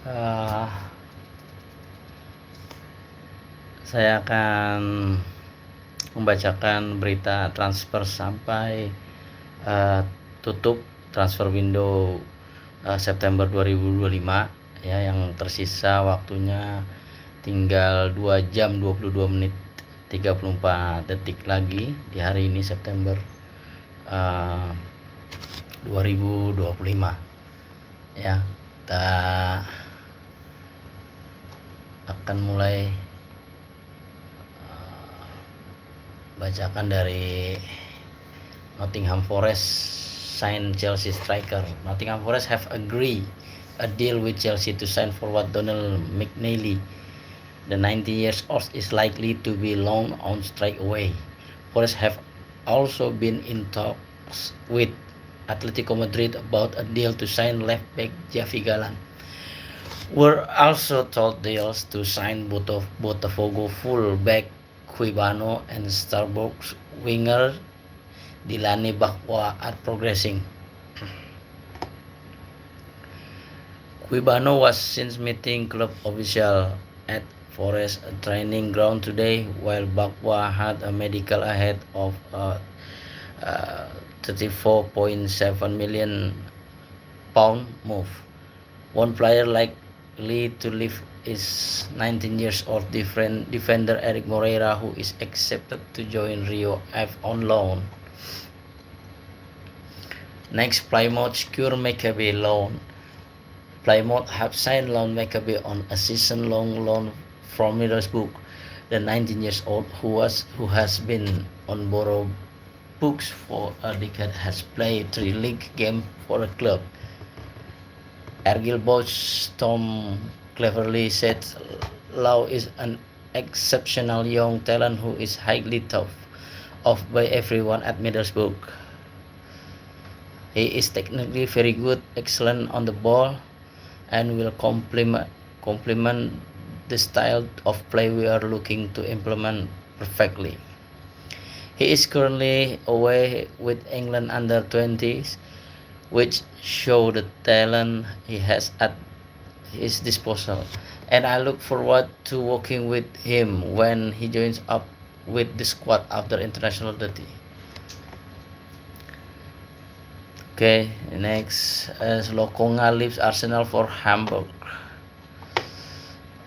Eh, saya akan membacakan berita transfer sampai tutup transfer window September 2025 ya, yang tersisa waktunya tinggal 2 jam 22 menit 34 detik lagi di hari ini September 2025 ya. Kita akan mulai bacakan dari Nottingham Forest sign Chelsea striker. Nottingham Forest have agreed a deal with Chelsea to sign forward Donald McNeely. The 90 years old is likely to be loaned on straight away. Forest have also been in talks with Atletico Madrid about a deal to sign left back Javi Galan. We're also told deals to sign Botafogo full back Quibano and Starbucks winger Dilani Bakwa are progressing. Quibano was since meeting club official at Forest training ground today, while Bakwa had a medical ahead of a 34.7 million pound move. One player likely to leave is 19 years old defender Eric Moreira, who is accepted to join Rio F on loan. Next, Plymouth secure Maccabi loan. Plymouth have signed loan Maccabi on a season-long loan from Middlesbrough. The 19 years old who has been on borrowed books for a decade has played 3 league games for the club. Argyle boss Tom cleverly said Lau is an exceptional young talent who is highly thought of by everyone at Middlesbrough. He is technically very good, excellent on the ball, and will complement the style of play we are looking to implement perfectly. He is currently away with England under-20s, which show the talent he has at his disposal, and I look forward to working with him when he joins up with the squad after international duty. Okay, next, as Lokonga leaves Arsenal for Hamburg.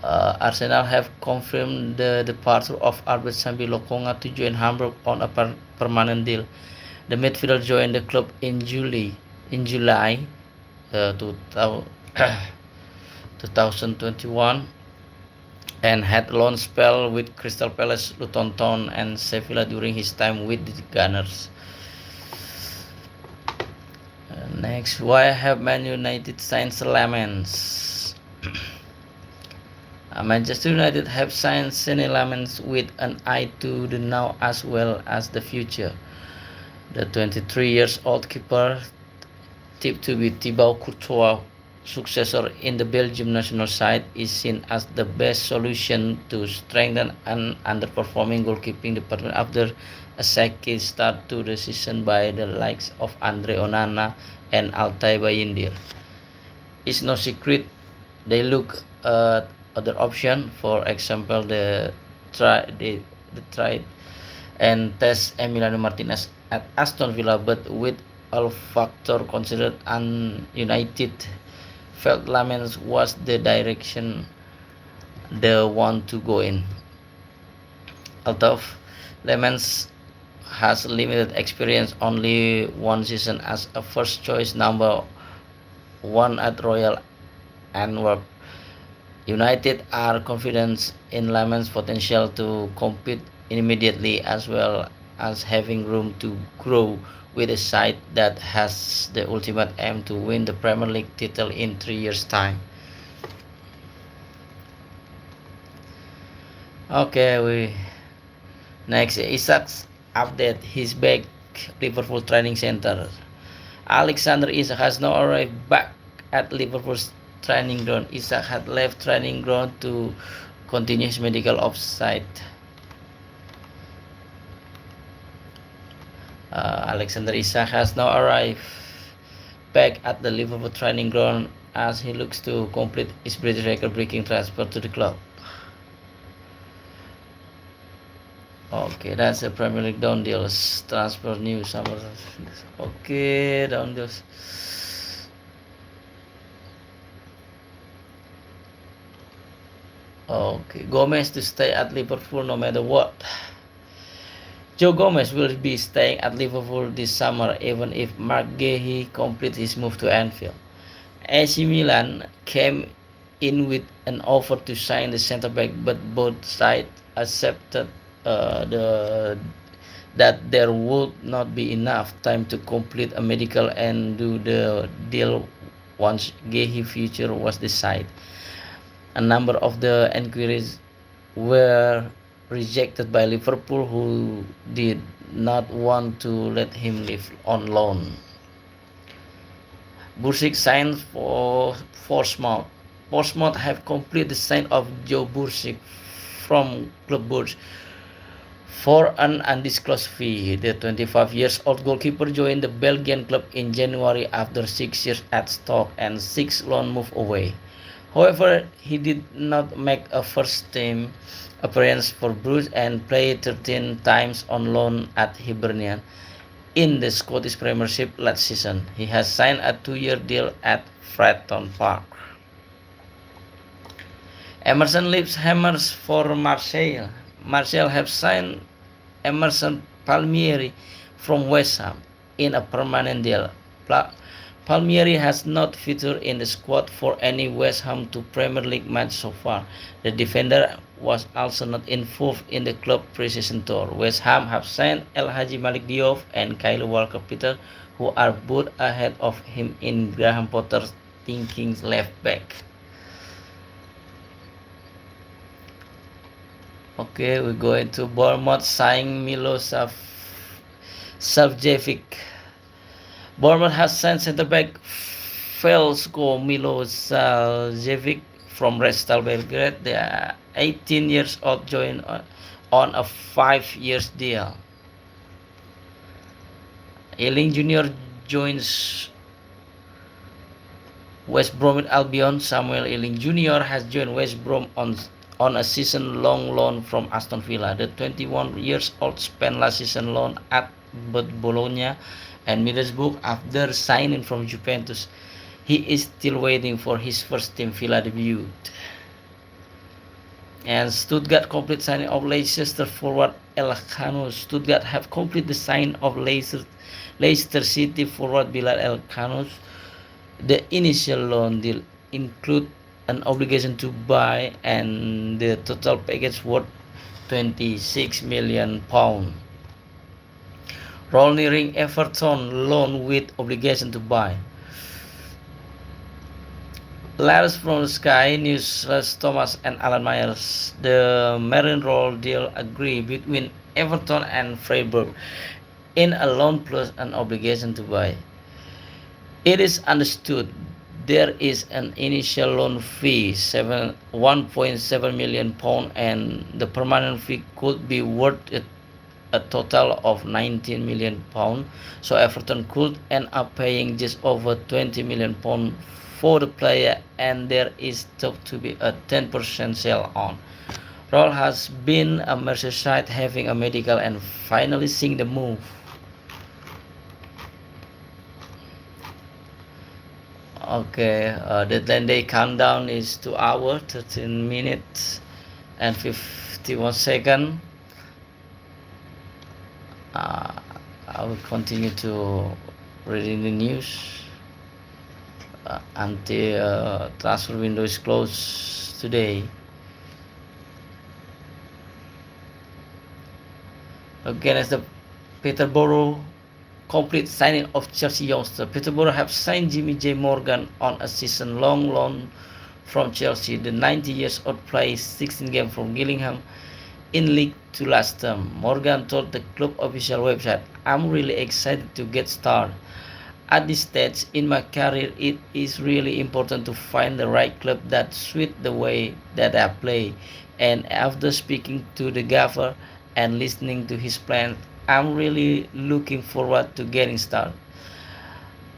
Arsenal have confirmed the departure of Albert Sambi Lokonga to join Hamburg on a permanent deal. The midfielder joined the club in July 2021 and had a loan spell with Crystal Palace, Luton Town, and Sevilla during his time with the Gunners. Next, why have Man United signed Lamens? Manchester United have signed Senne Lamens with an eye to the now as well as the future. The 23-year-old keeper, tipped to be Thibaut Courtois' successor in the Belgium national side, is seen as the best solution to strengthen an underperforming goalkeeping department after a shaky start to the season by the likes of Andre Onana and Altay Bayindir. It's no secret they look at other options, for example the tried and test Emiliano Martinez at Aston Villa, but with all factors considered, and United felt Lamens was the direction they want to go in. Although Lamens has limited experience, only one season as a first choice number 1 at Royal Antwerp, United are confident in Lamens' potential to compete immediately, as well as having room to grow with a side that has the ultimate aim to win the Premier League title in 3 years' time. Okay, next, Isak's update. He's back Liverpool training center. Alexander Isak has now arrived back at Liverpool's training ground. Isak had left training ground to continue his medical offside. Alexander Isak has now arrived back at the Liverpool training ground as he looks to complete his British record-breaking transfer to the club. Okay, that's the Premier League down deals transfer news. Okay, down deals. Okay, Gomez to stay at Liverpool no matter what. Joe Gomez will be staying at Liverpool this summer even if Mark Gahey completes his move to Anfield. AC Milan came in with an offer to sign the centre-back, but both sides accepted that there would not be enough time to complete a medical and do the deal once Gahey's future was decided. A number of the inquiries were rejected by Liverpool, who did not want to let him leave on loan. Bursic signed for Portsmouth. Portsmouth have completed the sign of Joe Bursic from Club Brugge for an undisclosed fee. The 25-year-old goalkeeper joined the Belgian club in January after 6 years at Stoke and 6 loan move away. However, he did not make a first-team appearance for Bruges and played 13 times on loan at Hibernian in the Scottish Premiership last season. He has signed a 2-year deal at Fratton Park. Emerson leaves Hammers for Marseille. Marseille have signed Emerson Palmieri from West Ham in a permanent deal. Palmieri has not featured in the squad for any West Ham to Premier League match so far. The defender was also not involved in the club pre-season tour. West Ham have signed El Hadji Malik Diop and Kyle Walker-Peters, who are both ahead of him in Graham Potter's thinking left back. Okay, we're going to Bournemouth signing Milo Savjevic. Bournemouth has signed centre-back Velko Milo Savjevic from Red Star Belgrade. The 18-year-old joined on a 5-year deal. Ealing Jr. joins West Bromwich Albion. Samuel Ealing Jr. has joined West Brom on a season-long loan from Aston Villa. The 21-year-old spent last season loan at Bologna and Middlesbrough after signing from Juventus. He is still waiting for his first-team Villa debut. And Stuttgart complete signing of Leicester forward Elkhanous. Stuttgart have completed the signing of Leicester City forward Bilal Elkhanous. The initial loan deal include an obligation to buy and the total package worth £26 million. Role nearing Everton loan with obligation to buy. Letters from the Sky News Thomas and Alan Myers. The Marine Roll deal agreed between Everton and Freiburg in a loan plus an obligation to buy. It is understood there is an initial loan fee, £1.7 million, and the permanent fee could be worth a total of £19 million, so Everton could end up paying just over £20 million for the player, and there is thought to be a 10% sale on. Roll has been a Merseyside having a medical and finally seeing the move. Okay, the 10-day countdown is 2 hours, 13 minutes and 51 seconds. I will continue to reading the news until transfer window is closed today. Again, as the Peterborough complete signing of Chelsea youngster. Peterborough have signed Jimmy J. Morgan on a season-long loan from Chelsea. The 90-year-old plays 16 games for Gillingham in League 2 last term. Morgan told the club official website, "I'm really excited to get started. At this stage in my career, it is really important to find the right club that suits the way that I play. And after speaking to the gaffer and listening to his plans, I'm really looking forward to getting started.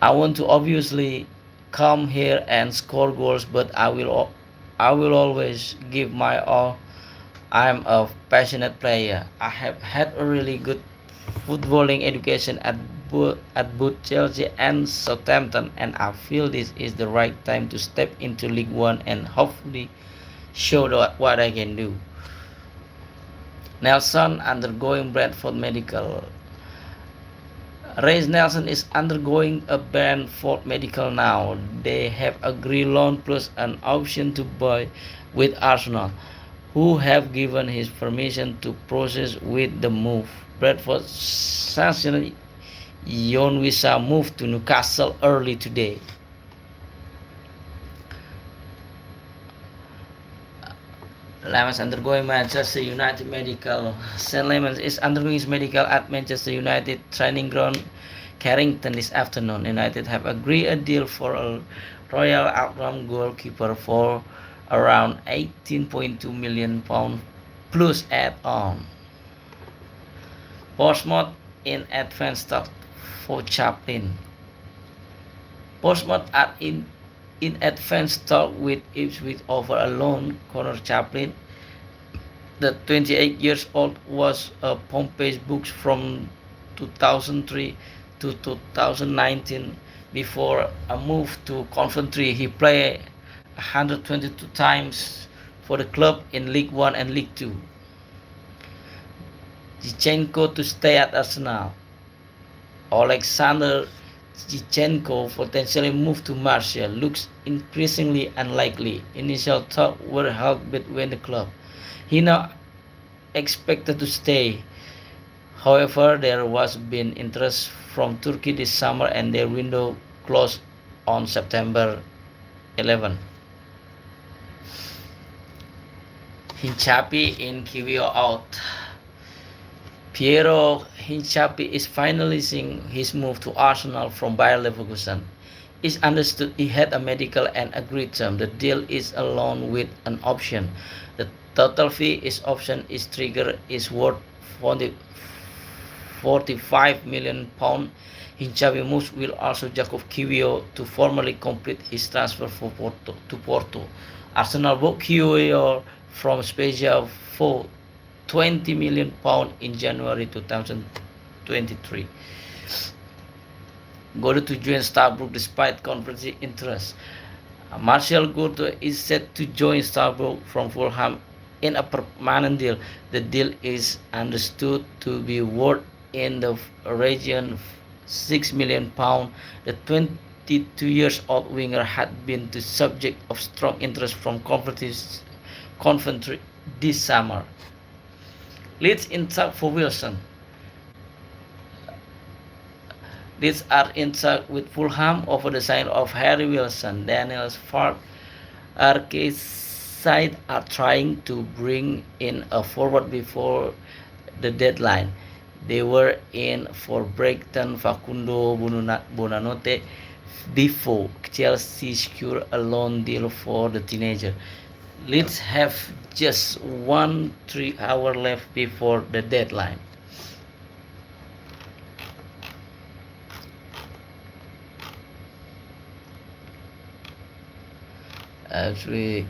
I want to obviously come here and score goals, but I will always give my all. I'm a passionate player. I have had a really good footballing education at both Chelsea and Southampton, and I feel this is the right time to step into League One and hopefully show what I can do. Nelson undergoing Brentford medical. Reiss Nelson is undergoing a Brentford medical now. They have agreed loan plus an option to buy with Arsenal, who have given his permission to proceed with the move. Brentford sanctioned Yon Wissa move to Newcastle early today. Lemans undergoing Manchester United medical. St. Lemans is undergoing his medical at Manchester United training ground Carrington this afternoon. United have agreed a deal for a Royal Outram goalkeeper for around £18.2 million plus add-on. Portsmouth in advanced talk for Chaplin. Portsmouth are in advanced talk with Ipswich over a loan. Connor Chaplin, the 28 years old, was a Pompey's books from 2003 to 2019. Before a move to Coventry, he played 122 times for the club in League One and League Two. Zinchenko to stay at Arsenal. Alexander Zinchenko potentially move to Marseille looks increasingly unlikely. Initial talks were held between the club. He now expected to stay. However, there was been interest from Turkey this summer and their window closed on September 11. Hincapié in Kiwior out. Piero Hincapié is finalizing his move to Arsenal from Bayer Leverkusen. It's understood he had a medical and agreed term. The deal is a loan with an option. The total fee is option is triggered is worth £45 million. Hincapié moves will also Jakub Kiwior to formally complete his transfer to Porto. Arsenal bought Kiwior from Spezia for £20 million in January 2023. Godo to join Starbuck despite conference interest. Martial Godo is set to join Starbuck from Fulham in a permanent deal. The deal is understood to be worth in the region of £6 million. The 22 years old winger had been the subject of strong interest from Coventry this summer. Leeds in talk for Wilson. Leeds are in talk with Fulham over the signing of Harry Wilson. Daniel Farke side are trying to bring in a forward before the deadline. They were in for Brighton Facundo Bonanote before Chelsea secured a loan deal for the teenager. Leeds have just 3 hours left before the deadline. As we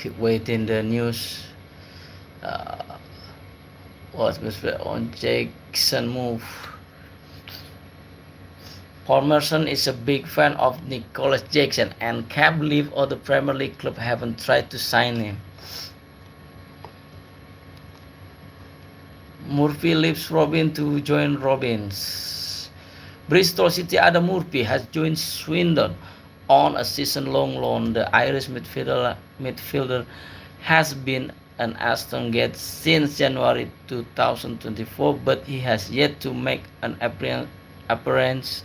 keep waiting the news, what's on Jackson move. Palmerston is a big fan of Nicholas Jackson and can't believe other Premier League clubs haven't tried to sign him. Murphy leaves Robin to join Robins. Bristol City Adam Murphy has joined Swindon on a season-long loan. The Irish midfielder has been an Aston Gate since January 2024, but he has yet to make an appearance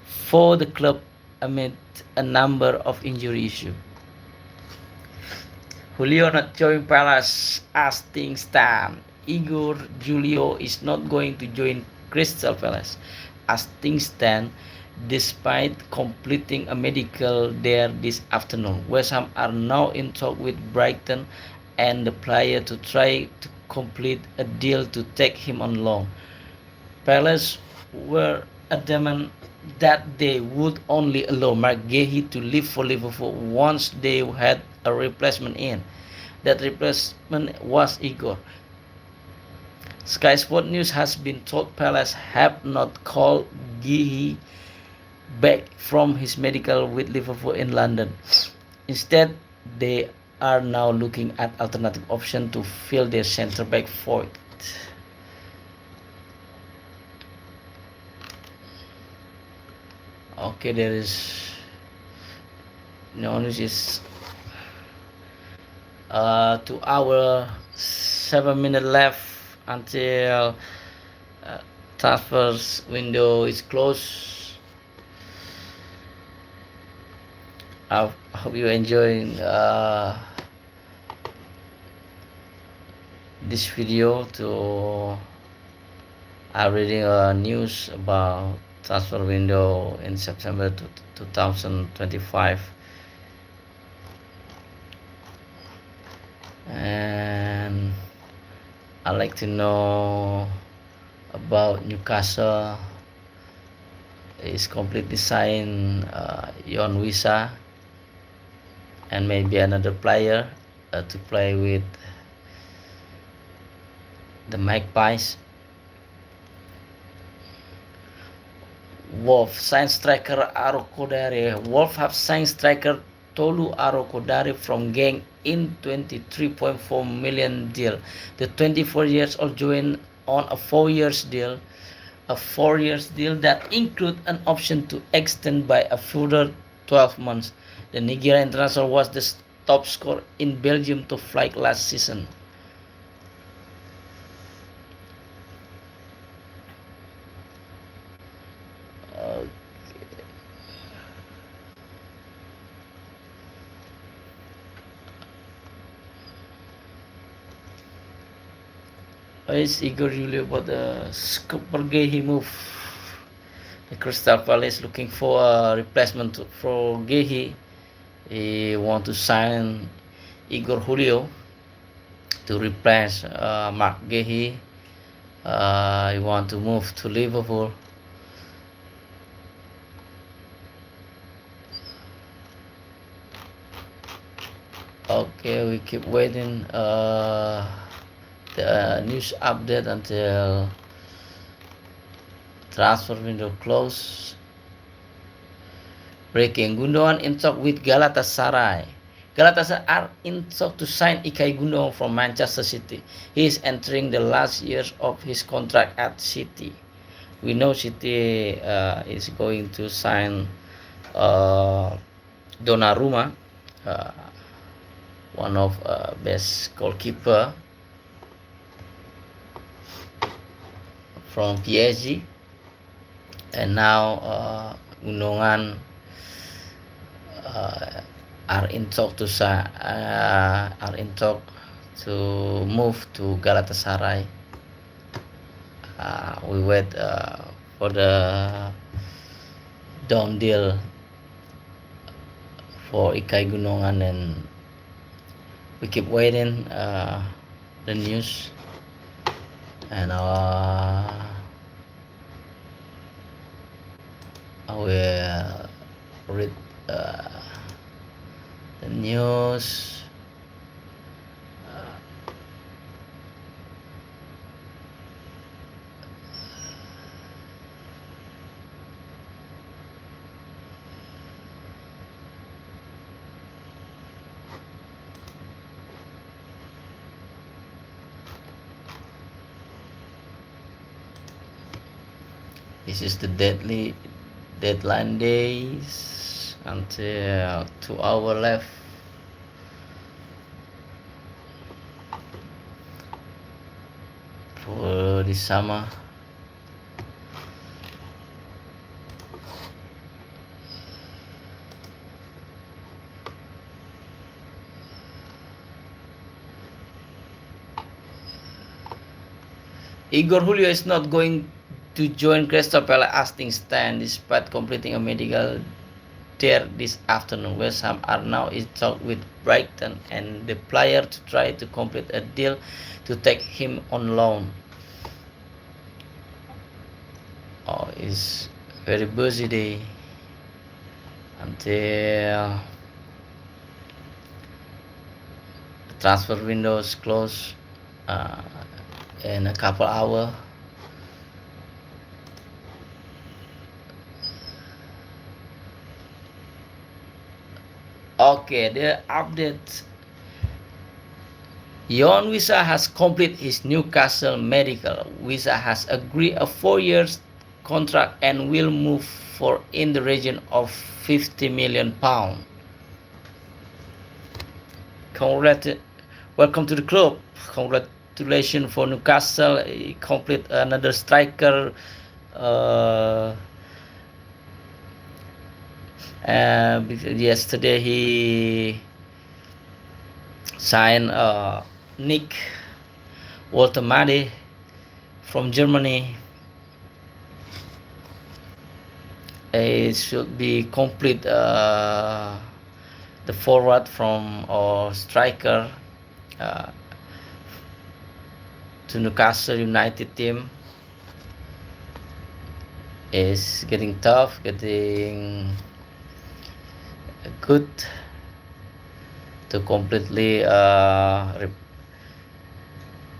for the club amid a number of injury issues. Julio not joining Palace as things stand. Igor Julio is not going to join Crystal Palace as things stand, despite completing a medical there this afternoon. West Ham are now in talk with Brighton and the player to try to complete a deal to take him on loan. Palace were adamant that they would only allow Mark Guehi to leave for Liverpool once they had a replacement in. That replacement was Igor. Sky Sport News has been told Palace have not called Guehi back from his medical with Liverpool in London. Instead, they are now looking at alternative options to fill their centre back void. Okay, there is no news. Is 2 hour 7 minutes left until transfers window is closed. I hope you enjoying this video to reading news about transfer window in September 2025, and I'd like to know about Newcastle is completely signed Yon Wissa and maybe another player to play with the Magpies. Wolf signed striker Arokodare. Wolf have signed striker Tolu Arokodare from Genk in 23.4 million deal. The 24 years old joined on a 4 years deal. A 4 years deal that include an option to extend by a further 12 months. The Nigerian international was the top scorer in Belgium to flag last season. Is Igor Julio about the Super Guehi move? The Crystal Palace looking for a replacement for Guehi. He want to sign Igor Julio to replace Mark Guehi. He want to move to Liverpool. Okay, we keep waiting the news update until transfer window close. Breaking: Gundogan in talk with Galatasaray. Galatasaray are in talk to sign Ilkay Gundogan from Manchester City. He is entering the last years of his contract at City. We know City is going to sign Donnarumma, one of best goalkeeper from PSG, and now Gundogan are in talk to move to Galatasaray. We wait for the down deal for Ilkay Gundogan, and we keep waiting the news, and I will read the news. This is the deadline days until 2 hours left. For this summer. Igor Julio is not going to join Crystal Palace as things stand, despite completing a medical there this afternoon. West Ham are now in talk with Brighton and the player to try to complete a deal to take him on loan. Is Very busy day until transfer windows close uh, in a couple hours. Okay, the update. Yon Wissa has completed his Newcastle medical. Wissa has agreed a 4-year contract and will move for in the region of £50 million. Welcome to the club. Congratulations for Newcastle. He complete another striker. Yesterday he signed Nick Woltemade from Germany. It should be complete the forward from or striker to Newcastle United team. Is getting tough, getting good to completely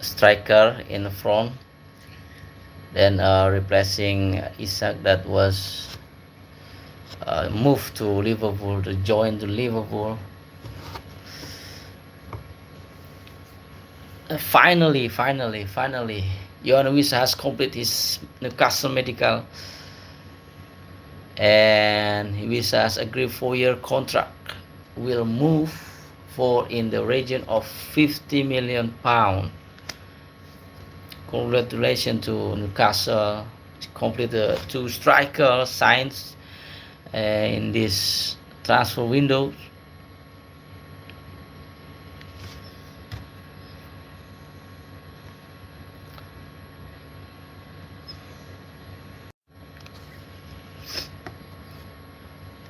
striker in the front, then replacing Isak that was moved to Liverpool to join the Liverpool. Finally, Yohan Wissa has completed his Newcastle medical, and Wissa has agreed 4-year contract. Will move for in the region of £50 million. Congratulations to Newcastle. Complete the 2 striker signs in this transfer window.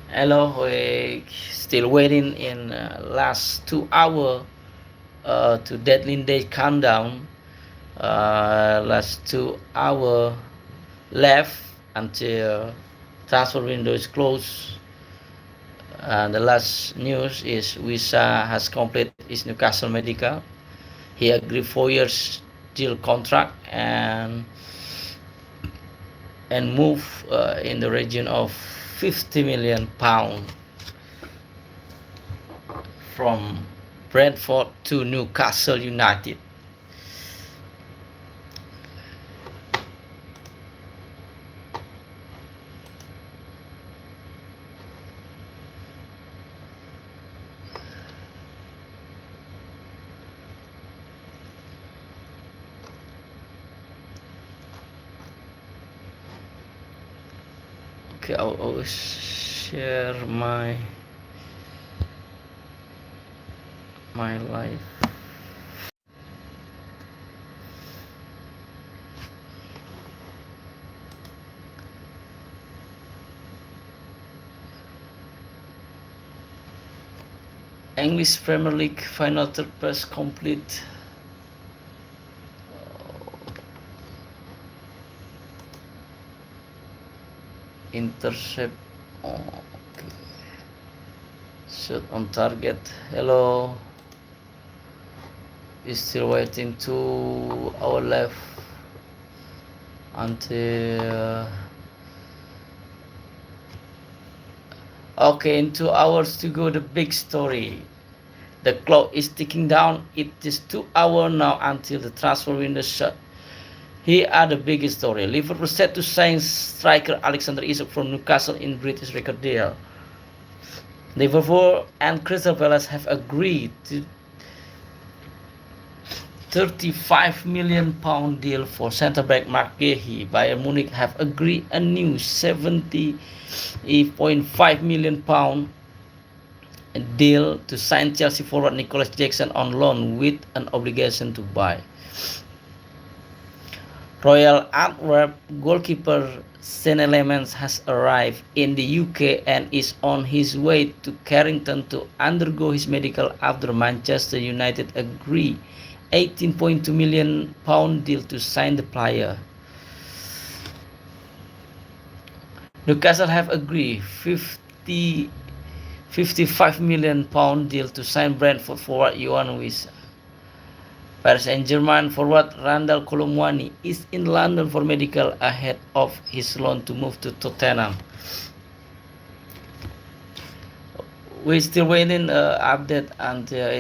Hello, we still waiting in last 2 hours to deadline day countdown. Last 2 hours left until transfer window is closed. The last news is Wissa has completed his Newcastle medical. He agreed 4 years deal contract and move in the region of £50 million from Brentford to Newcastle United. Okay, I'll share my life. English Premier League final third press complete. Intercept. Okay. Shot on target. Hello. Is still waiting 2 hours left until okay, in 2 hours to go. The big story. The clock is ticking down. It is 2 hours now until the transfer window shut. Here are the biggest story. Liverpool set to sign striker Alexander Isak from Newcastle in British record deal. Liverpool and Crystal Palace have agreed to £35 million deal for centre-back Mark Guehi. Bayern Munich have agreed a new £70.5 million deal to sign Chelsea forward Nicholas Jackson on loan with an obligation to buy. Royal Antwerp goalkeeper Sean Lemans has arrived in the UK and is on his way to Carrington to undergo his medical after Manchester United agree £18.2 million deal to sign the player. Newcastle have agreed 55 million pound deal to sign Brentford forward Yohan Wissa. Paris Saint-Germain forward Randal Kolo Muani is in London for medical ahead of his loan to move to Tottenham. We're still waiting update until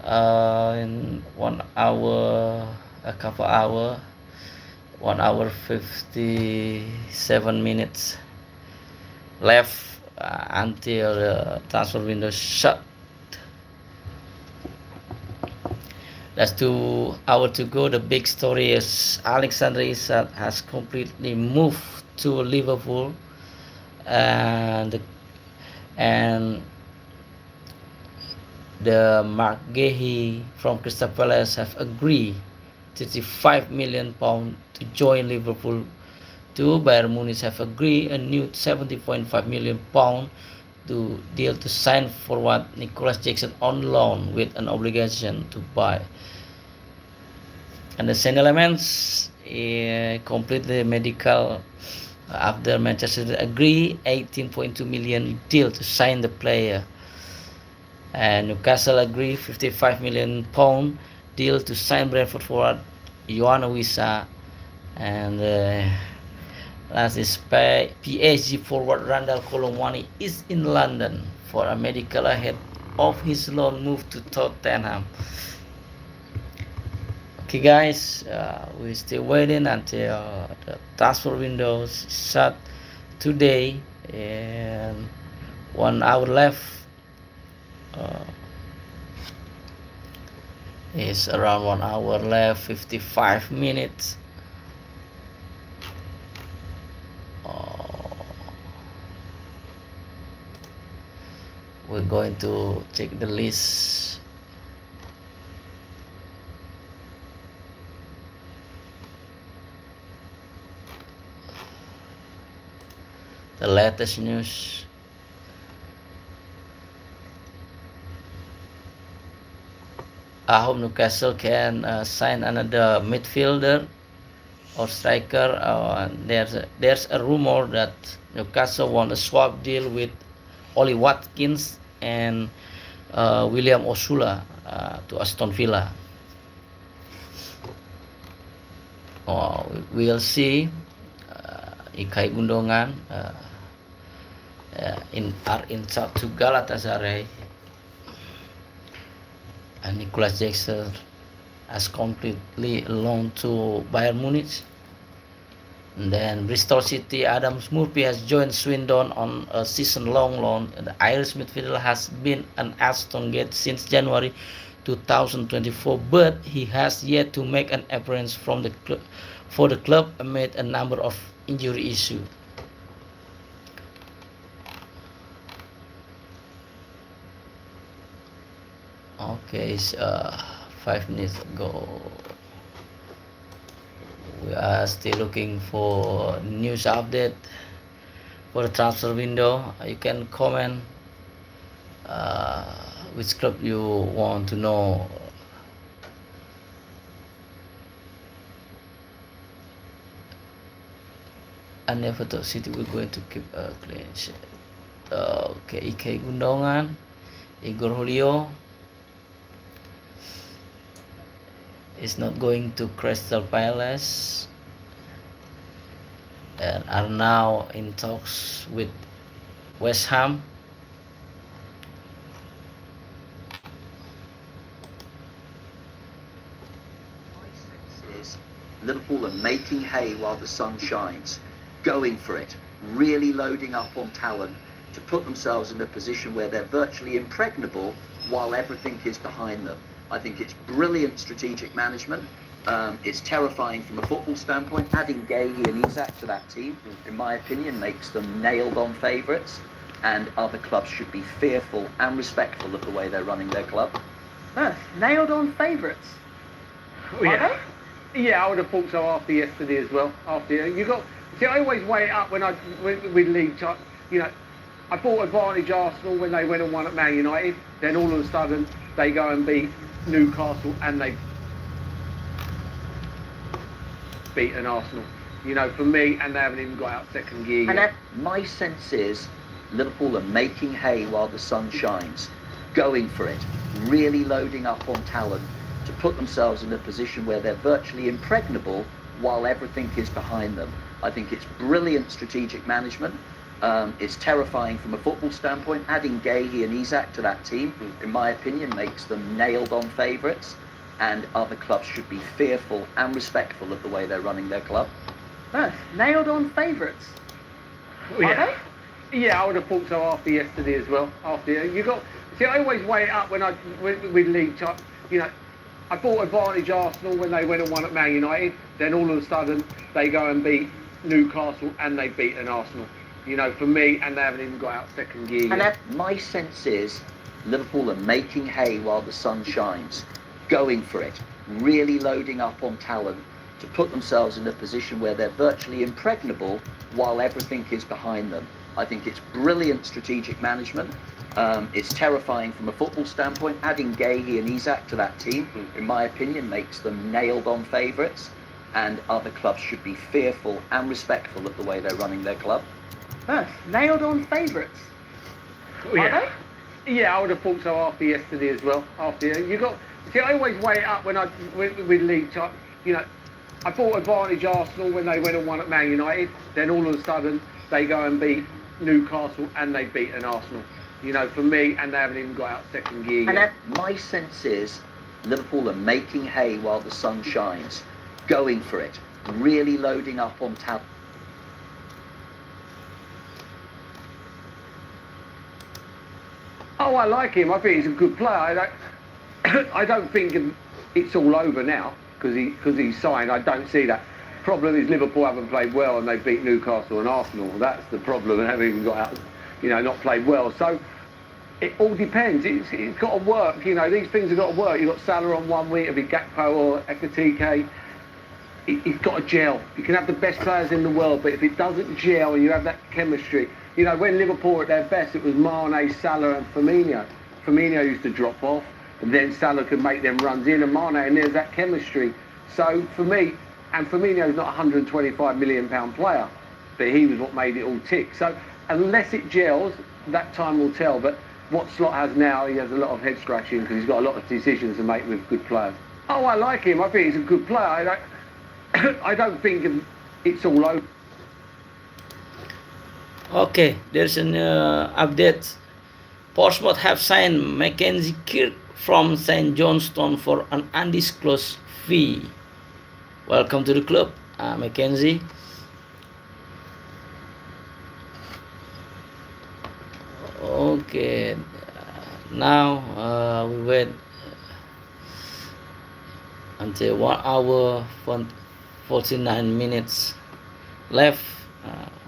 in 1 hour, a couple hour, 1 hour 57 minutes left until the transfer window shut. That's 2 hours to go. The big story is Alexander Isak has completely moved to Liverpool, and the Mark Gehi from Crystal Palace have agreed 35 million pound to join Liverpool. To Bayern Munich have agreed a new 70.5 million pound to deal to sign forward Nicolas Jackson on loan with an obligation to buy. And the St. Elements complete the medical after Manchester United agree 18.2 million deal to sign the player. And Newcastle agree 55 million pound deal to sign Brentford forward Yohan Wissa. And last is PSG forward Randal Kolo Muani is in London for a medical ahead of his loan move to Tottenham. Okay guys, we're still waiting until the transfer window is shut today, and 1 hour left. It's around 1 hour left, 55 minutes. We're going to check the list. The latest news. I hope Newcastle can sign another midfielder or striker. There's a rumor that Newcastle want a swap deal with Ollie Watkins and William Osula to Aston Villa. We'll see. Ilkay Gundogan are in charge to Galatasaray, and Nicolas Jackson has completely loaned to Bayern Munich. And then Bristol City, Adam Murphy has joined Swindon on a season-long loan. The Irish midfielder has been an Aston Gate since January 2024, but he has yet to make an appearance for the club amid a number of injury issues. Okay, 5 minutes ago. We are still looking for news update for the transfer window. You can comment which club you want to know. I never thought City were going to keep a clean sheet. Okay, Ilkay Gundogan, Igor Julio is not going to Crystal Palace and are now in talks with West Ham. Liverpool are making hay while the sun shines, going for it, really loading up on talent to put themselves in a position where they're virtually impregnable while everything is behind them. I think it's brilliant strategic management. It's terrifying from a football standpoint. Adding Gehi and Isak to that team, in my opinion, makes them nailed-on favourites, and other clubs should be fearful and respectful of the way they're running their club. Nailed-on favourites? Well, yeah. Yeah, I would have thought so after yesterday as well. See, I always weigh it up when with league. You know, I bought advantage Arsenal when they went and won at Man United. Then all of a sudden they go and beat Newcastle and they beaten Arsenal. You know, for me, and they haven't even got out second gear And yet. My sense is Liverpool are making hay while the sun shines, going for it, really loading up on talent to put themselves in a position where they're virtually impregnable while everything is behind them. I think it's brilliant strategic management. It's terrifying from a football standpoint. Adding Gahey and Isak to that team, in my opinion, makes them nailed-on favourites, and other clubs should be fearful and respectful of the way they're running their club. Nailed-on favourites. Yeah. Are Yeah, I would have thought so after yesterday as well. I always weigh it up when with League. You know, I thought advantage Arsenal when they went and won at Man United. Then all of a sudden they go and beat Newcastle and they've beaten Arsenal. You know, for me, and they haven't even got out second gear yet. My sense is Liverpool are making hay while the sun shines, going for it, really loading up on talent to put themselves in a position where they're virtually impregnable while everything is behind them. I think it's brilliant strategic management. It's terrifying from a football standpoint. Adding Gahey and Isak to that team, in my opinion, makes them nailed-on favourites, and other clubs should be fearful and respectful of the way they're running their club. Nailed-on favourites. Yeah. Yeah, I would have thought so after yesterday as well. I always weigh it up when with League. You know, I thought advantage Arsenal when they went and won at Man United. Then all of a sudden they go and beat Newcastle and they've beaten Arsenal. You know, for me, and they haven't even got out second gear yet. My sense is Liverpool are making hay while the sun shines, going for it, really loading up on talent. Oh, I like him. I think he's a good player. I don't think it's all over now because he's signed. I don't see that. Problem is Liverpool haven't played well and they beat Newcastle and Arsenal. That's the problem. They haven't even got out, not played well. So it all depends. It's got to work. These things have got to work. You've got Salah on 1 week, it'll be Gakpo or Ekitike. It's got to gel. You can have the best players in the world, but if it doesn't gel and you have that chemistry, when Liverpool were at their best, it was Mane, Salah and Firmino. Firmino used to drop off, and then Salah could make them runs in, and Mane, and there's that chemistry. So for me, and Firmino's not a £125 million player, but he was what made it all tick. So unless it gels, that time will tell. But what Slot has now, he has a lot of head scratching because he's got a lot of decisions to make with good players. Oh, I like him. I think he's a good player. I don't think it's all over. Okay, there's an update. Portsmouth have signed Mackenzie Kirk from St Johnstone for an undisclosed fee. Welcome to the club, Mackenzie. Okay, now we wait until 1 hour 49 minutes left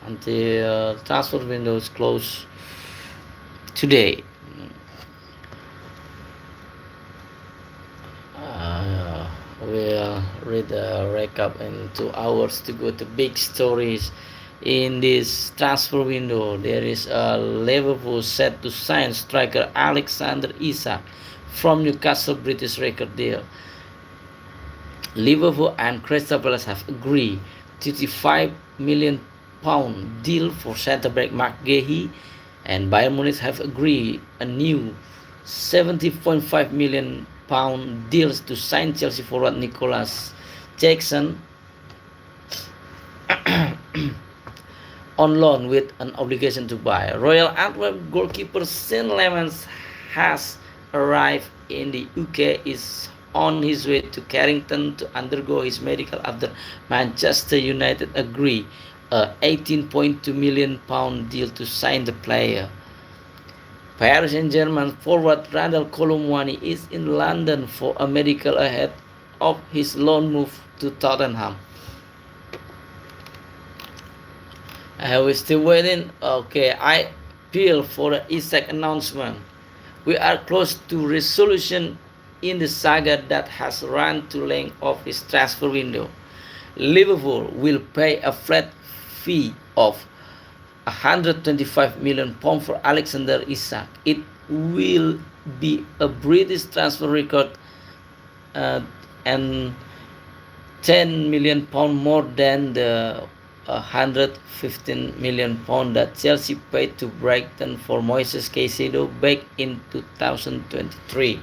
until transfer window is closed today. We'll read a recap in 2 hours to go to big stories in this transfer window. There is a Liverpool set to sign striker Alexander Isak from Newcastle British record deal. Liverpool and Crystal Palace have agreed £35 million deal for centre-back Mark Gahey, and Bayern Munich have agreed a new £70.5 million deals to sign Chelsea forward Nicholas Jackson on loan with an obligation to buy. Royal Antwerp goalkeeper Sean Lemans has arrived in the UK, is on his way to Carrington to undergo his medical after Manchester United agree a £18.2 million deal to sign the player. Paris Saint-Germain forward Randal Colomwani is in London for a medical ahead of his loan move to Tottenham. We're still waiting. Okay, I appeal for the Isak announcement. We are close to resolution in the saga that has run to length of his transfer window. Liverpool will pay a flat fee of £125 million for Alexander Isak. It will be a British transfer record, and 10 million pound more than the 115 million pound that Chelsea paid to Brighton for Moises Caicedo back in 2023.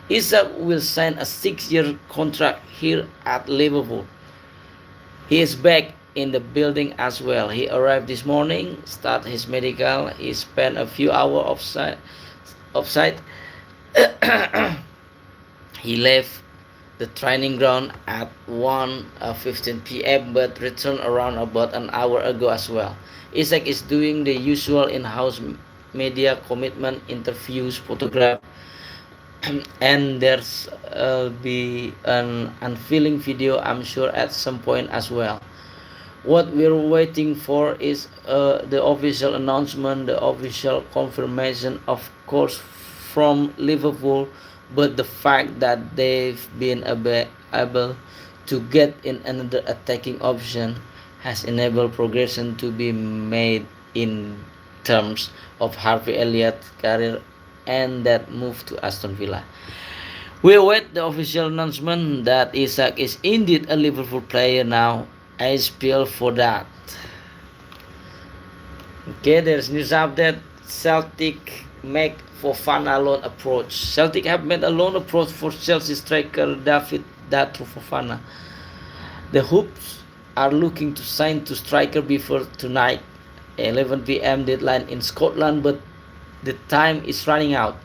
Isak will sign a 6-year contract here at Liverpool. He is back in the building as well. He arrived this morning, started his medical. He spent a few hours offside. He left the training ground at 1:15 p.m. but returned around about an hour ago as well. Isak is doing the usual in-house media commitment, interviews, photograph, and there's be an unveiling video, I'm sure, at some point as well. What we're waiting for is the official announcement, the official confirmation, of course, from Liverpool, but the fact that they've been able to get in another attacking option has enabled progression to be made in terms of Harvey Elliott's career and that move to Aston Villa. We await the official announcement that Isak is indeed a Liverpool player now. I spell for that. Okay, there's news update. Celtic make Fofana loan approach. Celtic have made a loan approach for Chelsea striker David Datro Fofana. The Hoops are looking to sign to striker before tonight, 11 p.m. deadline in Scotland, but the time is running out.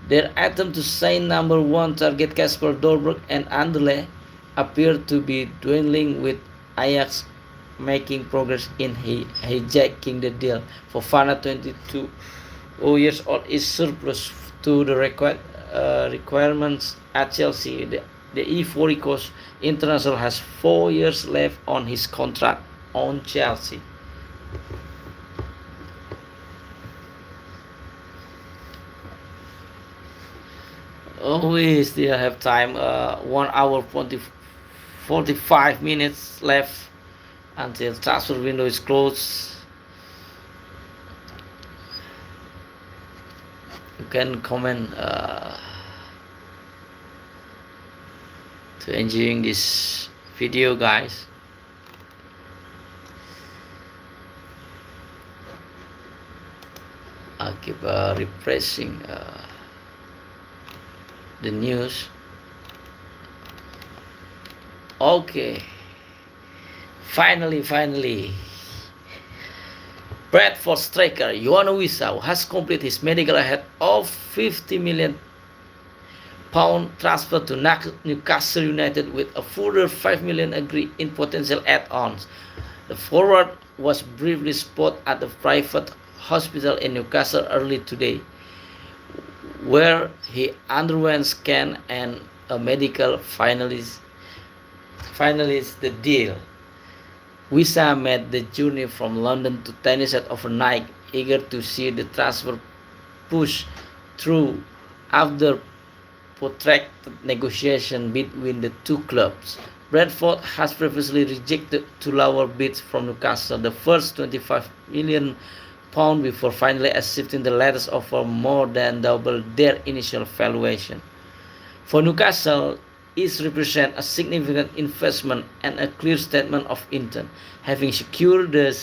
Their attempt to sign number 1 target Kasper Dolberg and Anderlecht appear to be dwindling, with Ajax making progress in hijacking the deal. Fofana, 22 years old, is surplus to the requirements at Chelsea. The Ivory Coast international has 4 years left on his contract on Chelsea. Oh, we still have time. 1 hour 45 minutes left until transfer window is closed. You can comment to enjoying this video, guys. I'll keep refreshing the news. Okay, finally Bradford striker Yoane Wissa has completed his medical ahead of £50 million transfer to Newcastle United, with a further £5 million agreed in potential add-ons. The forward was briefly spotted at the private hospital in Newcastle early today, where he underwent scan and a medical finalized the deal. Wissa made the journey from London to Tyneside overnight, eager to see the transfer push through after protracted negotiation between the two clubs. Bradford has previously rejected two lower bids from Newcastle, the first £25 million before finally accepting the latest offer, more than double their initial valuation. For Newcastle, it represents a significant investment and a clear statement of intent, having secured the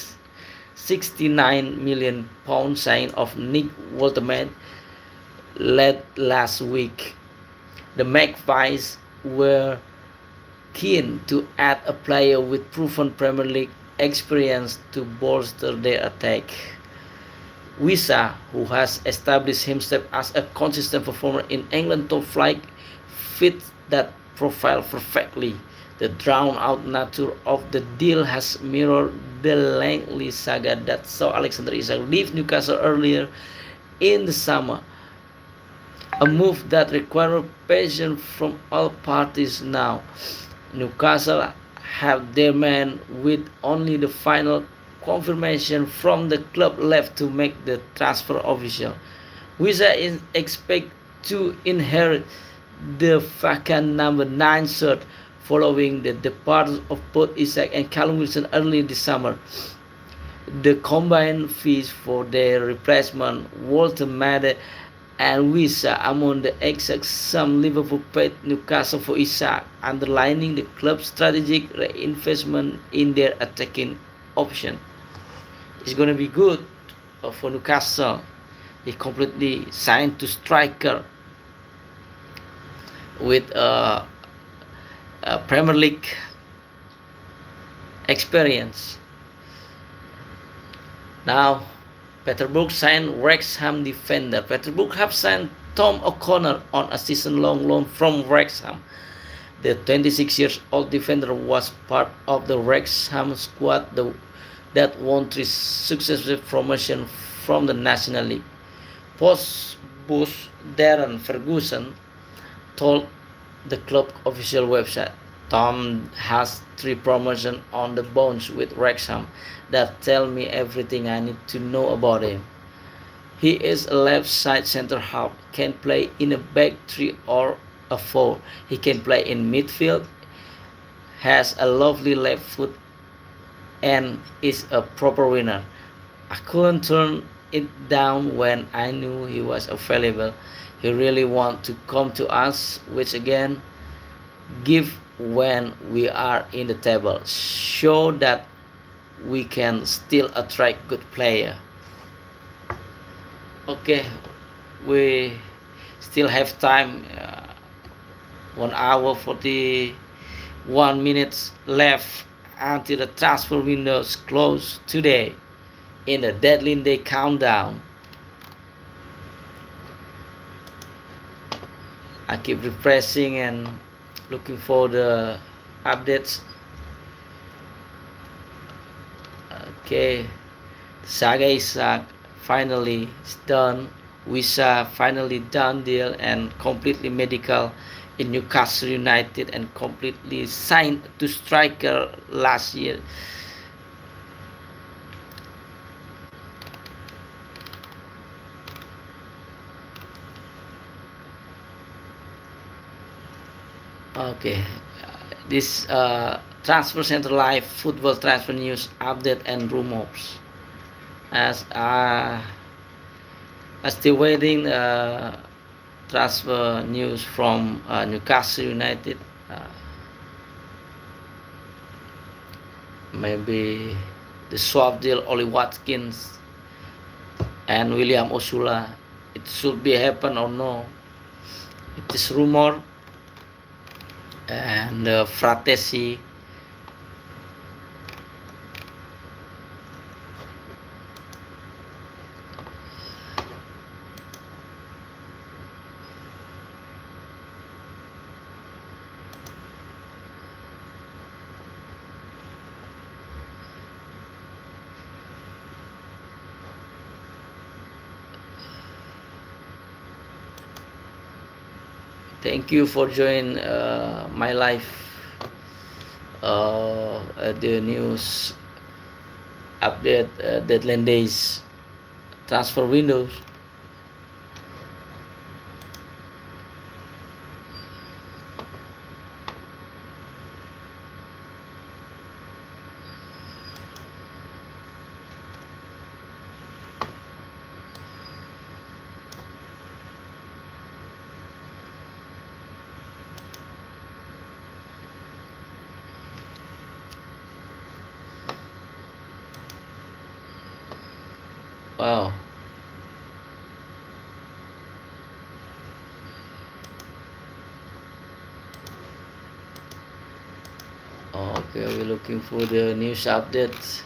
£69 million signing of Nick Woltemade late last week. The Magpies were keen to add a player with proven Premier League experience to bolster their attack. Wissa, who has established himself as a consistent performer in England top flight, fits that profile perfectly. The drawn-out nature of the deal has mirrored the lengthy saga that saw Alexander Isak leave Newcastle earlier in the summer, a move that required patience from all parties. Now, Newcastle have their man, with only the final confirmation from the club left to make the transfer official. Wissa is expected to inherit the vacant number 9 shirt following the departure of both Isak and Callum Wilson early this summer. The combined fees for their replacement, Woltemade and Wissa among the exact sum Liverpool paid Newcastle for Isak, underlining the club's strategic reinvestment in their attacking option. It's going to be good for Newcastle. He completely signed to striker with a Premier League experience. Now, Peterborough signed Wrexham defender. Peterborough have signed Tom O'Connor on a season-long loan from Wrexham. The 26-year-old defender was part of the Wrexham squad that won 3 successive promotions from the National League. Post boss Darren Ferguson told the club official website, "Tom has 3 promotions on the bones with Wrexham that tell me everything I need to know about him. He is a left side centre half, can play in a back 3 or a 4. He can play in midfield, has a lovely left foot, and is a proper winner. I couldn't turn it down when I knew he was available. He really want to come to us, which again give when we are in the table, show that we can still attract good player." Okay, we still have time, 1 hour 41 minutes left until the transfer windows close today in the deadline day countdown. I keep refreshing and looking for the updates. Okay, Saga Isak finally is done. Wissa finally done deal and completely medical in Newcastle United and completely signed to striker last year. Okay, this Transfer Center Live football transfer news update and rumors. As I'm still waiting transfer news from Newcastle United. Maybe the swap deal Ollie Watkins and William Osula. It should be happen or no. It is rumor. And Fratesi. Thank you for joining my live, the news update, deadline days, transfer windows. Wow. Okay, we're looking for the news updates.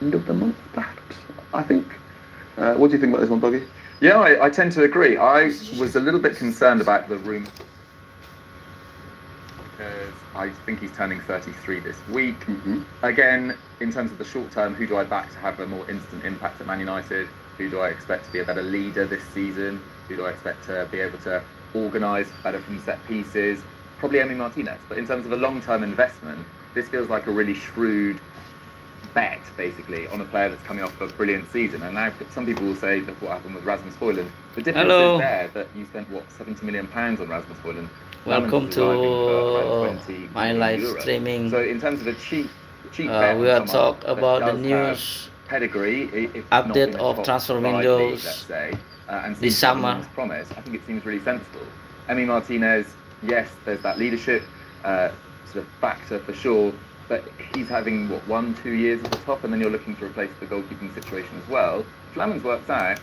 End of the month, perhaps. I think. What do you think about this one, Buggy? Yeah, I tend to agree. I was a little bit concerned about the room because I think he's turning 33 this week. Mm-hmm. Again, in terms of the short term, who do I back to have a more instant impact at Man United? Who do I expect to be a better leader this season? Who do I expect to be able to organise better from set pieces? Probably Emi Martinez. But in terms of a long-term investment, this feels like a really shrewd bet basically on a player that's coming off a brilliant season. And now some people will say that what happened with Rasmus Højlund. The difference Hello. is there that you spent what, 70 million pounds on Rasmus Højlund. Welcome Lammens is arriving for around to 20 my million live euros. streaming. So in terms of a cheap bet We on are someone talk that about the does have news pedigree, if not update in a of top transfer five league, windows let's say, and this seems to have summer. enormous promise. I think it seems really sensible. Emi Martinez, yes, there's that leadership sort of factor for sure, but he's having what, 1-2 years at the top, and then you're looking to replace the goalkeeping situation as well. If Lammens works out,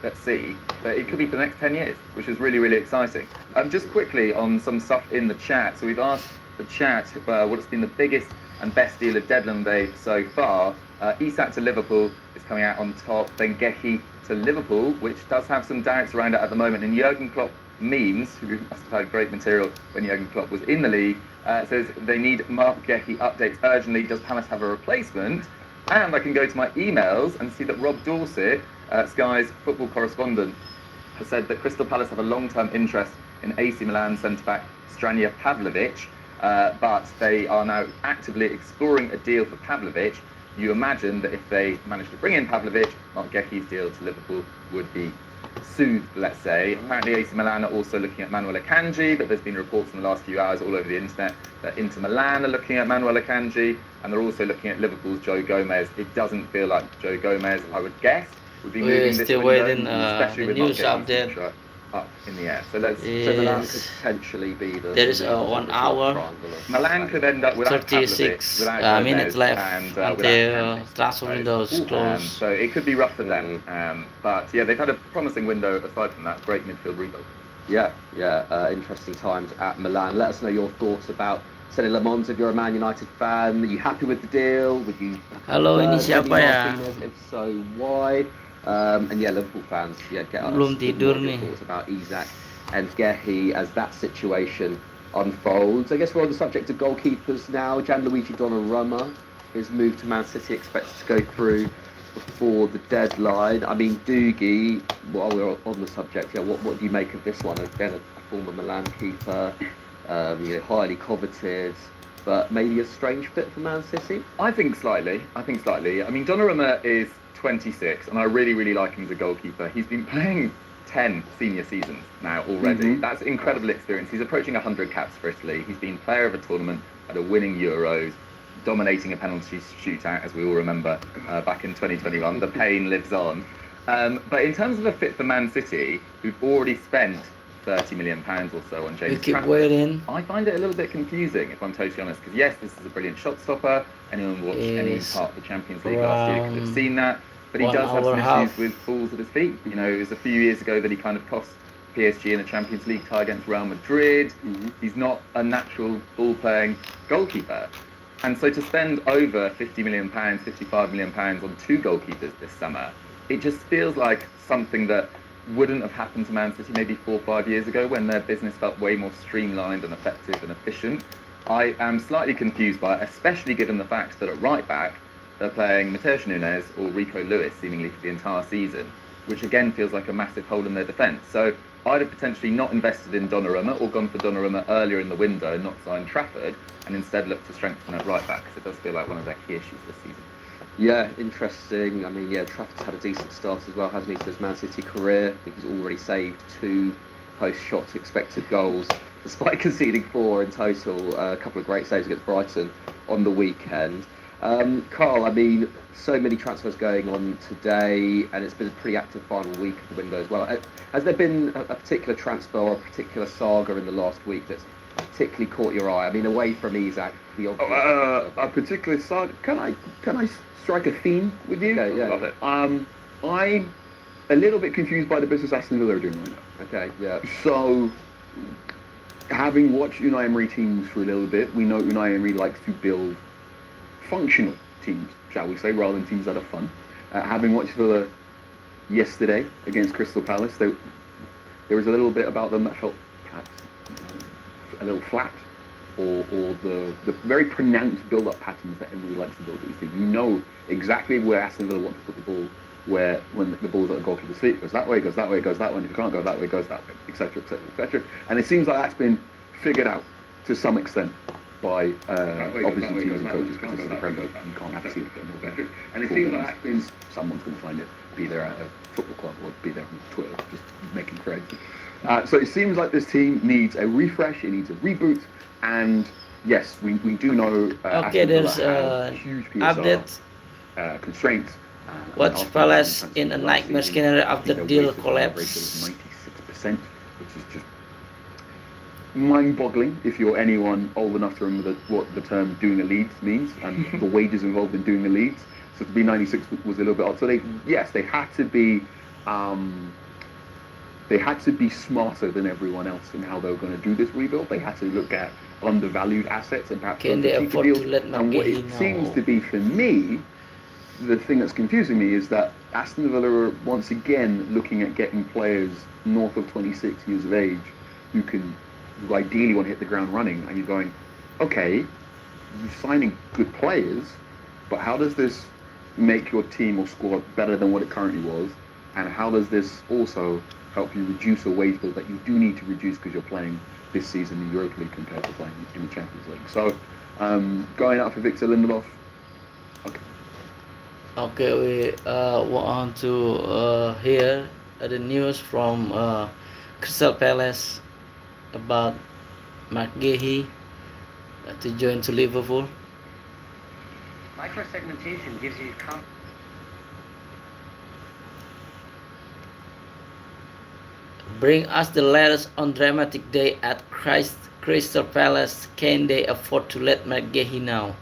let's see, but it could be for the next 10 years, which is really, really exciting. Just quickly on some stuff in the chat. So we've asked the chat what's been the biggest and best deal of deadline day so far. Isak to Liverpool is coming out on top, then Gehi to Liverpool, which does have some doubts around it at the moment. And Jurgen Klopp memes, who must have had great material when Jurgen Klopp was in the league, says they need Mark Gehi updates urgently. Does Palace have a replacement? And I can go to my emails and see that Rob Dorset, Sky's football correspondent, has said that Crystal Palace have a long-term interest in AC Milan centre-back Stranja Pavlovic, but they are now actively exploring a deal for Pavlovic. You imagine that if they manage to bring in Pavlovic, Mark Gehi's deal to Liverpool would be soothed, let's say. Apparently AC Milan are also looking at Manuel Akanji, but there's been reports in the last few hours all over the internet that Inter Milan are looking at Manuel Akanji, and they're also looking at Liverpool's Joe Gomez. It doesn't feel like Joe Gomez, I would guess, would be moving We're this still window, waiting especially the with Mark news Gehi's update. future up in the air. So let's. So Milan could Is potentially be the. there is a the 1 sort of hour, triangle of Milan could end up without 36 Pavlovic, without minutes Gomez, left and until without Akanji. transfer window is closed. So it could be rough for them. But yeah, they've had a promising window aside from that. Great midfield rebuild. Yeah, interesting times at Milan. Let us know your thoughts about Sene Lamons if you're a Man United fan. Are you happy with the deal? Would you Halo, ini prefer siapa Emi ya? Martinez? If so, why? And yeah, Liverpool fans, get us Belum with tidur more of your nih. thoughts about Isak and Gehi as that situation unfolds. I guess we're on the subject of goalkeepers now. Gianluigi Donnarumma, his move to Man City expected to go through before the deadline. I mean, Doogie, while we're on the subject, what do you make of this one? Again, a former Milan keeper, highly coveted, but maybe a strange fit for Man City? I think slightly. I mean, Donnarumma is 26, and I really, really like him as a goalkeeper. He's been playing 10 senior seasons now already. That's incredible experience. He's approaching 100 caps for Italy. He's been player of a tournament at a winning Euros, dominating a penalty shootout, as we all remember, back in 2021. The pain lives on. But in terms of a fit for Man City, who've already spent £30 million or so on We James keep Trafford, waiting. I find it a little bit confusing, if I'm totally honest, because yes, this is a brilliant shot stopper. Anyone watched any Is part of the Champions League last year could have seen that. But he 1 does have hour some half. issues with balls at his feet. You know, it was a few years ago that he kind of cost PSG in a Champions League tie against Real Madrid. He's not a natural ball-playing goalkeeper. And so to spend over £50 million, £55 million on 2 goalkeepers this summer, it just feels like something that wouldn't have happened to Man City maybe 4 or 5 years ago when their business felt way more streamlined and effective and efficient. I am slightly confused by it, especially given the fact that at right back, they're playing Matheus Nunes or Rico Lewis seemingly for the entire season, which again feels like a massive hole in their defence. So I'd have potentially not invested in Donnarumma or gone for Donnarumma earlier in the window and not signed Trafford, and instead looked to strengthen at right back, because it does feel like one of their key issues this season. Yeah, interesting. I mean, Trafford's had a decent start as well, hasn't he, to his Man City career? I think he's already saved 2 post-shot expected goals, despite conceding 4 in total. A couple of great saves against Brighton on the weekend. Carl, I mean, so many transfers going on today, and it's been a pretty active final week of the window as well. Has there been a particular transfer or a particular saga in the last week that's particularly caught your eye? I mean, away from Isak, the obvious. A particular saga. Can I strike a theme with you? Okay, yeah. Love it. I'm a little bit confused by the business Aston Villa are doing right now. Okay, yeah. So, having watched Unai Emery teams for a little bit, we know Unai Emery likes to build functional teams, shall we say, rather than teams that are fun. Having watched Villa yesterday against Crystal Palace, there was a little bit about them that felt perhaps a little flat, or the very pronounced build-up patterns that Emery likes to build these things. You know exactly where Aston Villa want to put the ball, when the ball's at the goalkeeper's feet. It goes that way, goes that way, goes that way. If you can't go that way, goes that way, etc., etc., etc. And it seems like that's been figured out to some extent. by opposition teams and coaches because this is the Premier League. You can't see it more better. And it feels like someone's going to find it, be there at a football club or be there on Twitter, just making threads. So it seems like this team needs a refresh, it needs a reboot, and yes, we do know Okay, Aston Villa there's have huge PSR update. constraints. Watch Arsenal Palace fans in a last nightmare season, scenario I after think deal their weighted average collapse. was 96%, which is just mind-boggling if you're anyone old enough to remember what the term doing the leads means and the wages involved in doing the leads. So to be 96 was a little bit odd. So they had to be smarter than everyone else in how they were going to do this rebuild. They had to look at undervalued assets and perhaps Can they cheaper afford deals. to let And what it McGahey seems know? to be for me, the thing that's confusing me is that Aston Villa are once again looking at getting players north of 26 years of age who ideally want to hit the ground running, and you're going, okay, you're signing good players, but how does this make your team or squad better than what it currently was? And how does this also help you reduce a wage bill that you do need to reduce because you're playing this season in the Europa League compared to playing in the Champions League? So going out for Victor Lindelof. Okay, we want to hear the news from Crystal Palace about McGahey to join to Liverpool. Microsegmentation gives you Bring us the latest on dramatic day at Crystal Palace. Can they afford to let McGahey know?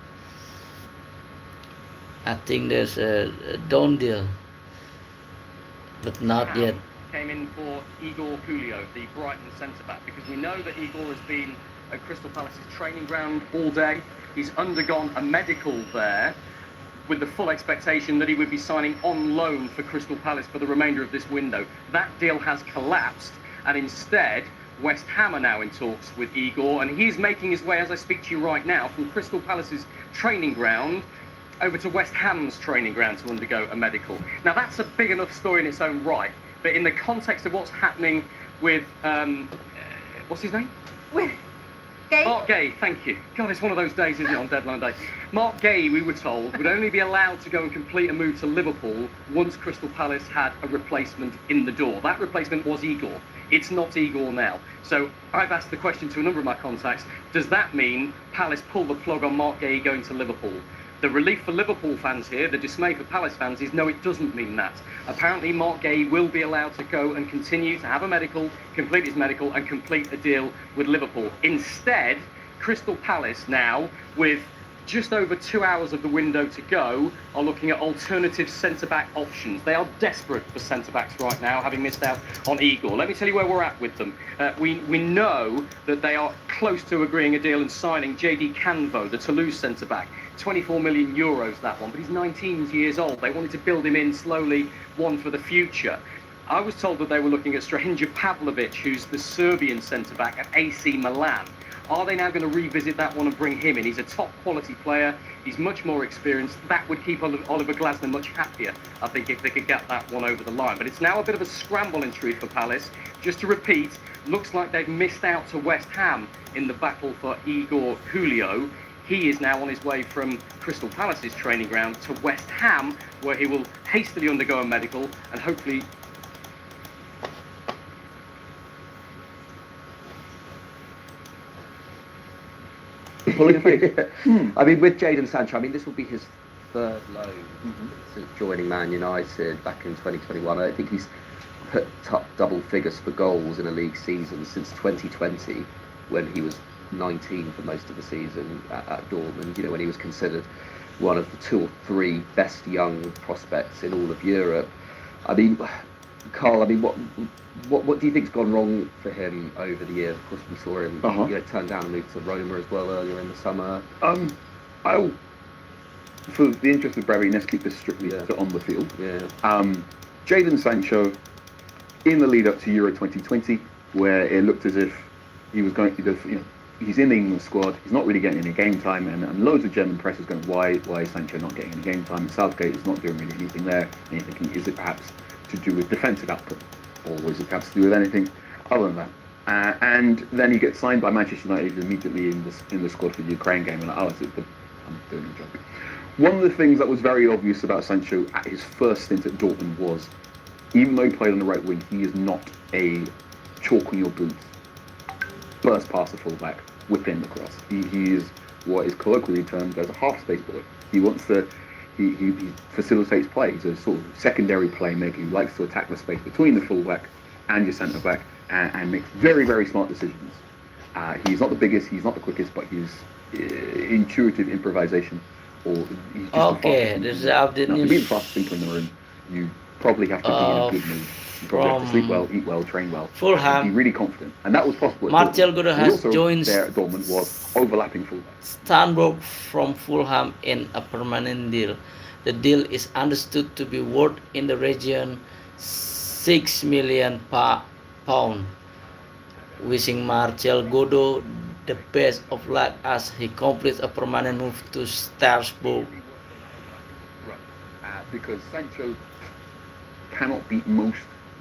I think there's a done deal, but not yet. Came in for Igor Julio, the Brighton centre-back, because we know that Igor has been at Crystal Palace's training ground all day. He's undergone a medical there with the full expectation that he would be signing on loan for Crystal Palace for the remainder of this window. That deal has collapsed, and instead West Ham are now in talks with Igor, and he's making his way, as I speak to you right now, from Crystal Palace's training ground over to West Ham's training ground to undergo a medical. Now that's a big enough story in its own right, but in the context of what's happening with, what's his name? With Gay? Mark Gay, thank you. God, it's one of those days, isn't it, on deadline day. Mark Gay, we were told, would only be allowed to go and complete a move to Liverpool once Crystal Palace had a replacement in the door. That replacement was Igor. It's not Igor now. So I've asked the question to a number of my contacts, does that mean Palace pull the plug on Mark Gay going to Liverpool? The relief for Liverpool fans here, the dismay for Palace fans is no, it doesn't mean that. Apparently Mark Gay will be allowed to go and continue to have a medical, complete his medical and complete a deal with Liverpool. Instead, Crystal Palace now, with just over 2 hours of the window to go, are looking at alternative centre-back options. They are desperate for centre-backs right now, having missed out on Igor. Let me tell you where we're at with them. We know that they are close to agreeing a deal and signing JD Canvo, the Toulouse centre-back. 24 million euros, that one, but he's 19 years old. They wanted to build him in slowly, one for the future. I was told that they were looking at Strahinja Pavlovic, who's the Serbian centre-back at AC Milan. Are they now going to revisit that one and bring him in? He's a top quality player. He's much more experienced. That would keep Oliver Glasner much happier, I think, if they could get that one over the line. But it's now a bit of a scramble in truth for Palace. Just to repeat, looks like they've missed out to West Ham in the battle for Igor Julio. He is now on his way from Crystal Palace's training ground to West Ham, where he will hastily undergo a medical and hopefully... I mean, with Jadon Sancho, I mean, this will be his third loan since joining Man United back in 2021. I think he's put up double figures for goals in a league season since 2020, when he was 19 for most of the season at Dortmund, you know, when he was considered one of the 2 or 3 best young prospects in all of Europe. I mean, Carl, I mean, what do you think's gone wrong for him over the years? Of course, we saw him you know, turn down and move to Roma as well earlier in the summer. I'll, for the interest of brevity, let's keep this strictly to on the field. Yeah. Jadon Sancho, in the lead up to Euro 2020, where it looked as if he was going to, you know, he's in the England squad, he's not really getting any game time, and loads of German press is going, why is Sancho not getting any game time? And Southgate is not doing really anything there. And you're thinking, is it perhaps to do with defensive output? Or is it perhaps to do with anything other than that? And then he gets signed by Manchester United immediately in the squad for the Ukraine game. And I'm doing a job. One of the things that was very obvious about Sancho at his first stint at Dortmund was, even though he played on the right wing, he is not a chalk on your boots burst passer fullback whipping the cross. He is what is colloquially termed as a half space boy. He wants to. He facilitates play. He's a sort of secondary playmaker who likes to attack the space between the fullback and your centre back and makes very, very smart decisions. He's not the biggest, he's not the quickest, but he's intuitive improvisation. Or he's just Okay, this is the update now, to be the news fastest thinker in the room, you probably have to be in a good mood. You probably have to sleep well, eat well, train well, Fulham. be really confident. And that was possible at Martial Dortmund. Godo What has also joined there at Dortmund was overlapping fullbacks. Stanbrook from Fulham in a permanent deal. The deal is understood to be worth in the region £6 million, wishing Martial Godo the best of luck as he completes a permanent move to Strasbourg. Right. Because Sancho cannot beat most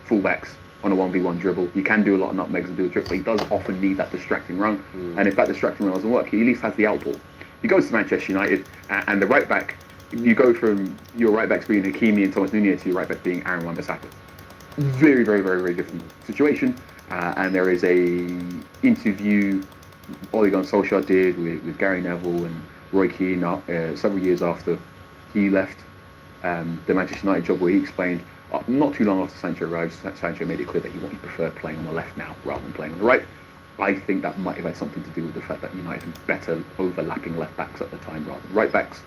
fullbacks on a 1v1 dribble. He can do a lot of nutmegs and do a trick, but he does often need that distracting run. And if that distracting run doesn't work, he at least has the outball. He goes to Manchester United, and the right back, you go from your right backs being Hakimi and Thomas Nunez to your right back being Aaron Wan-Bissaka. Very, very, very, very different situation. And there is a interview Ole Gunnar Solskjaer did with Gary Neville and Roy Keane several years after he left the Manchester United job, where he explained not too long after Sancho arrived, Sancho made it clear that he preferred playing on the left now rather than playing on the right. I think that might have had something to do with the fact that United had better overlapping left backs at the time rather than right backs.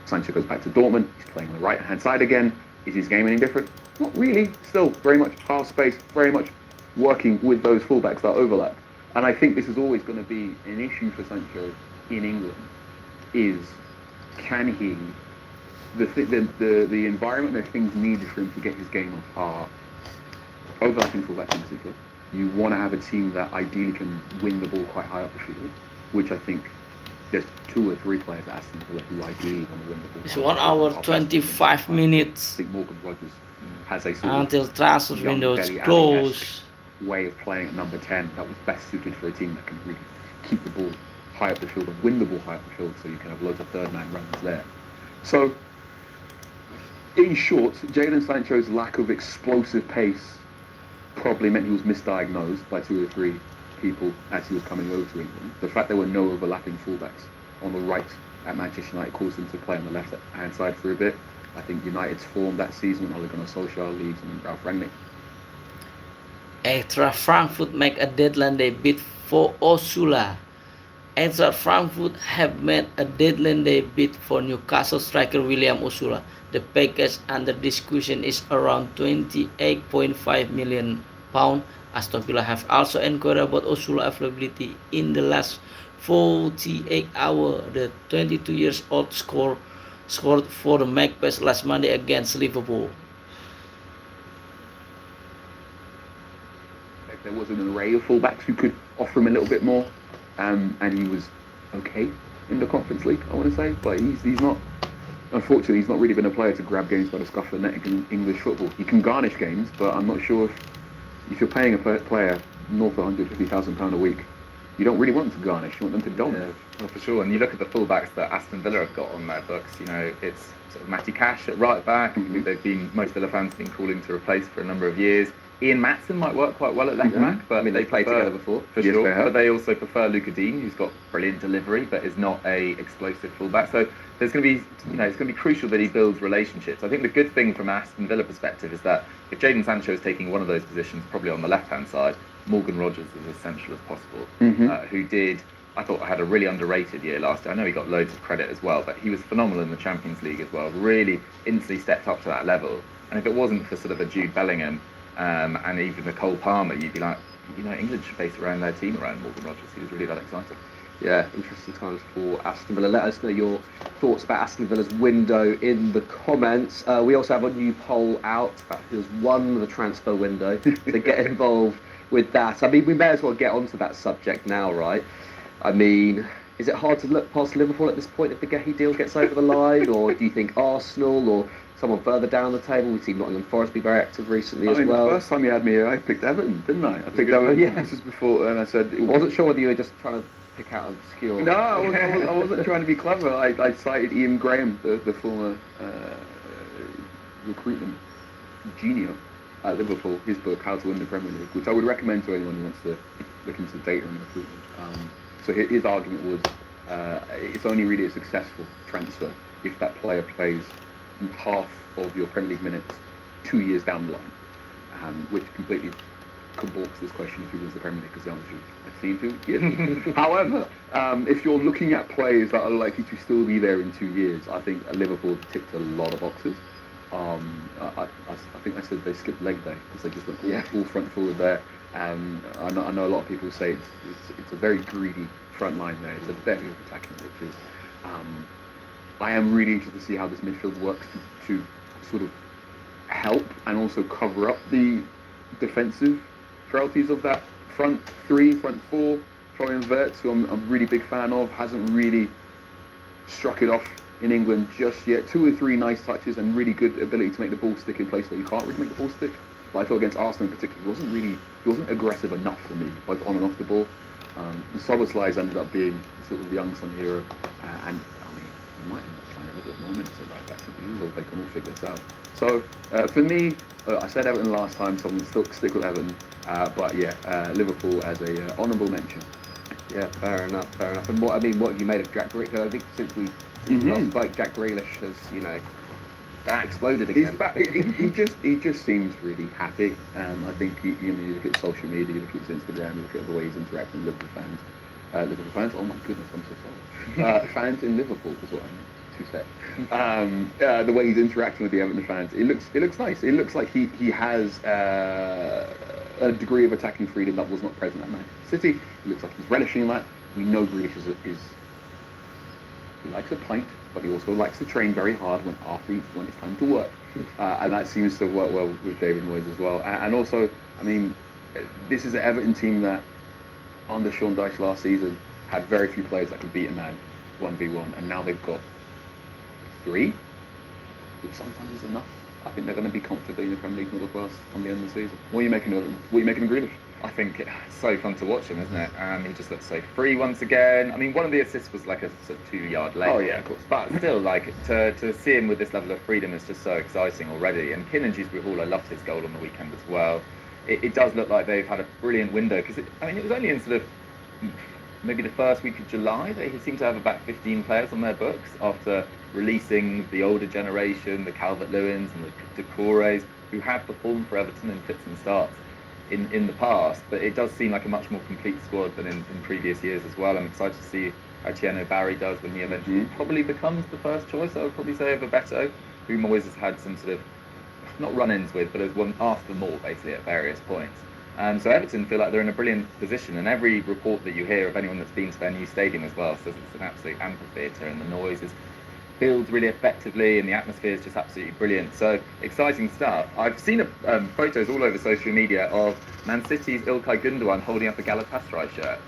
Sancho goes back to Dortmund, he's playing on the right hand side again. Is his game any different? Not really. Still very much half space, very much working with those fullbacks that overlap. And I think this is always going to be an issue for Sancho in England, is can he, the environment that things needed for him to get his game off are overlapping fullbacks in particular. You want to have a team that ideally can win the ball quite high up the field, which I think there's 2 or 3 players at Aston Villa who ideally want to win the ball. It's 1 hour 25 minutes I think Morgan Rogers has a sort until of transfer young window is Dele Alli-esque closed. way of playing at number 10 that was best suited for a team that can really keep the ball high up the field and win the ball high up the field, so you can have loads of third man runs there. So, in short, Jadon Sancho's lack of explosive pace probably meant he was misdiagnosed by 2 or 3 people as he was coming over to England. The fact there were no overlapping fullbacks on the right at Manchester United caused him to play on the left hand side for a bit. I think United's form that season when Ole Gunnar Solskjaer leaves and Ralf Rangnick. Eintracht Frankfurt make a deadline day bid for Osula. Eintracht Frankfurt have made a deadline day bid for Newcastle striker William Osula. The package under discussion is around £28.5 million. Aston Villa have also inquired about Osula availability in the last 48 hours. The 22-year-old scored for the Magpies last Monday against Liverpool. There was an array of fullbacks who could offer him a little bit more, and he was okay in the Conference League, I want to say, but he's not. Unfortunately, he's not really been a player to grab games by the scruff of the neck in English football. He can garnish games, but I'm not sure if you're paying a player north of £150,000 a week, you don't really want them to garnish. You want them to dominate. Yeah, well, for sure. And you look at the fullbacks that Aston Villa have got on their books. You know, it's sort of Matty Cash at right back. Mm-hmm. They've been most Villa fans have been calling to replace for a number of years. Ian Matson might work quite well at left back, but I mean, they played together before. for Yes, sure. they have. But they also prefer Luca Dean, who's got brilliant delivery, but is not a explosive fullback. So there's going to be, it's going to be crucial that he builds relationships. I think the good thing from an Aston Villa perspective is that if Jadon Sancho is taking one of those positions, probably on the left-hand side, Morgan Rogers is as essential as possible. Who did, I thought, had a really underrated year last year. I know he got loads of credit as well, but he was phenomenal in the Champions League as well. Really instantly stepped up to that level. And if it wasn't for sort of a Jude Bellingham and even a Cole Palmer, you'd be like, England should base around their team around Morgan Rogers. He was really that exciting. Yeah, interesting times for Aston Villa. Let us know your thoughts about Aston Villa's window in the comments. We also have a new poll out about who's won the transfer window. So get involved with that. I mean, we may as well get onto that subject now, right? I mean, is it hard to look past Liverpool at this point if the Gehi deal gets over the line, or do you think Arsenal or someone further down the table? We've seen Nottingham Forest be very active recently I as mean, well. the first time you had me here, I picked Everton, didn't I? I picked Everton. Yeah. This was before, and I said I wasn't sure whether you were just trying to pick out obscure. No, I wasn't trying to be clever. I cited Ian Graham, the former recruitment genius at Liverpool, his book, How to Win the Premier League, which I would recommend to anyone who wants to look into data and recruitment. So his argument was it's only really a successful transfer if that player plays half of your Premier League minutes 2 years down the line, which completely cabalks this question if he wins the Premier League, because the answer is I seem to. Yes. However, if you're looking at players that are likely to still be there in 2 years, I think Liverpool ticked a lot of boxes. I think I said they skipped leg day because they just went all front forward there. I know a lot of people say it's a very greedy front line there. It's a very attacking pitches. I am really interested to see how this midfield works to sort of help and also cover up the defensive frailties of that front three, front four. Florian Wirtz, who I'm a really big fan of, hasn't really struck it off in England just yet. 2 or 3 nice touches and really good ability to make the ball stick in place where you can't really make the ball stick. But I thought against Arsenal in particular, he wasn't aggressive enough for me, both on and off the ball. Szoboszlai's ended up being sort of the unsung hero, and I mean, he might end up playing a little bit more minutes at right back to the or they can all figure this out. So for me, I said Everton last time, so I'm going to stick with Everton. But yeah, Liverpool as a honourable mention. Yeah, fair enough. And what have you made of Jack Grealish? I think since we last spoke, Jack Grealish has, exploded again. He's back. He just seems really happy. I think you look at social media, you look at his Instagram, you look at the way he's interacting with Liverpool fans. Oh my goodness, I'm so sorry. Fans in Liverpool is what I meant to say. The way he's interacting with the Everton fans, it looks nice. It looks like he has a degree of attacking freedom that was not present at Man City. It looks like he's relishing that. We know Grealish is he likes a pint, but he also likes to train very hard when it's time to work. And that seems to work well with David Moyes as well. And also, I mean, this is an Everton team that, under Sean Dyche last season, had very few players that could beat a man 1v1, and now they've got 3, which sometimes is enough. I think they're going to be comfortably in the Premier League middle class on the end of the season. What are you making of them? What are you making of Grealish? I think it's so fun to watch him, isn't it? He just looks so free once again. I mean, one of the assists was like a sort of 2-yard late. Oh yeah, of course. But still, like, to see him with this level of freedom is just so exciting already. And Kiernan Dewsbury-Hall, I loved his goal on the weekend as well. It does look like they've had a brilliant window, because it was only in sort of maybe the first week of July they seem to have about 15 players on their books after releasing the older generation, the Calvert-Lewins and the Doucourés, who have performed for Everton in fits and starts in the past. But it does seem like a much more complete squad than in previous years as well. I'm excited to see how Tieno Barry does when he eventually probably becomes the first choice, I would probably say, over Beto, who Moyes has had some sort of, not run-ins with, but has asked for more basically at various points. So Everton feel like they're in a brilliant position, and every report that you hear of anyone that's been to their new stadium as well says it's an absolute amphitheatre, and the noise is filled really effectively, and the atmosphere is just absolutely brilliant. So exciting stuff. I've seen photos all over social media of Man City's İlkay Gündoğan holding up a Galatasaray shirt.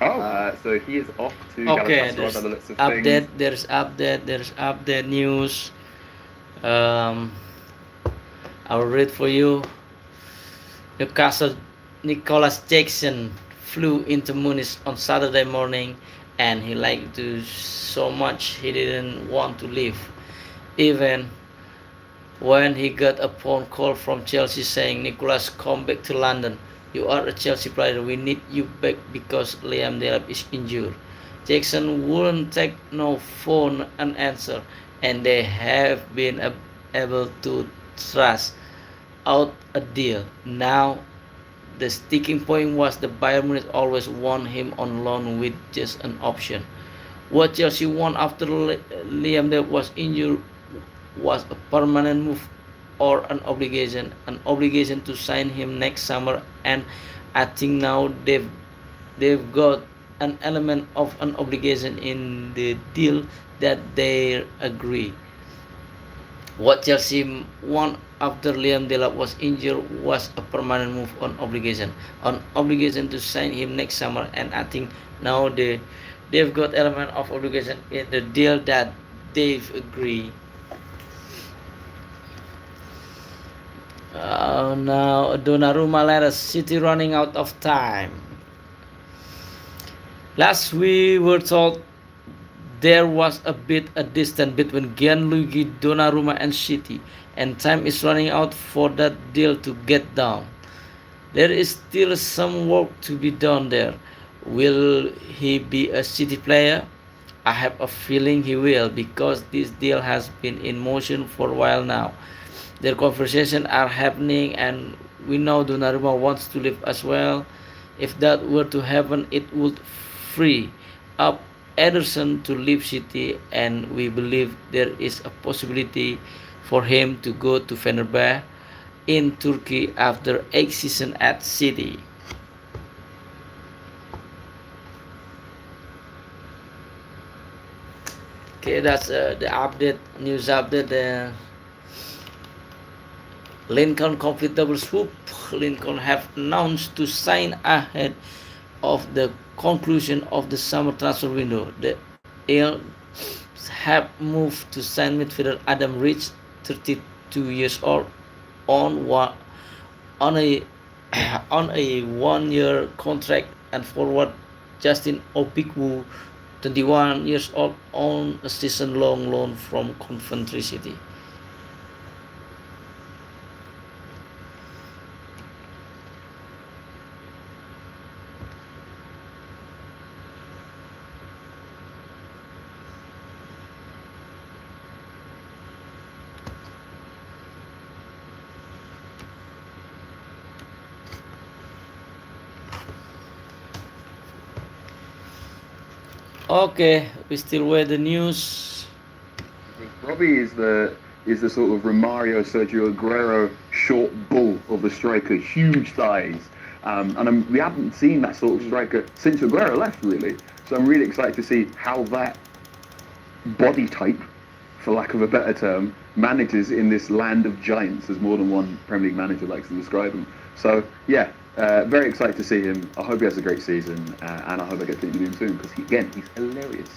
So he is off to Galatasaray by the looks of things. There's update news. I'll read for you. Newcastle Nicholas Jackson flew into Munich on Saturday morning, and he liked it so much he didn't want to leave, even when he got a phone call from Chelsea saying, "Nicholas, come back to London. You are a Chelsea player. We need you back because Liam Delap is injured." Jackson wouldn't take no phone unanswered, and they have been able to thrust out a deal. Now the sticking point was the Bayern Munich always want him on loan with just an option. What Chelsea want after Liam Delap was injured was a permanent move or an obligation to sign him next summer, and I think now they've got an element of an obligation in the deal that they agree. What Chelsea want after Liam Delap was injured was a permanent move on obligation to sign him next summer, and I think now they they've got element of obligation in the deal that they've agreed. Now Donnarumma letters, City running out of time. Last we were told there was a bit a distance between Gianluigi Donnarumma and City, and time is running out for that deal to get done. There is still some work to be done there. Will he be a City player? I have a feeling he will, because this deal has been in motion for a while now. Their conversations are happening, and we know Donnarumma wants to leave as well. If that were to happen, it would free up Ederson to leave City, and we believe there is a possibility for him to go to Fenerbahce in Turkey after 8 seasons at City. Okay, that's the update, news update. Lincoln complete double swoop. Lincoln have announced to sign ahead of the conclusion of the summer transfer window. The Eels have moved to sign midfielder Adam Rich, 32 years old, on a on a 1-year contract, and forward Justin Opikwu, 21 years old, on a season-long loan from Coventry City. Okay, we still wait the news. Robbie is the sort of Romario, Sergio Aguero short bull of the striker, huge thighs, and we haven't seen that sort of striker since Aguero left, really. So I'm really excited to see how that body type, for lack of a better term, manages in this land of giants, as more than one Premier League manager likes to describe him. So yeah, very excited to see him. I hope he has a great season, and I hope I get to interview him soon, because he's hilarious.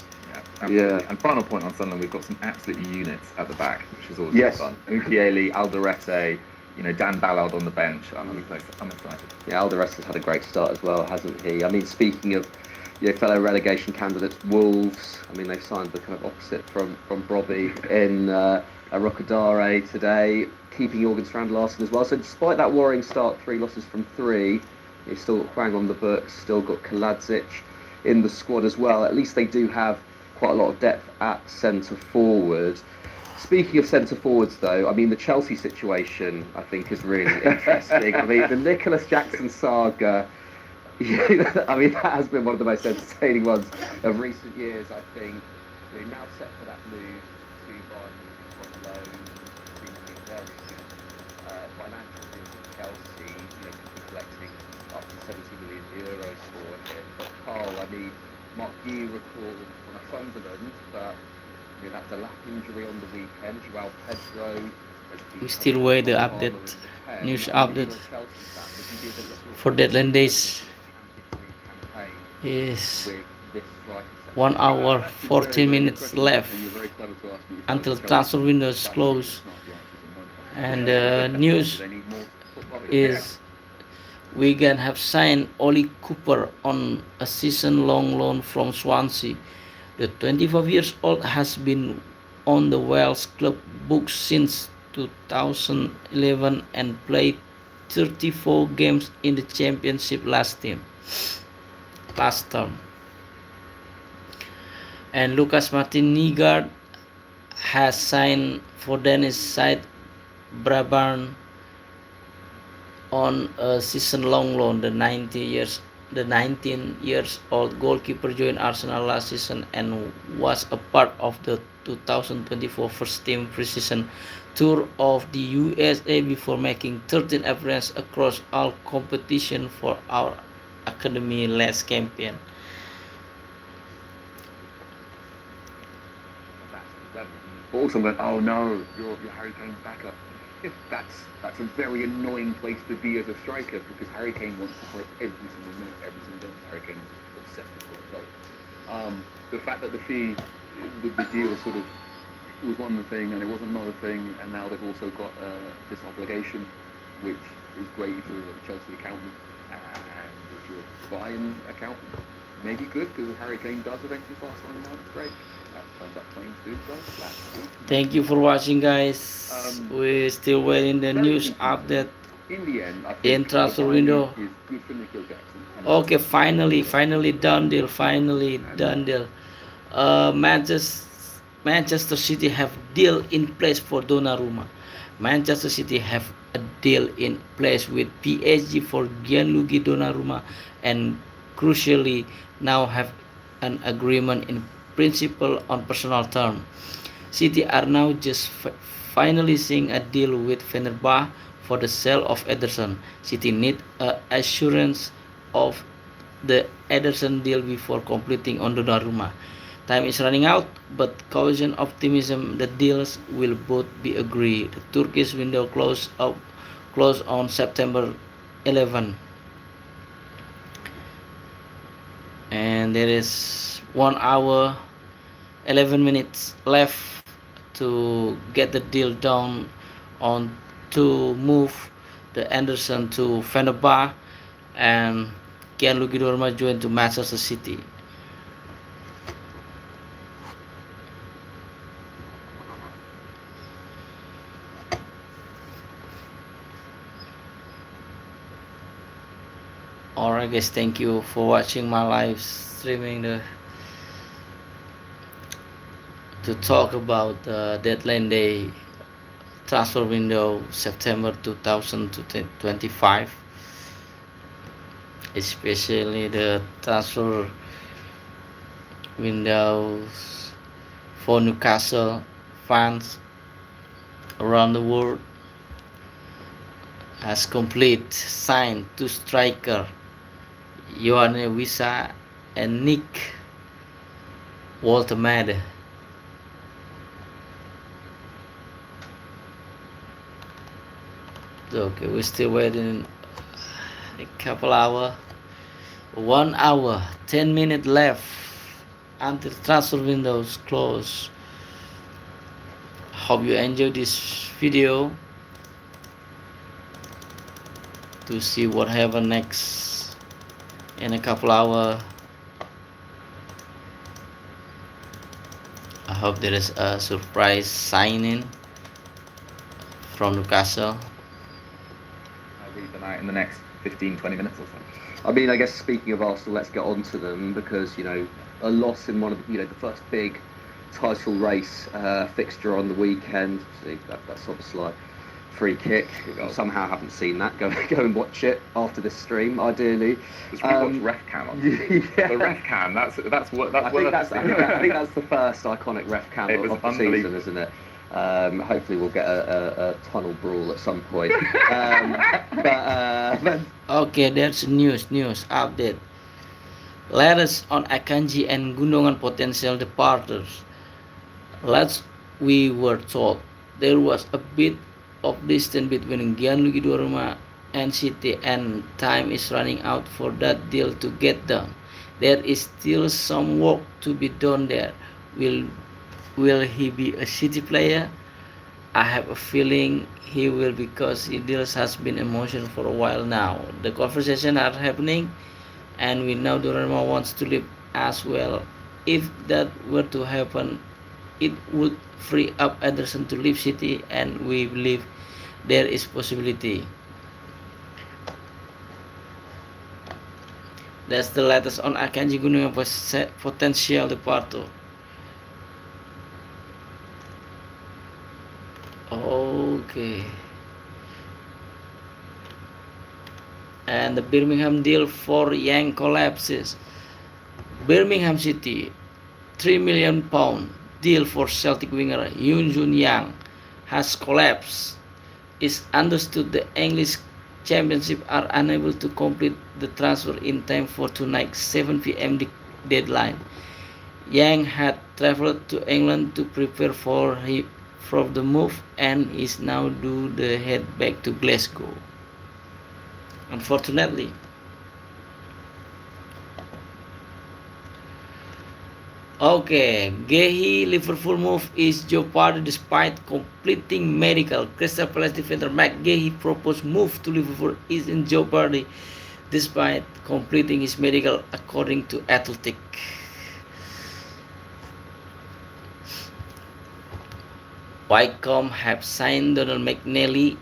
Yeah. And final point on Sunderland, we've got some absolute units at the back, which is always Yes. fun. Mukiele, Alderete, Dan Ballard on the bench. I'm excited. Yeah, Alderweireld has had a great start as well, hasn't he? I mean, speaking of fellow relegation candidates, Wolves. I mean, they've signed the kind of opposite from Brobbey in Rokadare today, keeping Jorgen Strand Larsen as well. So despite that worrying start, 3 losses from 3, you've still got Hwang on the books, still got Kaladzic in the squad as well. At least they do have quite a lot of depth at centre forward. Speaking of centre forwards, though, I mean, the Chelsea situation, I think, is really interesting. I mean, the Nicholas Jackson saga, I mean, that has been one of the most entertaining ones of recent years, I think. They're now set for that move to Bayern on loan, seemingly very good financial deal with Chelsea, could be collecting up to 70 million euros for him. But Carl, I mean, Mark, you recall from Sunderland, but that's a lap injury on the weekend. Joao Pedro. We still wait the update, news update for Deadline Days. Is 1 hour 40 minutes left until transfer window is closed, and the news is Wigan have signed Ollie Cooper on a season-long loan from Swansea. The 25 years old has been on the Wales club books since 2011 and played 34 games in the Championship last term. And Lucas Martin Nygaard has signed for Danish side Brabourne on a season-long loan. The 19 years old goalkeeper joined Arsenal last season and was a part of the 2024 first team pre-season tour of the USA before making 13 appearances across all competition for our academy last campaign. Also went, oh no, you're Harry Kane's backup. That's a very annoying place to be as a striker, because Harry Kane wants to play every single minute, every single game. Harry Kane is obsessed with goal. The fact that the fee, the deal sort of was one thing and it wasn't another thing, and now they've also got this obligation, which is great if you're a Chelsea accountant, and if you're a Bayern accountant, maybe good because if Harry Kane does eventually pass on the mark, it's great. That turns up playing too, so that's good. Thank you for watching, guys. We're still waiting the news update In the end, I think in transfer the window. is good for Nikhil Jackson. Okay, finally done deal. Finally done deal. Manchester City have deal in place for Donnarumma. Manchester City have a deal in place with PSG for Gianluigi Donnarumma, and crucially now have an agreement in principle on personal terms. City are now just finalizing a deal with Fenerbahce for the sale of Ederson. City need assurance of the Ederson deal before completing on Donnarumma. Time is running out, but caution optimism the deals will both be agreed. The Turkish window closed on September 11, and there is 1 hour 11 minutes left to get the deal done on to move the Ederson to Fenerbahce and Gianluigi Donnarumma joined to Manchester City. Alright guys, thank you for watching my live streaming to talk about the deadline day transfer window September 2025, especially the transfer windows for Newcastle fans around the world has complete signed two striker Yoane Wissa and Nick Woltemade. Okay, we're still waiting a couple hours. 1 hour 10 minutes left until transfer windows close. Hope you enjoyed this video to see what happen next in a couple hours. I hope there is a surprise signing from Newcastle. I'll read them out in the next 15-20 minutes or so. I mean, I guess speaking of Arsenal, let's get on to them because, you know, a loss in one of the, you know, the first big title race fixture on the weekend. See, that's obviously like free kick. Somehow haven't seen that. Go and watch it after this stream, ideally. Just rewatch Ref Cam on yeah. the Ref Cam. That's I think that's the first iconic Ref Cam It was of the season, isn't it? Hopefully we'll get a tunnel brawl at some point. But Okay, that's news update. Letters on Akanji and Gundogan potential departures. Last we were told there was a bit of distance between Gianluigi Donnarumma and City, and time is running out for that deal to get done. There is still some work to be done there. Will he be a City player? I have a feeling he will because his deals has been in motion for a while now. The conversations are happening, and we know Donnarumma wants to leave as well. If that were to happen, it would free up Ederson to leave City, and we believe there is possibility. That's the latest on Akanji Gundogan potential departure. Okay. And the Birmingham deal for Yang collapses. Birmingham City, £3 million deal for Celtic winger Yoon Jun Yang has collapsed. It's understood the English Championship are unable to complete the transfer in time for tonight's 7 p.m. deadline. Yang had travelled to England to prepare for the move and is now due to head back to Glasgow. Unfortunately, Okay, Gehi Liverpool move is jeopardy despite completing medical. Crystal Palace defender Matt Gehi proposed move to Liverpool is in jeopardy despite completing his medical, according to Athletic. Wycombe have signed Donald McNally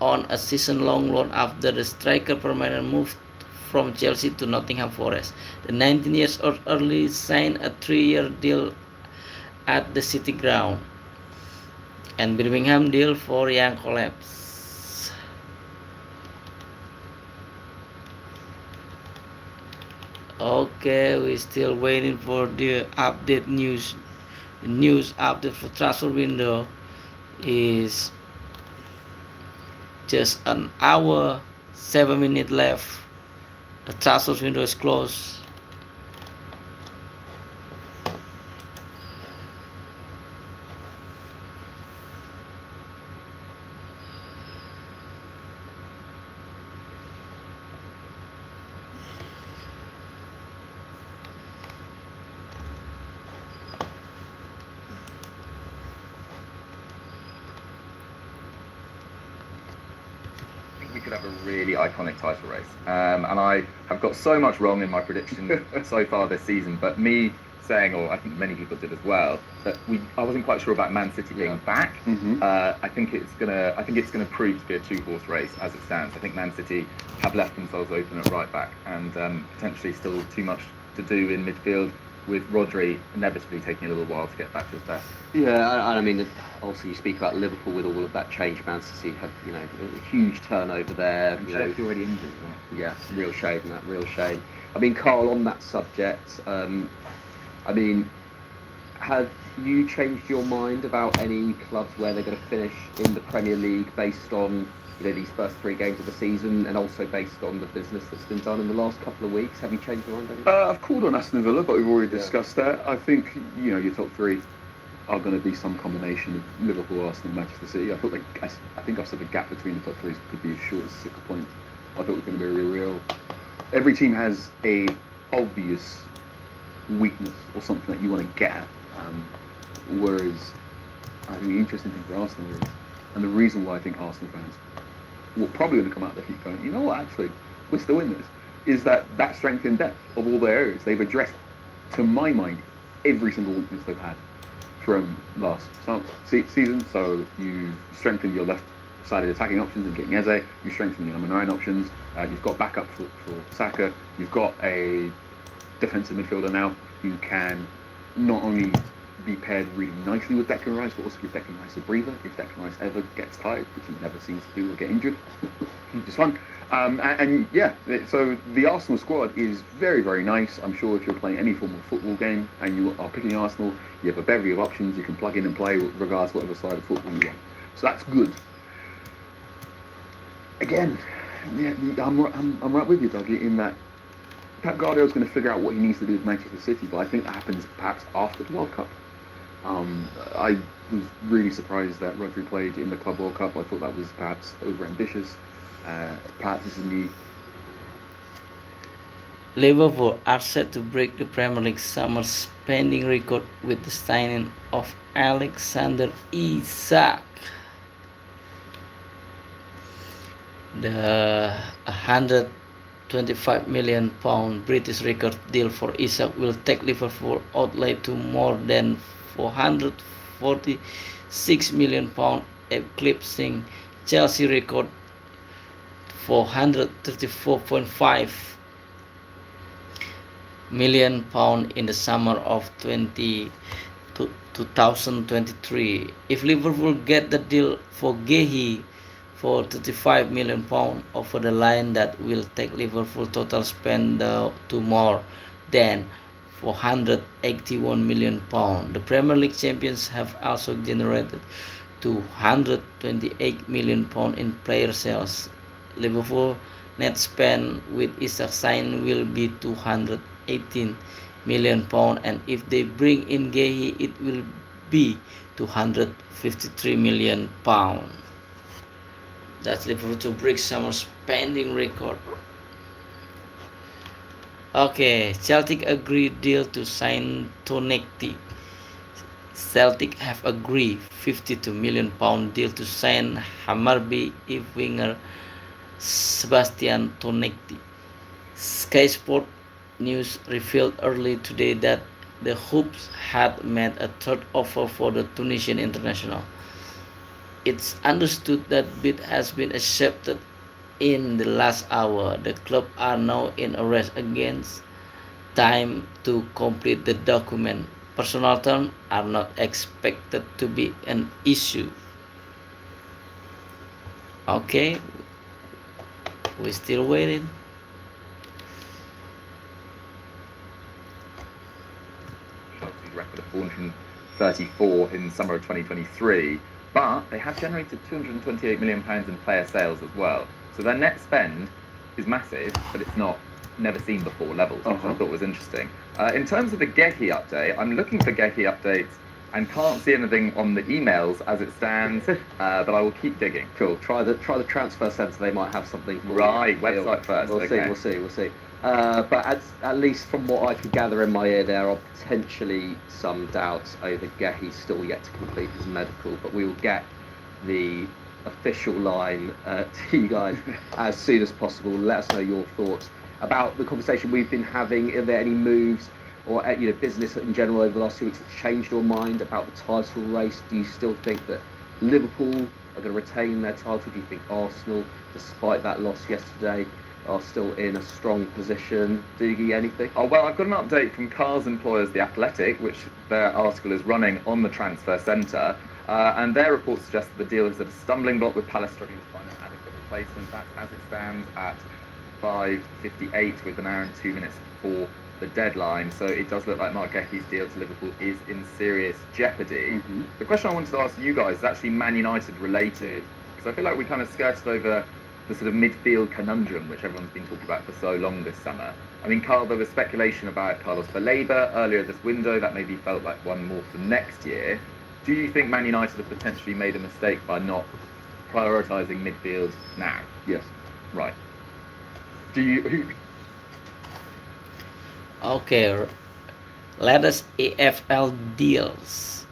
on a season-long loan after the striker permanent moved from Chelsea to Nottingham Forest. The 19 years old early signed a 3-year deal at the City Ground, and Birmingham deal for young collapse. Okay, we're still waiting for the update news. The news update for transfer window is just an hour, 7 minutes left. The transfer window is closed. We could have a really iconic title race. And I have got so much wrong in my prediction so far this season, but me saying, or I think many people did as well, that I wasn't quite sure about Man City being back. I think it's gonna prove to be a two-horse race as it stands. I think Man City have left themselves open at right back, and potentially still too much to do in midfield, with Rodri inevitably taking a little while to get back to his best. Yeah, I mean, also you speak about Liverpool with all of that change. Man City had, a huge turnover there. Chelsea already injured. Yeah, real shame. Real shame. I mean, Carl, on that subject, I mean, have you changed your mind about any clubs where they're going to finish in the Premier League based on these first 3 games of the season, and also based on the business that's been done in the last couple of weeks? Have you changed your mind? I've called on Aston Villa, but we've already discussed that. I think your top 3 are going to be some combination of Liverpool, Arsenal, Manchester City. I think I've said the gap between the top 3 could be as short as 6 points. I thought it was going to be real. Every team has a obvious weakness or something that you want to get at. Whereas I think the interesting thing for Arsenal is, and the reason why I think Arsenal fans will probably going to come out of the heat going, you know what, actually, we're still in this, is that strength in depth of all their areas. They've addressed, to my mind, every single weakness they've had from last season. So you strengthen your left-sided attacking options and getting Eze. You strengthen your number 9 options. You've got backup for Saka. You've got a defensive midfielder now who can not only be paired really nicely with Declan Rice, but also give Declan Rice a breather if Declan Rice ever gets tired, which he never seems to do or get injured, which is fun. So the Arsenal squad is very, very nice. I'm sure if you're playing any form of football game and you are picking Arsenal, you have a bevy of options you can plug in and play regardless of whatever side of football you want. So that's good. Again, I'm right with you, Dougie, in that Pep Guardiola's going to figure out what he needs to do with Manchester City, but I think that happens perhaps after the World Cup. I was really surprised that Rodri played in the Club World Cup. I thought that was perhaps over-ambitious. Perhaps this is me. Liverpool are set to break the Premier League summer spending record with the signing of Alexander Isak. The £125 million British record deal for Isak will take Liverpool outlay to more than £446 million, eclipsing Chelsea record £434.5 million in the summer of 2023. If Liverpool get the deal for Gehi for £35 million over the line, that will take Liverpool total spend to more than £481 million. The Premier League champions have also generated £228 million in player sales. Liverpool net spend with Isak sign will be £218 million, and if they bring in Gehi, it will be £253 million. That's Liverpool to break summer spending record. Okay, Celtic agreed deal to sign Tonekti. Celtic have agreed £52 million deal to sign Hammarby winger Sebastian Tonekti. Sky Sport News revealed early today that the Hoops had made a third offer for the Tunisian international. It's understood that bid has been accepted in the last hour. The club are now in a race against time to complete the document. Personal terms are not expected to be an issue. Okay, we're still waiting. Chelsea's record of 434 in summer of 2023, but they have generated £228 million in player sales as well. So their net spend is massive, but it's not never seen before levels, which I thought was interesting. In terms of the Gehi update, I'm looking for Gehi updates and can't see anything on the emails as it stands, but I will keep digging. Cool. Try the transfer centre. They might have something. Right, website first. We'll see. But at least from what I could gather in my ear, there are potentially some doubts over Gehi still yet to complete his medical, but we will get the official line to you guys as soon as possible. Let us know your thoughts about the conversation we've been having. Are there any moves or business in general over the last 2 weeks that's changed your mind about the title race? Do you still think that Liverpool are going to retain their title? Do you think Arsenal, despite that loss yesterday, are still in a strong position? Doogie, anything? Oh, well, I've got an update from Carl's employers, The Athletic, which their article is running on the transfer centre, and their report suggests that the deal is at a stumbling block with Palace struggling to find an adequate replacement. That's as it stands at 5:58 with an hour and 2 minutes before the deadline. So it does look like Mark Gehi's deal to Liverpool is in serious jeopardy. The question I wanted to ask you guys is actually Man United related, because I feel like we kind of skirted over the sort of midfield conundrum which everyone's been talking about for so long this summer. I mean, Carl, there was speculation about Carlos Baleba earlier this window that maybe felt like one more for next year. Do you think Man United have potentially made a mistake by not prioritising midfield now? Yes. Right. Do you? Okay, latest AFL deals.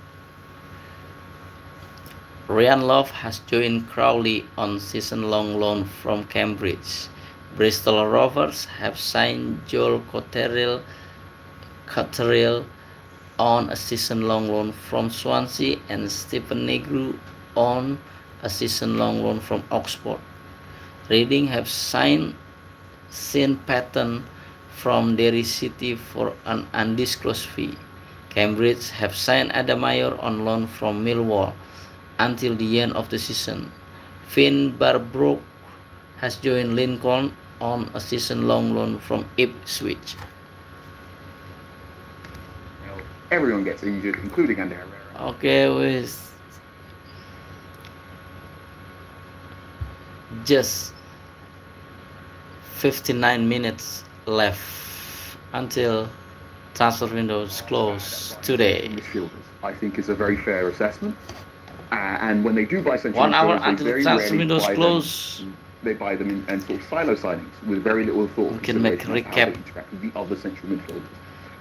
Ryan Love has joined Crowley on season-long loan from Cambridge. Bristol Rovers have signed Joel Cotterill on a season-long loan from Swansea and Stephen Negru on a season-long loan from Oxford. Reading have signed Sean Patton from Derry City for an undisclosed fee. Cambridge have signed Adamayor on loan from Millwall until the end of the season. Finn Barbrook has joined Lincoln on a season-long loan from Ipswich. Everyone gets injured, including Andy Herrera. Okay, with just 59 minutes left until transfer window is closed today. Midfielders, I think, is a very fair assessment. And when they do buy central 1 hour midfielders, they until very transfer rarely window is buy them. closed. They buy them in sort of silo signings with very little thought. We can make a consideration as to how recap they interact with the other central midfielders.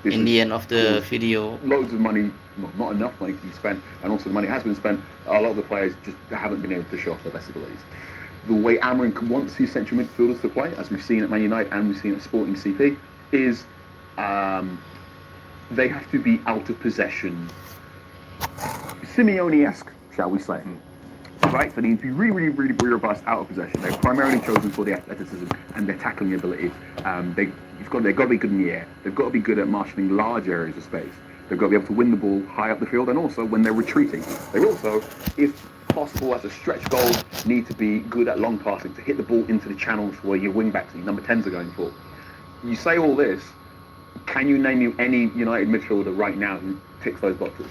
This in is the end of the caused video. loads of money, well, not enough money to be spent, and also the money has been spent. A lot of the players just haven't been able to show off their best abilities. The way Amorim wants his central midfielders to play, as we've seen at Man United and we've seen at Sporting CP, is they have to be out of possession, Simeone-esque, shall we say. Right, so they need to be really robust out of possession. They're primarily chosen for the athleticism and their tackling ability. They've got to be good in the air. They've got to be good at marshalling large areas of space. They've got to be able to win the ball high up the field, and also when they're retreating. They also, if possible, as a stretch goal, need to be good at long passing to hit the ball into the channels where your wing backs and your number 10s are going for. You say all this, can you name you any United midfielder right now who ticks those boxes?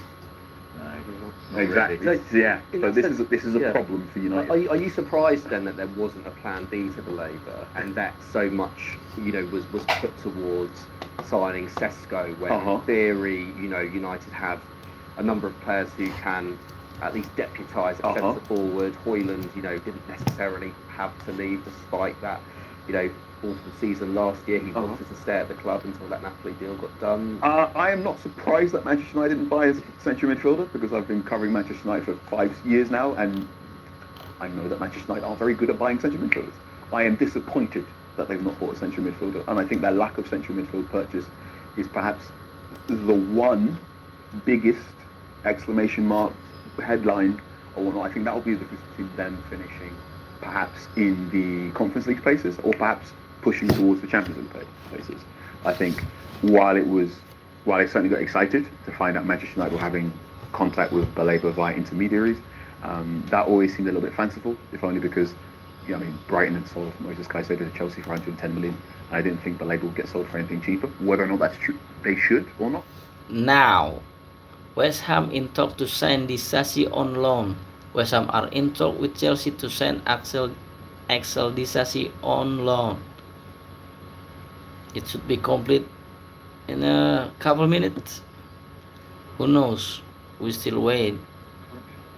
Exactly. Really. Yeah. In So that this is a yeah. problem for United. Are you surprised then that there wasn't a plan B to the Labour and that so much was put towards signing Sesko when in theory United have a number of players who can at least deputise a centre forward. Hoyland didn't necessarily have to leave despite that form for the season last year. He wanted to stay at the club until that Napoli deal got done. I am not surprised that Manchester United didn't buy a central midfielder, because I've been covering Manchester United for 5 years now, and I know that Manchester United are very good at buying central midfielders. I am disappointed that they've not bought a central midfielder, and I think their lack of central midfield purchase is perhaps the one biggest exclamation mark headline or whatnot. I think that will be the difference between them finishing perhaps in the Conference League places, or perhaps pushing towards the Champions League places. I think while I certainly got excited to find out Manchester United were having contact with Baleba via intermediaries, that always seemed a little bit fanciful, if only because, I mean, Brighton had sold Moses Caicedo to Chelsea for 110 million. And I didn't think Baleba would get sold for anything cheaper. Whether or not that's true, they should or not. Now, West Ham in talk to sign Disasi on loan. West Ham are in talk with Chelsea to sign Axel Disasi on loan. It should be complete in a couple minutes. Who knows? We still wait.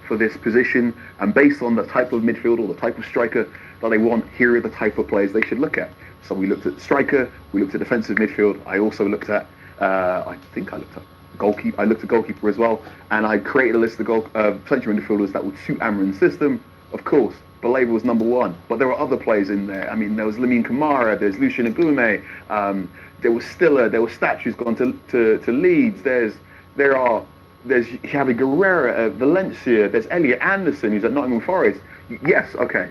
For this position, and based on the type of midfield or the type of striker that they want, here are the type of players they should look at. So we looked at striker, we looked at defensive midfield. I also looked at, goalkeeper. I looked at goalkeeper as well, and I created a list of central midfielders that would suit Amrin's system. Of course, Baleba was number one, but there were other players in there. I mean, there was Lamine Kamara, there's Lucien Agume, there was Stiller, there were statues gone to Leeds. There's Javi Guerrero at Valencia. There's Elliot Anderson, who's at Nottingham Forest. Yes, okay.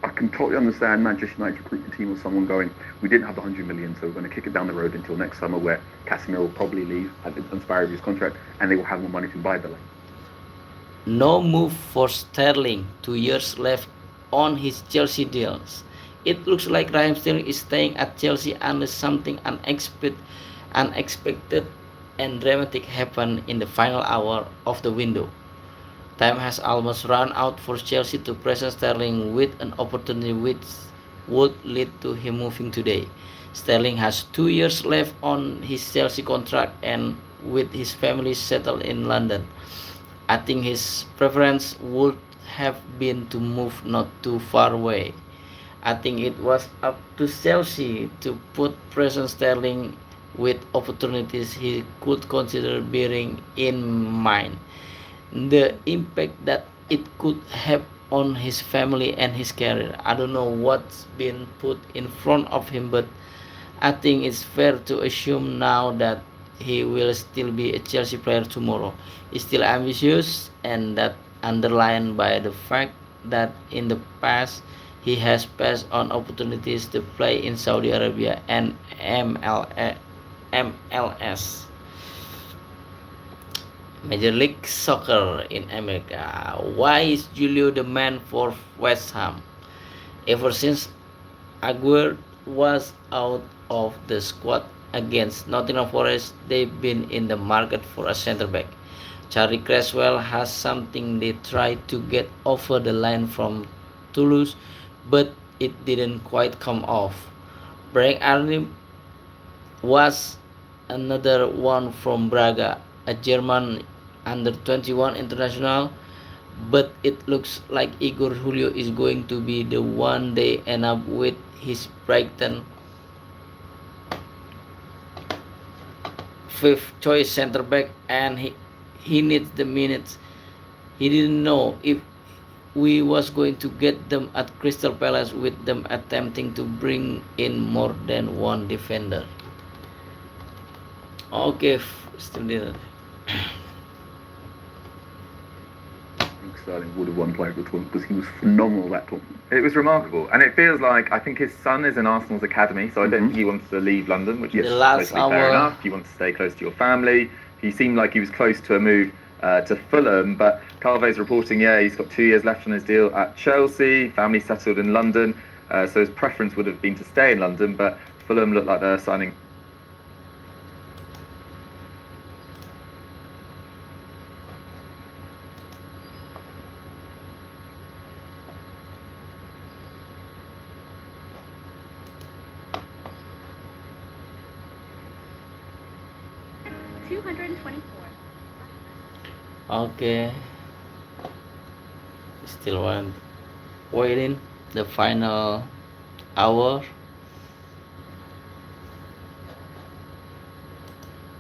I can totally understand Manchester United recruiting team with someone going, we didn't have the 100 million, so we're going to kick it down the road until next summer, where Casemiro will probably leave at the expiry of his contract, and they will have more money to buy Baleba. No move for Sterling. 2 years left on his Chelsea deals. It looks like Raheem Sterling is staying at Chelsea unless something unexpected and dramatic happen in the final hour of the window. Time has almost run out for Chelsea to present Sterling with an opportunity which would lead to him moving today. Sterling has 2 years left on his Chelsea contract, and with his family settled in London, I think his preference would have been to move not too far away. I think it was up to Chelsea to put present Sterling with opportunities he could consider bearing in mind. The impact that it could have on his family and his career. I don't know what's been put in front of him, but I think it's fair to assume now that he will still be a Chelsea player tomorrow. He's still ambitious, and that underlined by the fact that in the past he has passed on opportunities to play in Saudi Arabia and MLS. Major League Soccer in America. Why is Julio the man for West Ham? Ever since Aguerd was out of the squad against Nottingham Forest, they've been in the market for a centre back. Charlie Cresswell has something they tried to get over the line from Toulouse, but it didn't quite come off. Brian Arnim was another one from Braga, a German under-21 international, but it looks like Igor Julio is going to be the one they end up with his Brighton fifth choice center back, and he needs the minutes. He didn't know if we was going to get them at Crystal Palace with them attempting to bring in more than one defender. Okay, still didn't. Sterling would have won player of the tournament because he was phenomenal that tournament. It was remarkable, and it feels like, I think his son is in Arsenal's academy, so I don't think he wants to leave London, which is totally fair enough. You want to stay close to your family. He seemed like he was close to a move to Fulham, but Carve's reporting, he's got 2 years left on his deal at Chelsea, family settled in London, so his preference would have been to stay in London, but Fulham look like they're signing. Okay, still waiting the final hour.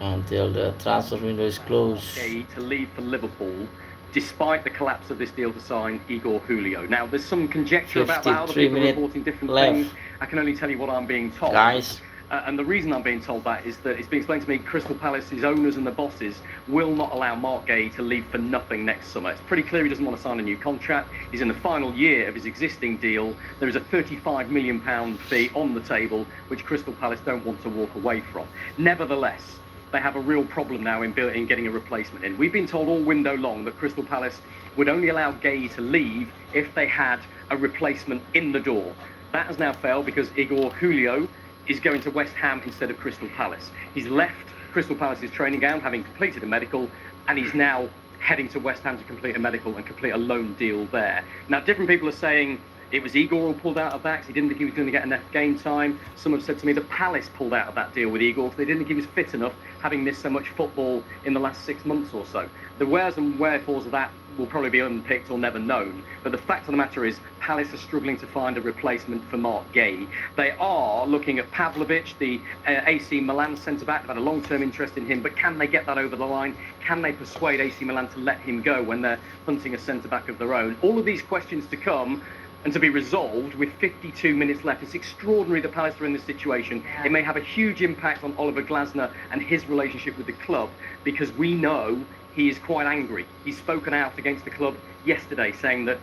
until the transfer window is closed. Gay to leave for Liverpool, despite the collapse of this deal to sign Igor Julio. Now, there's some conjecture about that. Other 53 people are minutes reporting different left. things. I can only tell you what I'm being told. Guys, And the reason I'm being told that is that it's been explained to me Crystal Palace's owners and the bosses will not allow Mark Gay to leave for nothing next summer. It's pretty clear he doesn't want to sign a new contract. He's in the final year of his existing deal. There is a £35 million fee on the table, which Crystal Palace don't want to walk away from. Nevertheless, they have a real problem now in getting a replacement in. We've been told all window long that Crystal Palace would only allow Gay to leave if they had a replacement in the door. That has now failed because Igor Julio is going to West Ham instead of Crystal Palace. He's left Crystal Palace's training ground having completed a medical, and he's now heading to West Ham to complete a medical and complete a loan deal there. Now, different people are saying it was Igor who pulled out of that because he didn't think he was going to get enough game time. Some have said to me that Palace pulled out of that deal with Igor because they didn't think he was fit enough, having missed so much football in the last 6 months or so. The wheres and wherefores of that will probably be unpicked or never known. But the fact of the matter is, Palace are struggling to find a replacement for Mark Gay. They are looking at Pavlovic, the AC Milan centre-back. They've had a long-term interest in him, but can they get that over the line? Can they persuade AC Milan to let him go when they're hunting a centre-back of their own? All of these questions to come and to be resolved with 52 minutes left. It's extraordinary that Palace are in this situation. Yeah. It may have a huge impact on Oliver Glasner and his relationship with the club, because we know he is quite angry. He's spoken out against the club yesterday, saying that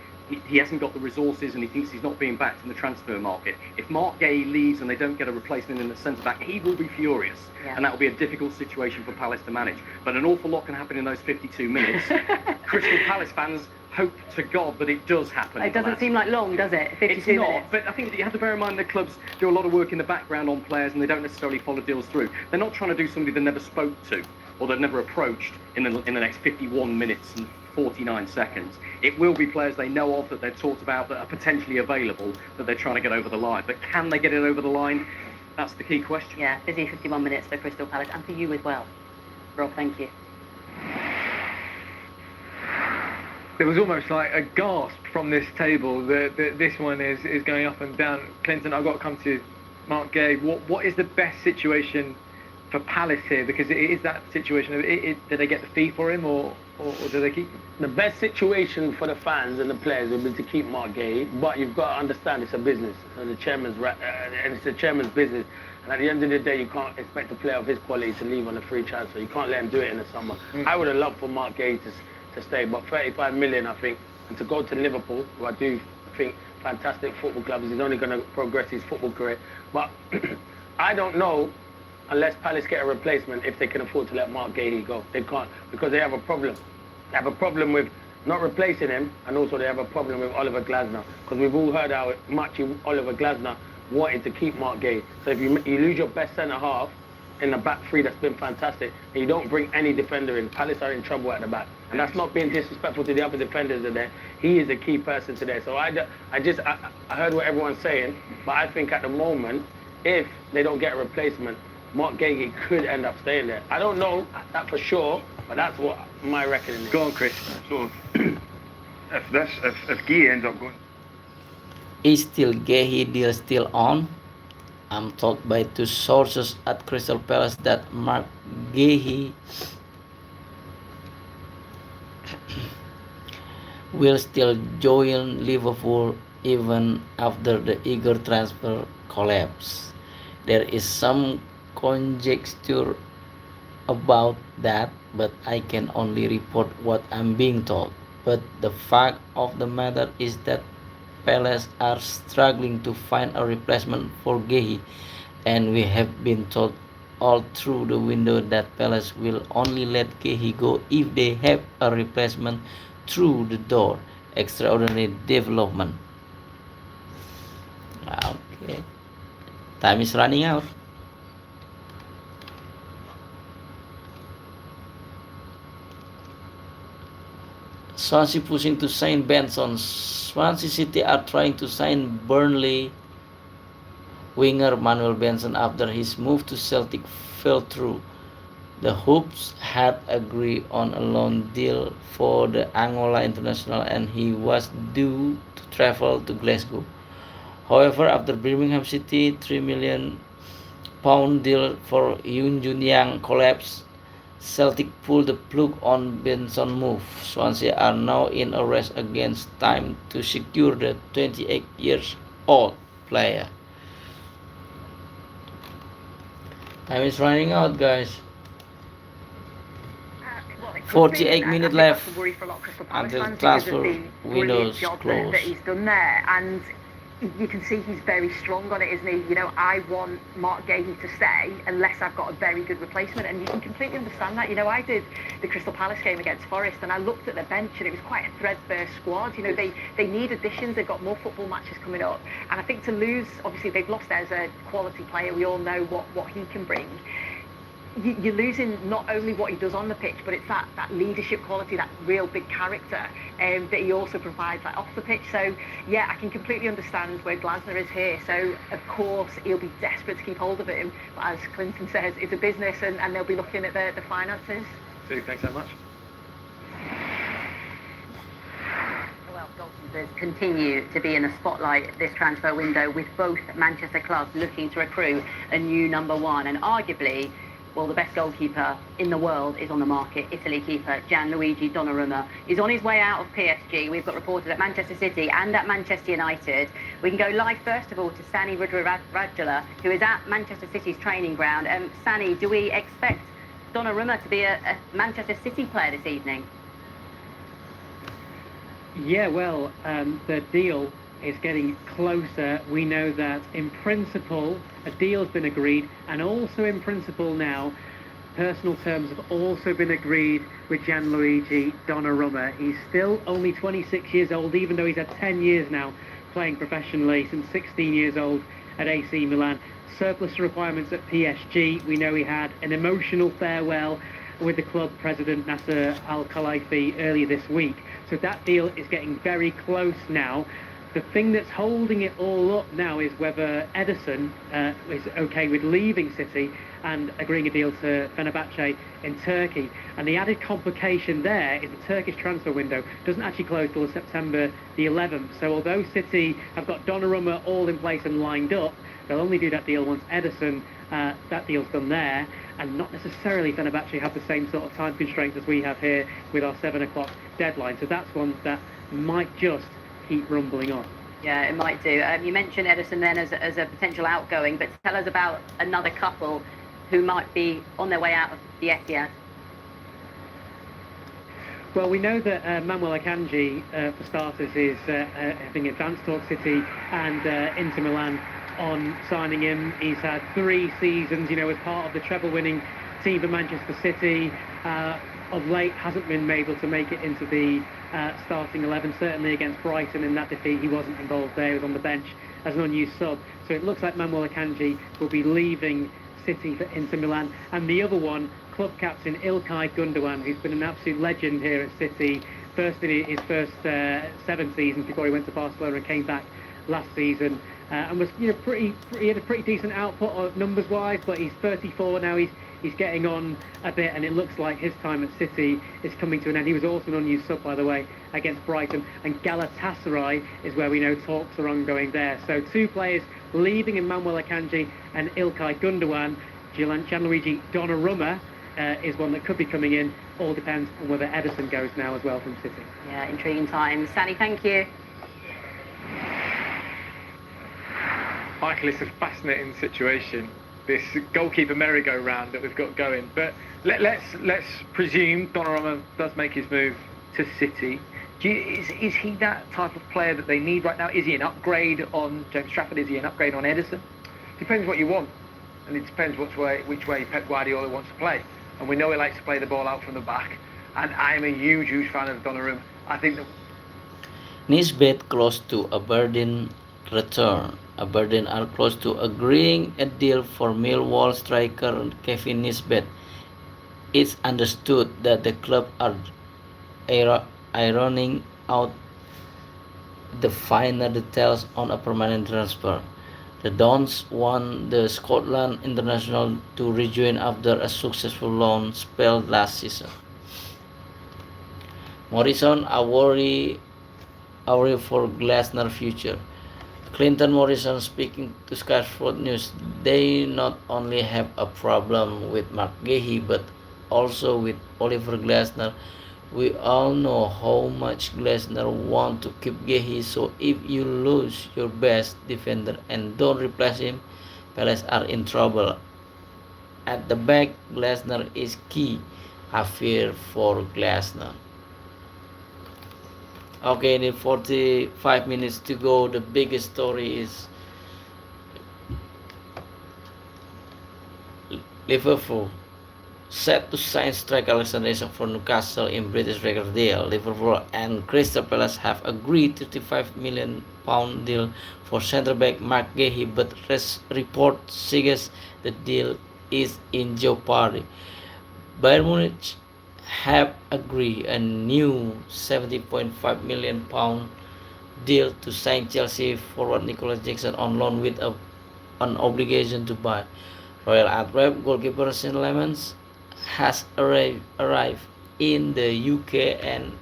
he hasn't got the resources and he thinks he's not being backed in the transfer market. If Mark Gay leaves and they don't get a replacement in the centre-back, he will be furious. Yeah. And that will be a difficult situation for Palace to manage. But an awful lot can happen in those 52 minutes. Crystal Palace fans hope to God that it does happen. It doesn't seem like long, does it? 52 It's not, minutes. but I think that you have to bear in mind that clubs do a lot of work in the background on players and they don't necessarily follow deals through. They're not trying to do somebody they never spoke to or they've never approached in the next 51 minutes and 49 seconds. It will be players they know of that they've talked about that are potentially available that they're trying to get over the line. But can they get it over the line? That's the key question. Yeah, busy 51 minutes for Crystal Palace and for you as well. Rob, thank you. There was almost like a gasp from this table that this one is going up and down. Clinton, I've got to come to Mark Gay. What is the best situation for Palace here? Because it is that situation. Do they get the fee for him or do they keep him? The best situation for the fans and the players would be to keep Mark Gay, but you've got to understand it's a business, and it's the chairman's business. And at the end of the day, you can't expect a player of his quality to leave on a free transfer. You can't let him do it in the summer. I would have loved for Mark Gay to stay, but 35 million, I think, and to go to Liverpool, who I do think fantastic football club, he's only going to progress his football career. But I don't know, unless Palace get a replacement, if they can afford to let Mark Gay go. They can't, because they have a problem. They have a problem with not replacing him, and also they have a problem with Oliver Glasner, because we've all heard how much Oliver Glasner wanted to keep Mark Gay. So if you lose your best centre-half in the back three that's been fantastic, and you don't bring any defender in, Palace are in trouble at the back. And that's not being disrespectful to the other defenders in there. He is a key person today. So I heard what everyone's saying, but I think at the moment, if they don't get a replacement, Mark Gay could end up staying there. I don't know that for sure, but that's what my reckoning is. Go on, Chris. So, if Gay ends up going, is still Gay deal still on? I'm told by two sources at Crystal Palace that Mark Gay will still join Liverpool even after the Igor transfer collapse. There is some conjecture about that, but I can only report what I'm being told. But the fact of the matter is that Palace are struggling to find a replacement for Gay, and we have been told all through the window that Palace will only let Gay go if they have a replacement through the door. Extraordinary development. Okay, time is running out. Swansea pushing to sign Benson. Swansea City are trying to sign Burnley winger Manuel Benson after his move to Celtic fell through. The Hoops had agreed on a loan deal for the Angola international, and he was due to travel to Glasgow. However, after Birmingham City £3 million deal for Yoon Jun Yang collapsed, Celtic pulled the plug on Benson move. Swansea are now in a race against time to secure the 28 years old player. Time is running out, guys. Well, it could 48 be, and minutes I think left that's a worry for a lot of Crystal Palace until fans because of transfer the brilliant windows job close. that he's done there, and you can see he's very strong on it, isn't he? You know, I want Mark Gahey to stay unless I've got a very good replacement, and you can completely understand that. You know, I did the Crystal Palace game against Forest, and I looked at the bench, and it was quite a threadbare squad. You know, they need additions. They've got more football matches coming up, and I think to lose, obviously they've lost as a quality player. We all know what he can bring. You're losing not only what he does on the pitch, but it's that leadership quality, that real big character that he also provides off the pitch. So, yeah, I can completely understand where Glasner is here. So, of course, he'll be desperate to keep hold of him. But as Clinton says, it's a business and they'll be looking at the finances. Sue, thanks so much. Well, goalkeepers continue to be in the spotlight this transfer window, with both Manchester clubs looking to recruit a new number one, and arguably, well, the best goalkeeper in the world is on the market. Italy keeper Gianluigi Donnarumma is on his way out of PSG. We've got reporters at Manchester City and at Manchester United. We can go live first of all to Sani Radradula, who is at Manchester City's training ground. Sani, do we expect Donnarumma to be a Manchester City player this evening? Yeah, well, the deal is getting closer. We know that in principle a deal's been agreed, and also in principle now personal terms have also been agreed with Gianluigi Donnarumma. He's still only 26 years old, even though he's had 10 years now playing professionally, since 16 years old at AC Milan. Surplus requirements at PSG. We know he had an emotional farewell with the club president Nasser Al-Khelaifi earlier this week. So that deal is getting very close now. The thing that's holding it all up now is whether Ederson is okay with leaving City and agreeing a deal to Fenerbahce in Turkey. And the added complication there is the Turkish transfer window doesn't actually close till September the 11th. So although City have got Donnarumma all in place and lined up, they'll only do that deal once Ederson, that deal's done there, and not necessarily Fenerbahce have the same sort of time constraints as we have here with our 7 o'clock deadline. So that's one that might just keep rumbling on. Yeah, it might do. You mentioned Ederson then as a potential outgoing, but tell us about another couple who might be on their way out of the Etihad. Well, we know that Manuel Akanji, for starters, is having advanced talk City and Inter Milan on signing him. He's had 3 seasons, you know, as part of the treble-winning team for Manchester City. Of late, hasn't been able to make it into the starting 11, certainly against Brighton in that defeat. He wasn't involved there, he was on the bench as an unused sub. So it looks like Manuel Akanji will be leaving City for Inter Milan. And the other one, club captain Ilkay Gundogan, who's been an absolute legend here at City, first in his first 7 seasons before he went to Barcelona and came back last season. And was, you know, he had a pretty decent output numbers-wise, but he's 34 now. He's getting on a bit, and it looks like his time at City is coming to an end. He was also an unused sub, by the way, against Brighton. And Galatasaray is where we know talks are ongoing there. So 2 players leaving in Manuel Akanji and Ilkay Gundogan. Gianluigi Donnarumma is one that could be coming in. All depends on whether Ederson goes now as well from City. Yeah, intriguing times. Sani, thank you. Michael, it's a fascinating situation, this goalkeeper merry-go-round that we've got going. But let's presume Donnarumma does make his move to City. Is he that type of player that they need right now? Is he an upgrade on James Trafford? Is he an upgrade on Ederson? Depends what you want, and it depends which way Pep Guardiola wants to play. And we know he likes to play the ball out from the back. And I'm a huge fan of Donnarumma. I think that Nisbet close to Aberdeen return. Aberdeen are close to agreeing a deal for Millwall striker Kevin Nisbet. It's understood that the club are ironing out the finer details on a permanent transfer. The Dons want the Scotland international to rejoin after a successful loan spell last season. Morrison are worried for Glasner's future. Clinton Morrison speaking to Sky Sports News, they not only have a problem with Mark Gahey, but also with Oliver Glasner. We all know how much Glasner want to keep Gehi, so if you lose your best defender and don't replace him, Palace are in trouble. At the back, Glasner is key. I fear for Glasner. Okay, in 45 minutes to go, the biggest story is Liverpool set to sign striker Alexander Isak for Newcastle in British record deal. Liverpool and Crystal Palace have agreed £35 million deal for centre-back Mark Gehi, but report suggests the deal is in jeopardy. Bayern Munich have agreed a new £70.5 million deal to sign Chelsea forward Nicolas Jackson on loan with an obligation to buy. Royal Antwerp goalkeeper Sean Lemans has arrived in the UK and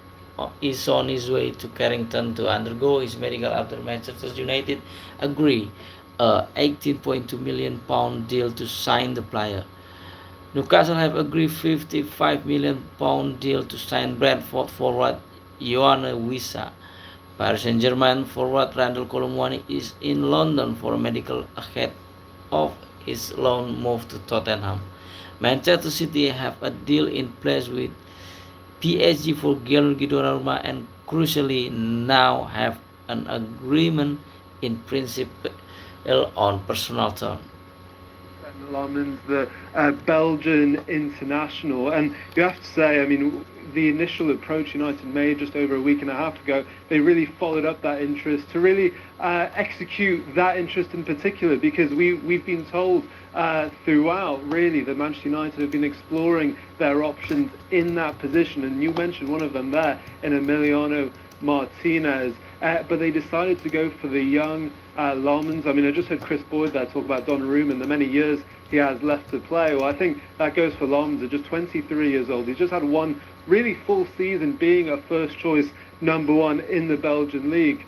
is on his way to Carrington to undergo his medical after Manchester United agree a £18.2 million deal to sign the player. Newcastle have agreed £55 million deal to sign Brentford forward Yoane Wissa. Paris Saint-Germain forward Randal Colomwani is in London for a medical ahead of his loan move to Tottenham. Manchester City have a deal in place with PSG for Gianluigi Donnarumma and crucially now have an agreement in principle on personal terms. Lemans, the Belgian international, and you have to say, I mean, the initial approach United made just over a week and a half ago, they really followed up that interest to really execute that interest in particular, because we've been told throughout really that Manchester United have been exploring their options in that position, and you mentioned one of them there in Emiliano Martinez, but they decided to go for the young Lemans. I mean, I just heard Chris Boyd there talk about Donnarumma and the many years he has left to play. Well, I think that goes for Lemans. At just 23 years old, he's just had one really full season being a first choice number one in the Belgian league.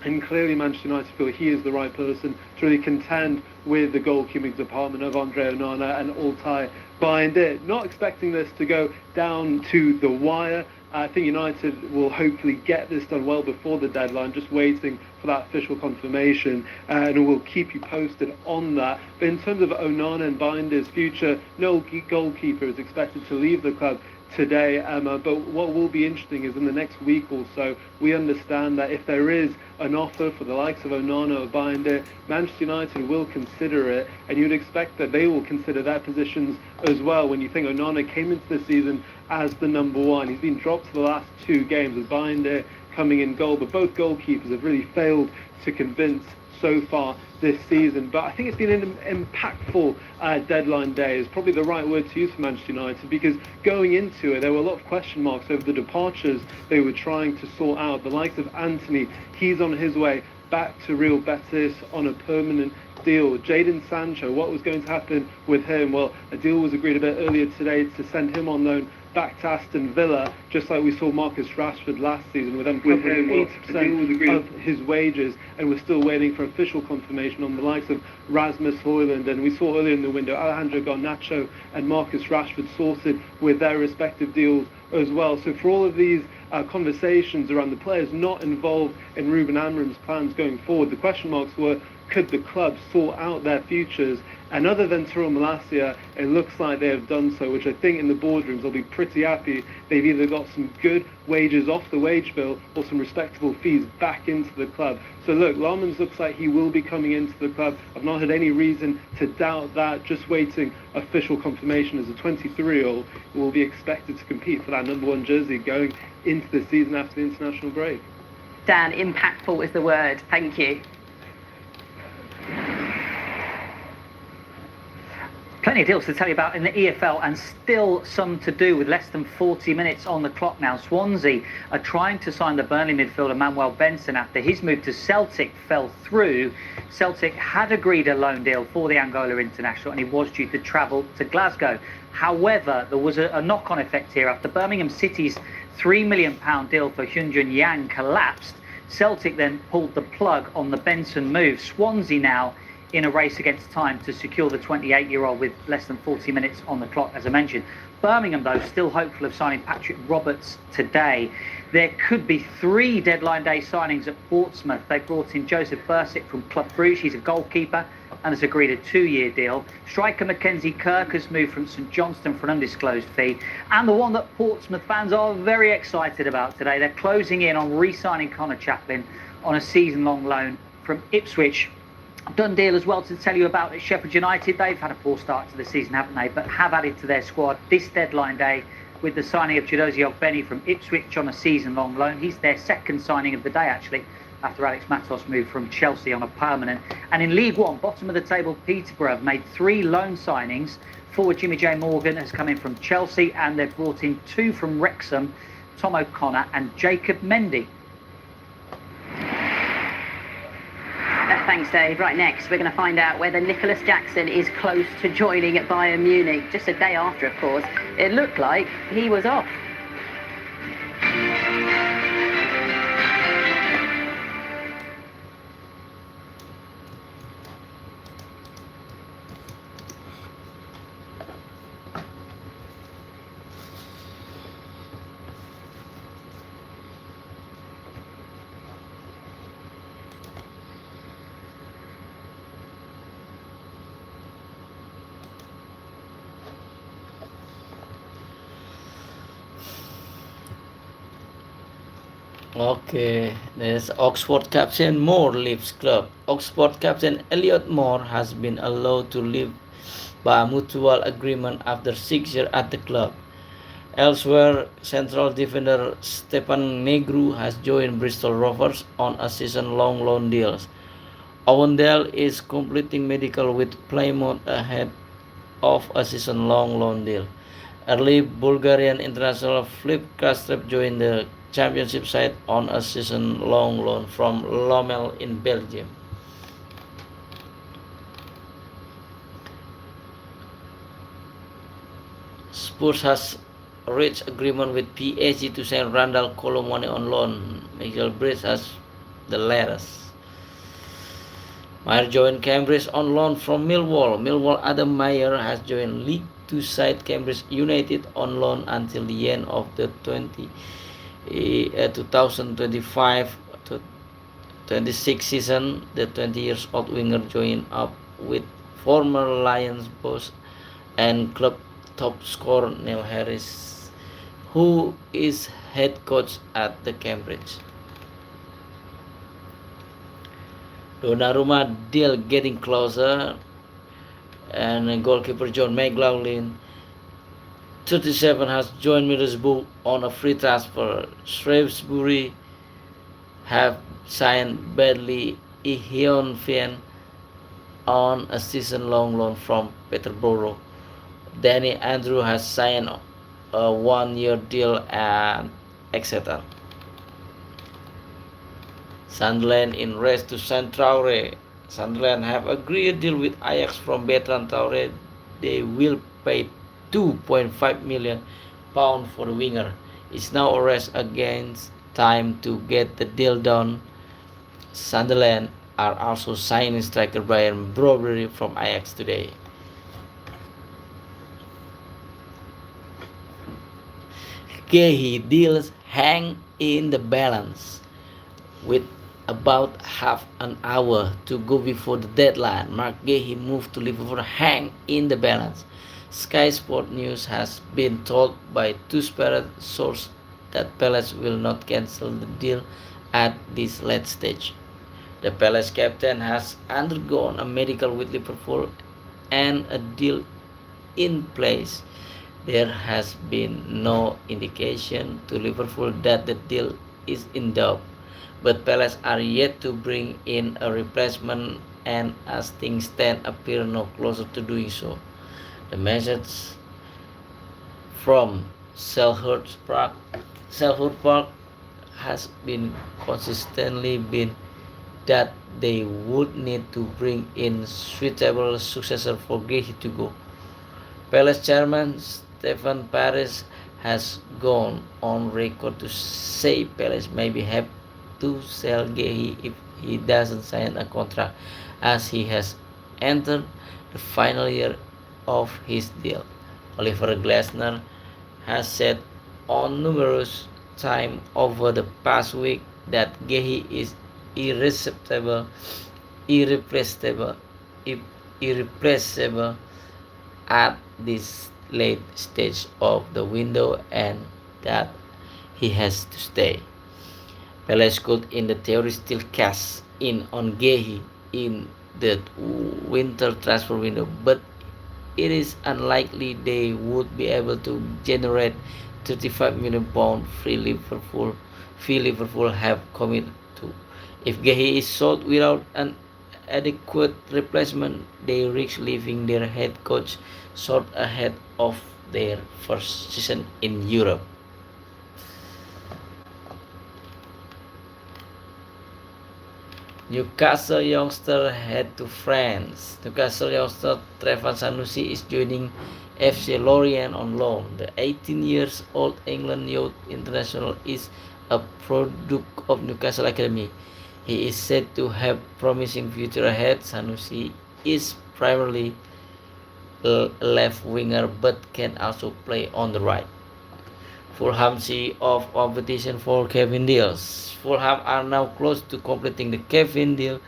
And clearly Manchester United feel he is the right person to really contend with the goalkeeping department of Andre Onana and Altay Bayindir. Not expecting this to go down to the wire. I think United will hopefully get this done well before the deadline, just waiting for that official confirmation, and we'll keep you posted on that. But in terms of Onana and Bayindir's future, no goalkeeper is expected to leave the club today, Emma, but what will be interesting is in the next week or so, we understand that if there is an offer for the likes of Onana or Bayindir, Manchester United will consider it, and you'd expect that they will consider their positions as well. When you think Onana came into the season as the number one, he's been dropped for the last two games with Bayindir coming in goal, but both goalkeepers have really failed to convince so far this season. But I think it's been an impactful deadline day is probably the right word to use for Manchester United, because going into it there were a lot of question marks over the departures they were trying to sort out. The likes of Anthony, he's on his way back to Real Betis on a permanent deal. Jadon Sancho, what was going to happen with him? Well, a deal was agreed a bit earlier today to send him on loan back to Aston Villa, just like we saw Marcus Rashford last season, with them covering 80% of his wages, and we're still waiting for official confirmation on the likes of Rasmus Højlund, and we saw earlier in the window Alejandro Garnacho and Marcus Rashford sorted with their respective deals as well. So for all of these conversations around the players not involved in Ruben Amorim's plans going forward, the question marks were, could the club sort out their futures? And other than Tyrell Malacia, it looks like they have done so, which I think in the boardrooms they'll be pretty happy. They've either got some good wages off the wage bill or some respectable fees back into the club. So look, Lemans looks like he will be coming into the club. I've not had any reason to doubt that, just waiting official confirmation. As a 23-year-old, he will be expected to compete for that number one jersey going into the season after the international break. Dan, impactful is the word. Thank you. Plenty of deals to tell you about in the EFL, and still some to do with less than 40 minutes on the clock now. Swansea are trying to sign the Burnley midfielder Manuel Benson after his move to Celtic fell through. Celtic had agreed a loan deal for the Angola international and he was due to travel to Glasgow. However, there was a knock-on effect here. After Birmingham City's £3 million deal for Hyunjin Yang collapsed, Celtic then pulled the plug on the Benson move. Swansea now in a race against time to secure the 28-year-old with less than 40 minutes on the clock, as I mentioned. Birmingham, though, still hopeful of signing Patrick Roberts today. There could be 3 deadline day signings at Portsmouth. They brought in Joseph Bursic from Club Brugge. He's a goalkeeper and has agreed a 2-year deal. Striker Mackenzie Kirk has moved from St Johnstone for an undisclosed fee. And the one that Portsmouth fans are very excited about today, they're closing in on re-signing Connor Chaplin on a season-long loan from Ipswich. Done deal as well to tell you about at Sheffield United. They've had a poor start to the season, haven't they? But have added to their squad this deadline day with the signing of Chidozie Ogbeni from Ipswich on a season-long loan. He's their second signing of the day, actually, after Alex Matos moved from Chelsea on a permanent. And in League One, bottom of the table, Peterborough have made 3 loan signings. Forward Jimmy J Morgan has come in from Chelsea, and they've brought in 2 from Wrexham, Tom O'Connor and Jacob Mendy. Thanks, Dave. Right, next, we're going to find out whether Nicholas Jackson is close to joining at Bayern Munich. Just a day after, of course, it looked like he was off. Okay, there's Oxford captain Moore leaves club. Oxford captain Elliot Moore has been allowed to leave by mutual agreement after 6 years at the club. Elsewhere, central defender Stefan Negru has joined Bristol Rovers on a season-long loan deal. Owendale is completing medical with Plymouth ahead of a season-long loan deal. Early Bulgarian international Filip Krastev joined the Championship side on a season-long loan from Lommel in Belgium. Spurs has reached agreement with PSG to send Randall Colomwani on loan. Michael Bridge has the latest. Meyer joined Cambridge on loan from Millwall. Millwall Adam Meyer has joined League Two side Cambridge United on loan until the end of the 2025 to 26 season. The 20-year-old winger joined up with former Lions boss and club top scorer Neil Harris, who is head coach at the Cambridge. Donnarumma deal getting closer, and goalkeeper John McLaughlin, 37, has joined Middlesbrough on a free transfer. Shrewsbury have signed Bradley Ihionfian on a season-long loan from Peterborough. Danny Andrew has signed a one-year deal at Exeter. Sunderland in race to sign Traore. Sunderland have agreed a deal with Ajax from Bertrand Traore. They will pay £2.5 million for the winger. It's now a race against time to get the deal done. Sunderland are also signing striker Brian Brobbery from Ajax today. Gehi deals hang in the balance. With about half an hour to go before the deadline, Mark Gehi moved to Liverpool hang in the balance. Sky Sport News has been told by two separate sources that Palace will not cancel the deal at this late stage. The Palace captain has undergone a medical with Liverpool and a deal in place. There has been no indication to Liverpool that the deal is in doubt, but Palace are yet to bring in a replacement and as things stand appear no closer to doing so. The message from Selhurst Park has been consistently been that they would need to bring in suitable successor for Gehi to go. Palace chairman Stephen Paris has gone on record to say Palace may be happy to sell Gehi if he doesn't sign a contract, as he has entered the final year of his deal. Oliver Glasner has said on numerous times over the past week that Gehi is irreplaceable, irreplaceable, irreplaceable at this late stage of the window and that he has to stay. Palace could in the theory still cash in on Gehi in the winter transfer window, but it is unlikely they would be able to generate £35 million fee Liverpool have committed to. If Gehi is sold without an adequate replacement, they risk leaving their head coach short ahead of their first season in Europe. Newcastle youngster head to France. Newcastle youngster Trevor Sanusi is joining FC Lorient on loan. The 18 years old England youth international is a product of Newcastle Academy. He is said to have promising future ahead. Sanusi is primarily a left winger but can also play on the right. Fulham see of competition for Kevin deals. Fulham are now close to completing the Kevin deal.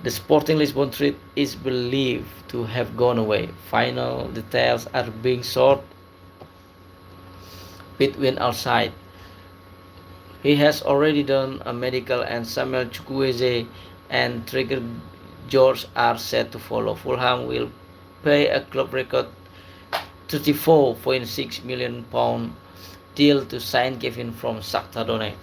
The Sporting Lisbon trip is believed to have gone away. Final details are being sorted between our side. He has already done a medical and Samuel Chukwueze and Trigger George are set to follow. Fulham will pay a club record £34.6 million deal to sign Kevin from Shakhtar Donetsk.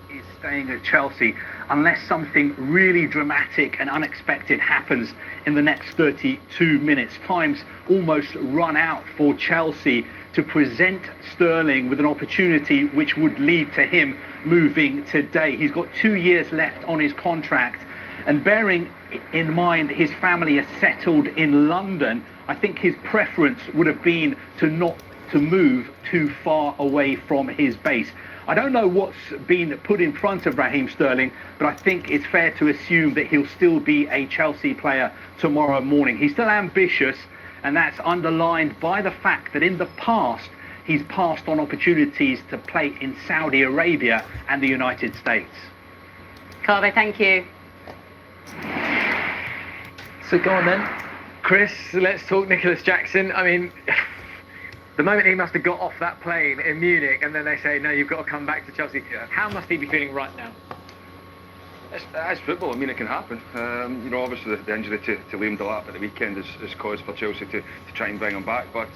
Is staying at Chelsea unless something really dramatic and unexpected happens in the next 32 minutes. Time's almost run out for Chelsea to present Sterling with an opportunity which would lead to him moving today. He's got 2 years left on his contract, and bearing in mind his family is settled in London, I think his preference would have been to not to move too far away from his base. I don't know what's been put in front of Raheem Sterling, but I think it's fair to assume that he'll still be a Chelsea player tomorrow morning. He's still ambitious, and that's underlined by the fact that in the past he's passed on opportunities to play in Saudi Arabia and the United States. Carver, thank you. So go on then, Chris, let's talk Nicholas Jackson. I mean, the moment he must have got off that plane in Munich and then they say, no, you've got to come back to Chelsea, how must he be feeling right now? It's football. I mean, it can happen. Obviously the injury to Liam Delap at the weekend is cause for Chelsea to try and bring him back. But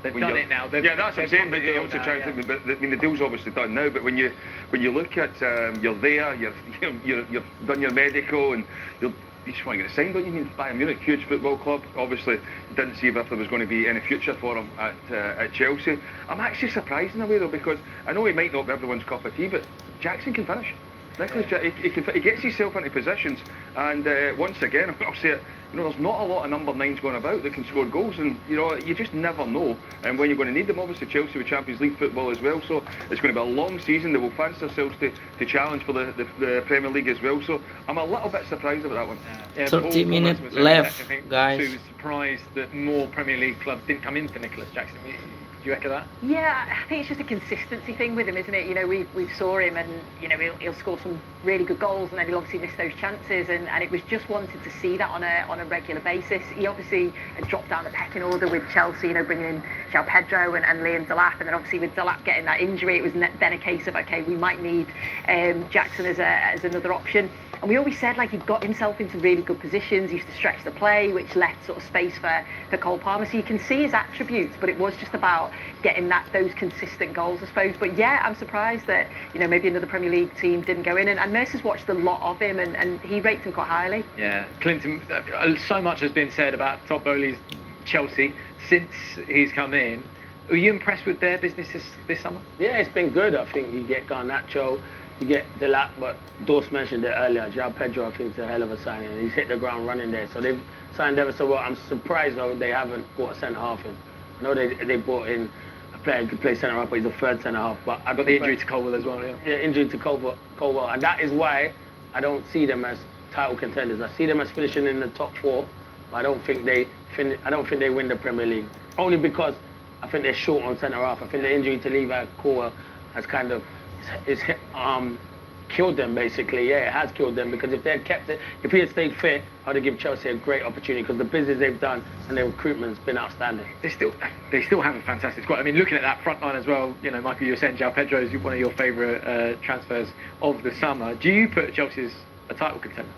they've done it now. Yeah, that's what I'm saying. But they also try to. But I mean, the deal's obviously done now. But when you look at you're there, you've done your medical, and you just want to get it signed, don't you? I mean, Bayern Munich, huge football club. Obviously, didn't see if there was going to be any future for him at Chelsea. I'm actually surprised in a way though, because I know he might not be everyone's cup of tea, but Jackson can finish. Nicholas, he gets himself into positions, and once again, I'll say it, there's not a lot of number 9s going about that can score goals, and you just never know. And when you're going to need them, obviously Chelsea with Champions League football as well, so it's going to be a long season. They will fancy themselves to challenge for the Premier League as well. So I'm a little bit surprised about that one. Yeah, 30 minutes left, guys. He was surprised that more Premier League clubs didn't come in for Nicholas Jackson. Do you echo that? Yeah, I think it's just a consistency thing with him, isn't it? We saw him, and he'll score some really good goals, and then he'll obviously miss those chances, and it was just wanted to see that on a regular basis. He obviously had dropped down the pecking order with Chelsea, bringing in João Pedro and Liam Delap, and then obviously with Delap getting that injury, it was then a case of, okay, we might need Jackson as another option. And we always said, he got himself into really good positions. He used to stretch the play, which left sort of space for Cole Palmer. So you can see his attributes, but it was just about getting those consistent goals, I suppose. But yeah, I'm surprised that, maybe another Premier League team didn't go in. And Mercer's watched a lot of him, and he rates him quite highly. Yeah, Clinton, so much has been said about Todd Bowley's Chelsea since he's come in. Were you impressed with their business this summer? Yeah, it's been good. I think you get Garnacho, you get Delap, but Dawes mentioned it earlier. João Pedro, I think, is a hell of a signing. He's hit the ground running there. So they've signed ever so well. I'm surprised though they haven't bought a centre half in. I know they bought in a player who could play centre half, but he's a third centre half. But I got the injury to Colwell as well. Yeah, injury to Colwell, and that is why I don't see them as title contenders. I see them as finishing in the top 4, but I don't think they win the Premier League. Only because I think they're short on centre half. I think the injury to Levi Colwell has kind of killed them basically. Yeah, it has killed them, because if they had kept it, if he had stayed fit, I'd have given Chelsea a great opportunity, because the business they've done and their recruitment's been outstanding. They still have a fantastic squad. I mean, looking at that front line as well, you know, Michael, you were saying João Pedro is one of your favourite transfers of the summer. Do you put Chelsea as a title contender?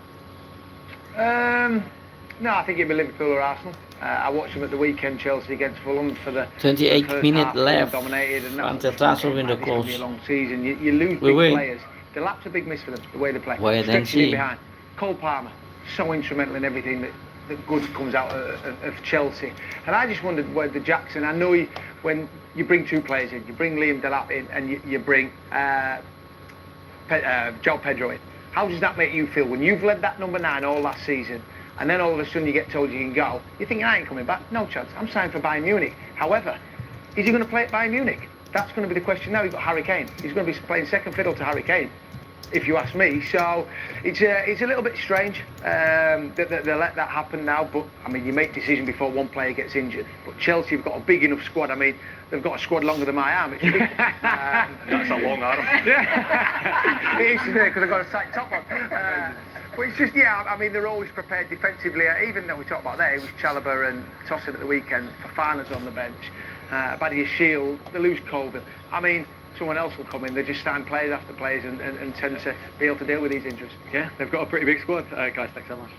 No, I think it'd be Liverpool or Arsenal. I watched them at the weekend, Chelsea against Fulham for the 28 first minutes half, left dominated, and until transfer window it's gonna be closed. a long season. You lose big players. The lap's a big miss for them, the way they play. Wait and Stretching in see. behind. Cole Palmer, so instrumental in everything that good comes out of Chelsea. And I just wondered whether Jackson, I know when you bring 2 players in, you bring Liam Delap in and you bring João Pedro in. How does that make you feel when you've led that number 9 all last season, and then all of a sudden you get told you can go? You think, I ain't coming back? No chance. I'm signed for Bayern Munich. However, is he going to play at Bayern Munich? That's going to be the question now. You've got Harry Kane. He's going to be playing second fiddle to Harry Kane, if you ask me. So it's a little bit strange that they let that happen now. But I mean, you make decisions before one player gets injured. But Chelsea have got a big enough squad. I mean, they've got a squad longer than my arm. It's big. That's a long arm. Yeah, it is today because I've got a tight top on. But it's just, yeah, I mean, they're always prepared defensively. Even though we talked about that, it was Chalobah and Tosin at the weekend. Fofana's on the bench. Badia Shield, they lose Colville. I mean, someone else will come in. They just sign players after players and tend to be able to deal with these injuries. Yeah, they've got a pretty big squad, guys. Thanks so much.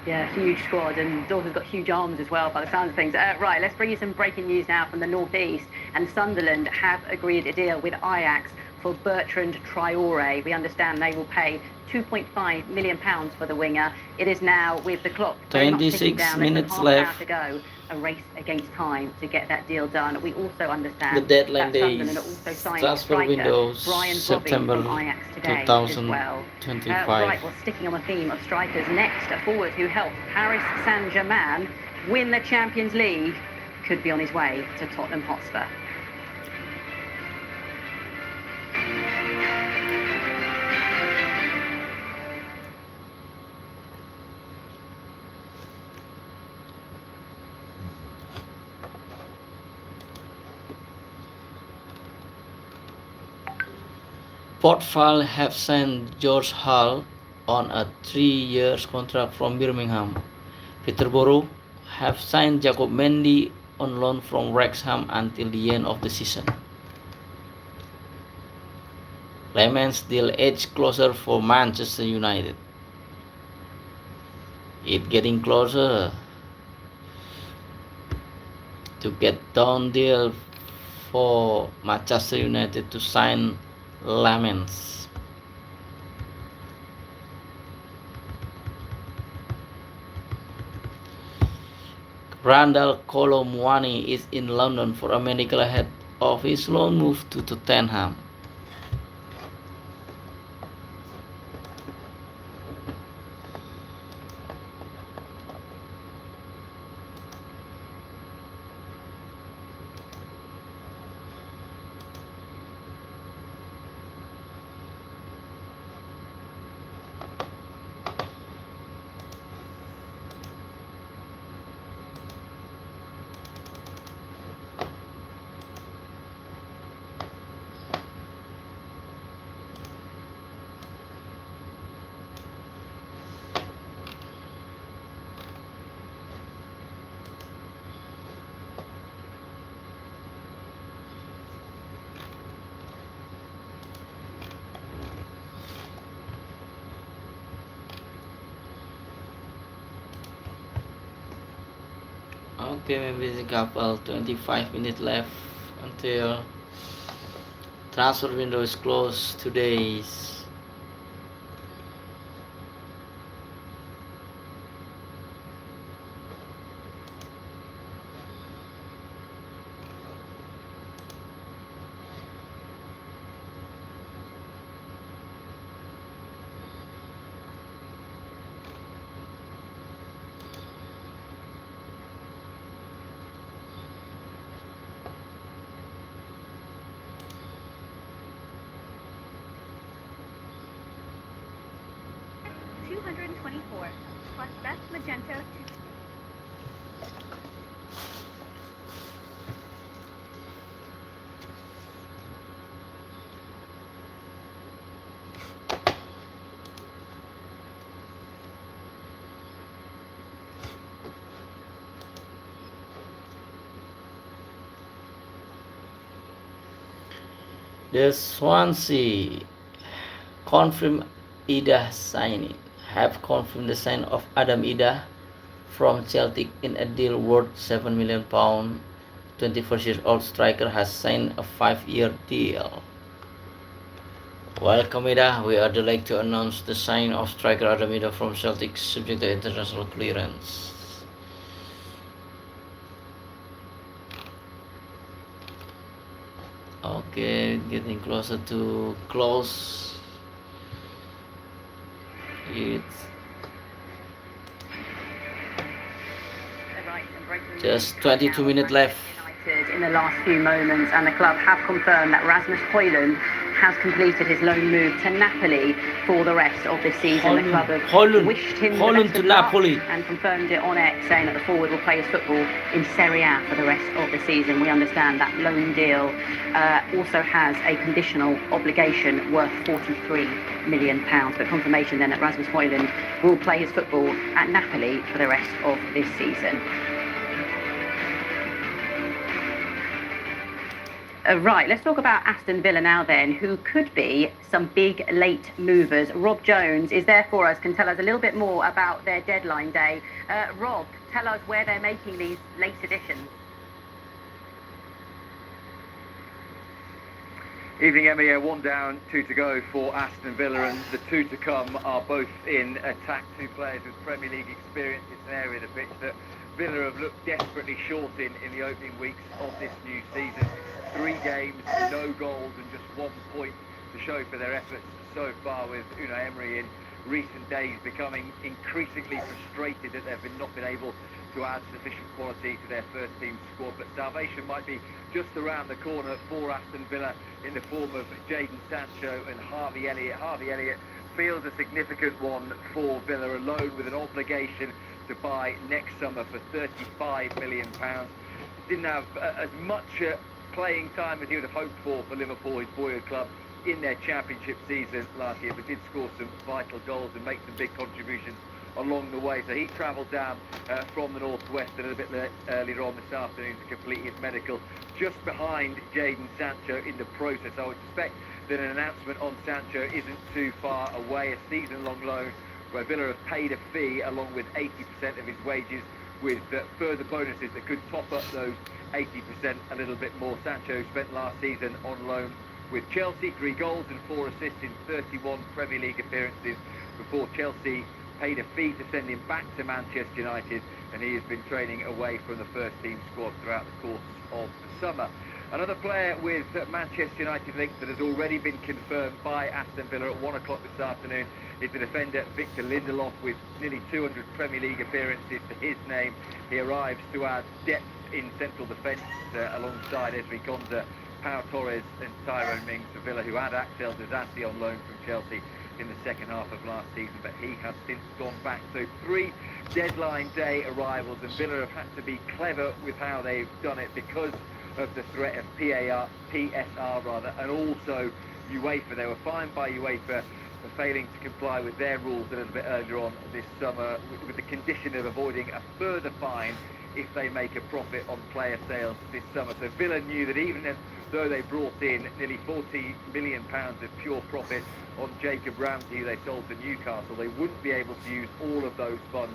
Yeah, huge squad, and Dortmund's got huge arms as well, by the sounds of things. Right, let's bring you some breaking news now from the northeast. And Sunderland have agreed a deal with Ajax for Bertrand Traore. We understand they will pay £2.5 million for the winger. It is now, with the clock very much ticking 26 down, minutes half an hour left. to go, a race against time to get that deal done. We also understand The deadline that day Sunderland is are also signing transfer striker window Brian September Bobby from Ajax today as well. 2025. Right, well, sticking on the theme of strikers, next, a forward who helped Paris Saint-Germain win the Champions League could be on his way to Tottenham Hotspur. Port Vale have signed George Hull on a 3-year contract from Birmingham. Peterborough have signed Jacob Mendy on loan from Wrexham until the end of the season. Clemens deal edge closer for Manchester United. It getting closer to get done deal for Manchester United to sign Lamens. Randall Kolo Muani is in London for a medical ahead of his loan move to Tottenham. Okay, maybe it's a couple 25 minutes left until transfer window is closed today. Magenta. The Swansea confirmed Ida signing. Have confirmed the sign of Adam Ida from Celtic in a deal worth £7 million. 24-year-old striker has signed a 5-year deal. Welcome Ida. We are delighted to announce the signing of striker Adam Ida from Celtic, subject to international clearance. Okay, getting closer to close. It's just 22 minutes left. In the last few moments, and the club have confirmed that Rasmus Højlund has completed his loan move to Napoli for the rest of this season. The club have wished him the best of luck and confirmed it on X, saying that the forward will play his football in Serie A for the rest of the season. We understand that loan deal also has a conditional obligation worth £43 million, but confirmation then that Rasmus Højlund will play his football at Napoli for the rest of this season. Right, let's talk about Aston Villa now then, who could be some big late movers. Rob Jones is there for us, can tell us a little bit more about their deadline day. Rob, tell us where they're making these late additions. Evening, Emmy. 1 down, 2 to go for Aston Villa, and the 2 to come are both in attack. 2 players with Premier League experience. It's an area of the pitch that Villa have looked desperately short in the opening weeks of this new season. 3 games, no goals, and just 1 point to show for their efforts so far, with Unai Emery in recent days becoming increasingly frustrated that they've not been able to add sufficient quality to their first team squad. But salvation might be just around the corner for Aston Villa in the form of Jadon Sancho and Harvey Elliott. Harvey Elliott feels a significant one for Villa, alone with an obligation to buy next summer for £35 million. Didn't have as much playing time as he would have hoped for Liverpool, his boyhood club, in their championship season last year, but did score some vital goals and make some big contributions along the way. So he travelled down from the northwest a little bit earlier on this afternoon to complete his medical, just behind Jadon Sancho in the process. I would suspect that an announcement on Sancho isn't too far away. A season-long loan where Villa have paid a fee along with 80% of his wages, with further bonuses that could top up those 80% a little bit more. Sancho spent last season on loan with Chelsea, 3 goals and 4 assists in 31 Premier League appearances before Chelsea paid a fee to send him back to Manchester United, and he has been training away from the first team squad throughout the course of the summer. Another player with Manchester United links that has already been confirmed by Aston Villa at 1 o'clock this afternoon is the defender Victor Lindelof, with nearly 200 Premier League appearances to his name. He arrives to add depth in central defence alongside Ezri Konsa, Pau Torres and Tyrone Mings for Villa, who had Axel Disasi on loan from Chelsea in the second half of last season, but he has since gone back. So 3 deadline day arrivals, and Villa have had to be clever with how they've done it because of the threat of PSR, and also UEFA. They were fined by UEFA for failing to comply with their rules a little bit earlier on this summer, with the condition of avoiding a further fine if they make a profit on player sales this summer. So Villa knew that even though they brought in nearly £40 million of pure profit on Jacob Ramsey, who they sold to Newcastle, they wouldn't be able to use all of those funds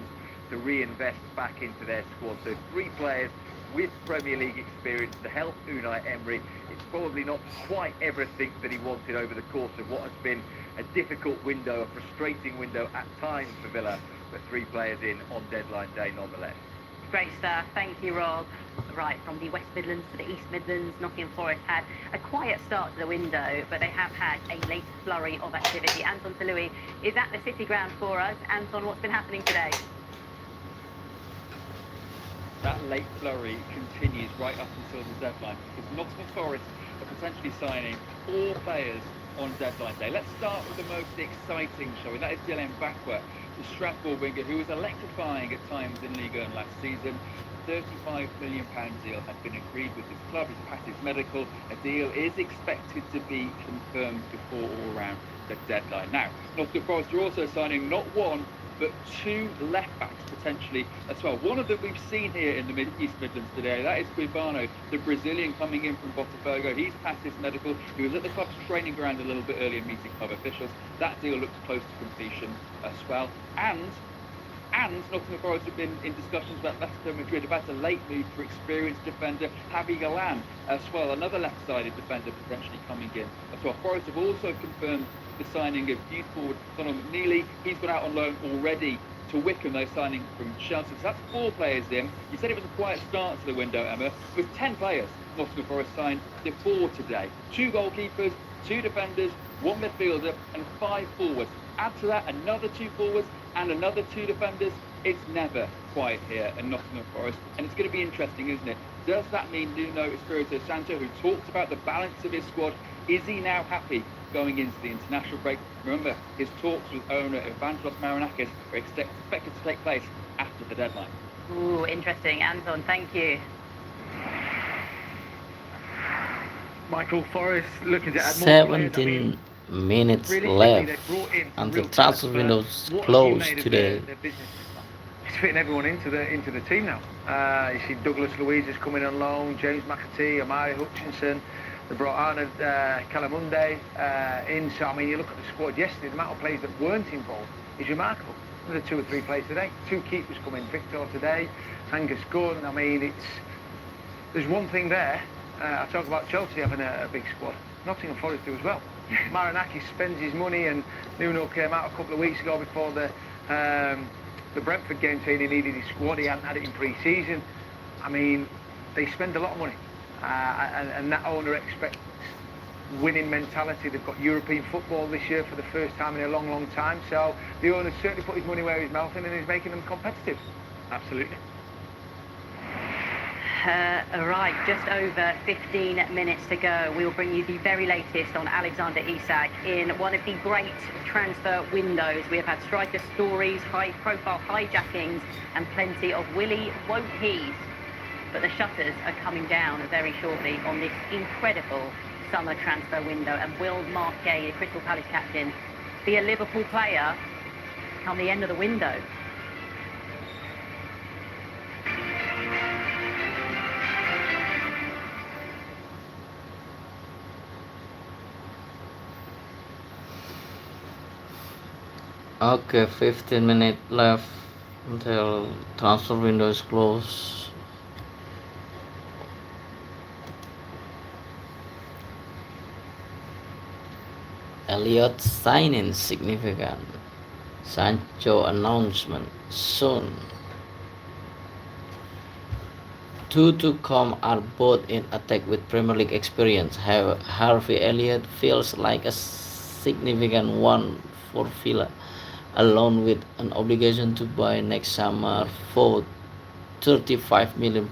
to reinvest back into their squad. So 3 players with Premier League experience to help Unai Emery. It's probably not quite everything that he wanted over the course of what has been a difficult window, a frustrating window at times for Villa, but 3 players in on deadline day nonetheless. Great stuff, thank you Rob. Right, from the West Midlands to the East Midlands, Nottingham Forest had a quiet start to the window, but they have had a late flurry of activity. Anton Tolui is at the City Ground for us. Anton, what's been happening today? That late flurry continues right up until the deadline, because Nottingham Forest are potentially signing 4 players on deadline day. Let's start with the most exciting showing, that is Dylan Bakwa, the Stratford winger who was electrifying at times in Ligue 1 last season. £35 million deal had been agreed with his club. He's passed his medical. A deal is expected to be confirmed before or around the deadline. Now, Nottingham Forest are also signing not one, but two left-backs potentially as well. One of them we've seen here in the East Midlands today. That is Cuivano, the Brazilian coming in from Botafogo. He's passed his medical. He was at the club's training ground a little bit earlier meeting club officials. That deal looks close to completion as well. And Nottingham Forest have been in discussions about Atletico Madrid about a late move for experienced defender Javi Galan as well, another left-sided defender potentially coming in as well. Forest have also confirmed the signing of youth forward Conor McNeely. He's gone out on loan already to Wickham, though, signing from Chelsea. So that's 4 players in. You said it was a quiet start to the window, Emma. With 10 players, Nottingham Forest signed before today. 2 goalkeepers, 2 defenders, 1 midfielder and 5 forwards. Add to that another 2 forwards and another 2 defenders. It's never quiet here at Nottingham Forest, and it's going to be interesting, isn't it? Does that mean Nuno Espirito Santo, who talked about the balance of his squad, is he now happy going into the international break? Remember, his talks with owner Evangelos Marinakis are expected to take place after the deadline. Ooh, interesting. Anton, thank you. Michael, Forest looking to add more players. 17 minutes left until transfer windows close today. It's fitting everyone into the team now. You see Douglas Luiz is coming on loan, James McAtee, Amari Hutchinson. They brought Arnold Calamunde in. So, I mean, you look at the squad yesterday, the amount of players that weren't involved is remarkable. Another 2 or 3 players today. 2 keepers come in. Victor today, Angus Gunn. I mean, there's one thing there. I talk about Chelsea having a big squad. Nottingham Forest do as well. Marinakis spends his money, and Nuno came out a couple of weeks ago before the Brentford game saying he needed his squad. He hadn't had it in pre-season. I mean, they spend a lot of money, and that owner expects winning mentality. They've got European football this year for the first time in a long, long time. So the owner's certainly put his money where his mouth is, and he's making them competitive. Absolutely. Right, just over 15 minutes to go. We'll bring you the very latest on Alexander Isak in one of the great transfer windows. We have had striker stories, high-profile hijackings, and plenty of Willie won't he's. But the shutters are coming down very shortly on this incredible summer transfer window. And will Mark Gay, the Crystal Palace captain, be a Liverpool player come the end of the window? Okay, 15 minutes left until transfer window is closed. Elliot signing significant. Sancho announcement soon. 2 to come are both in attack with Premier League experience. Harvey Elliott feels like a significant one for Villa, along with an obligation to buy next summer for £35 million.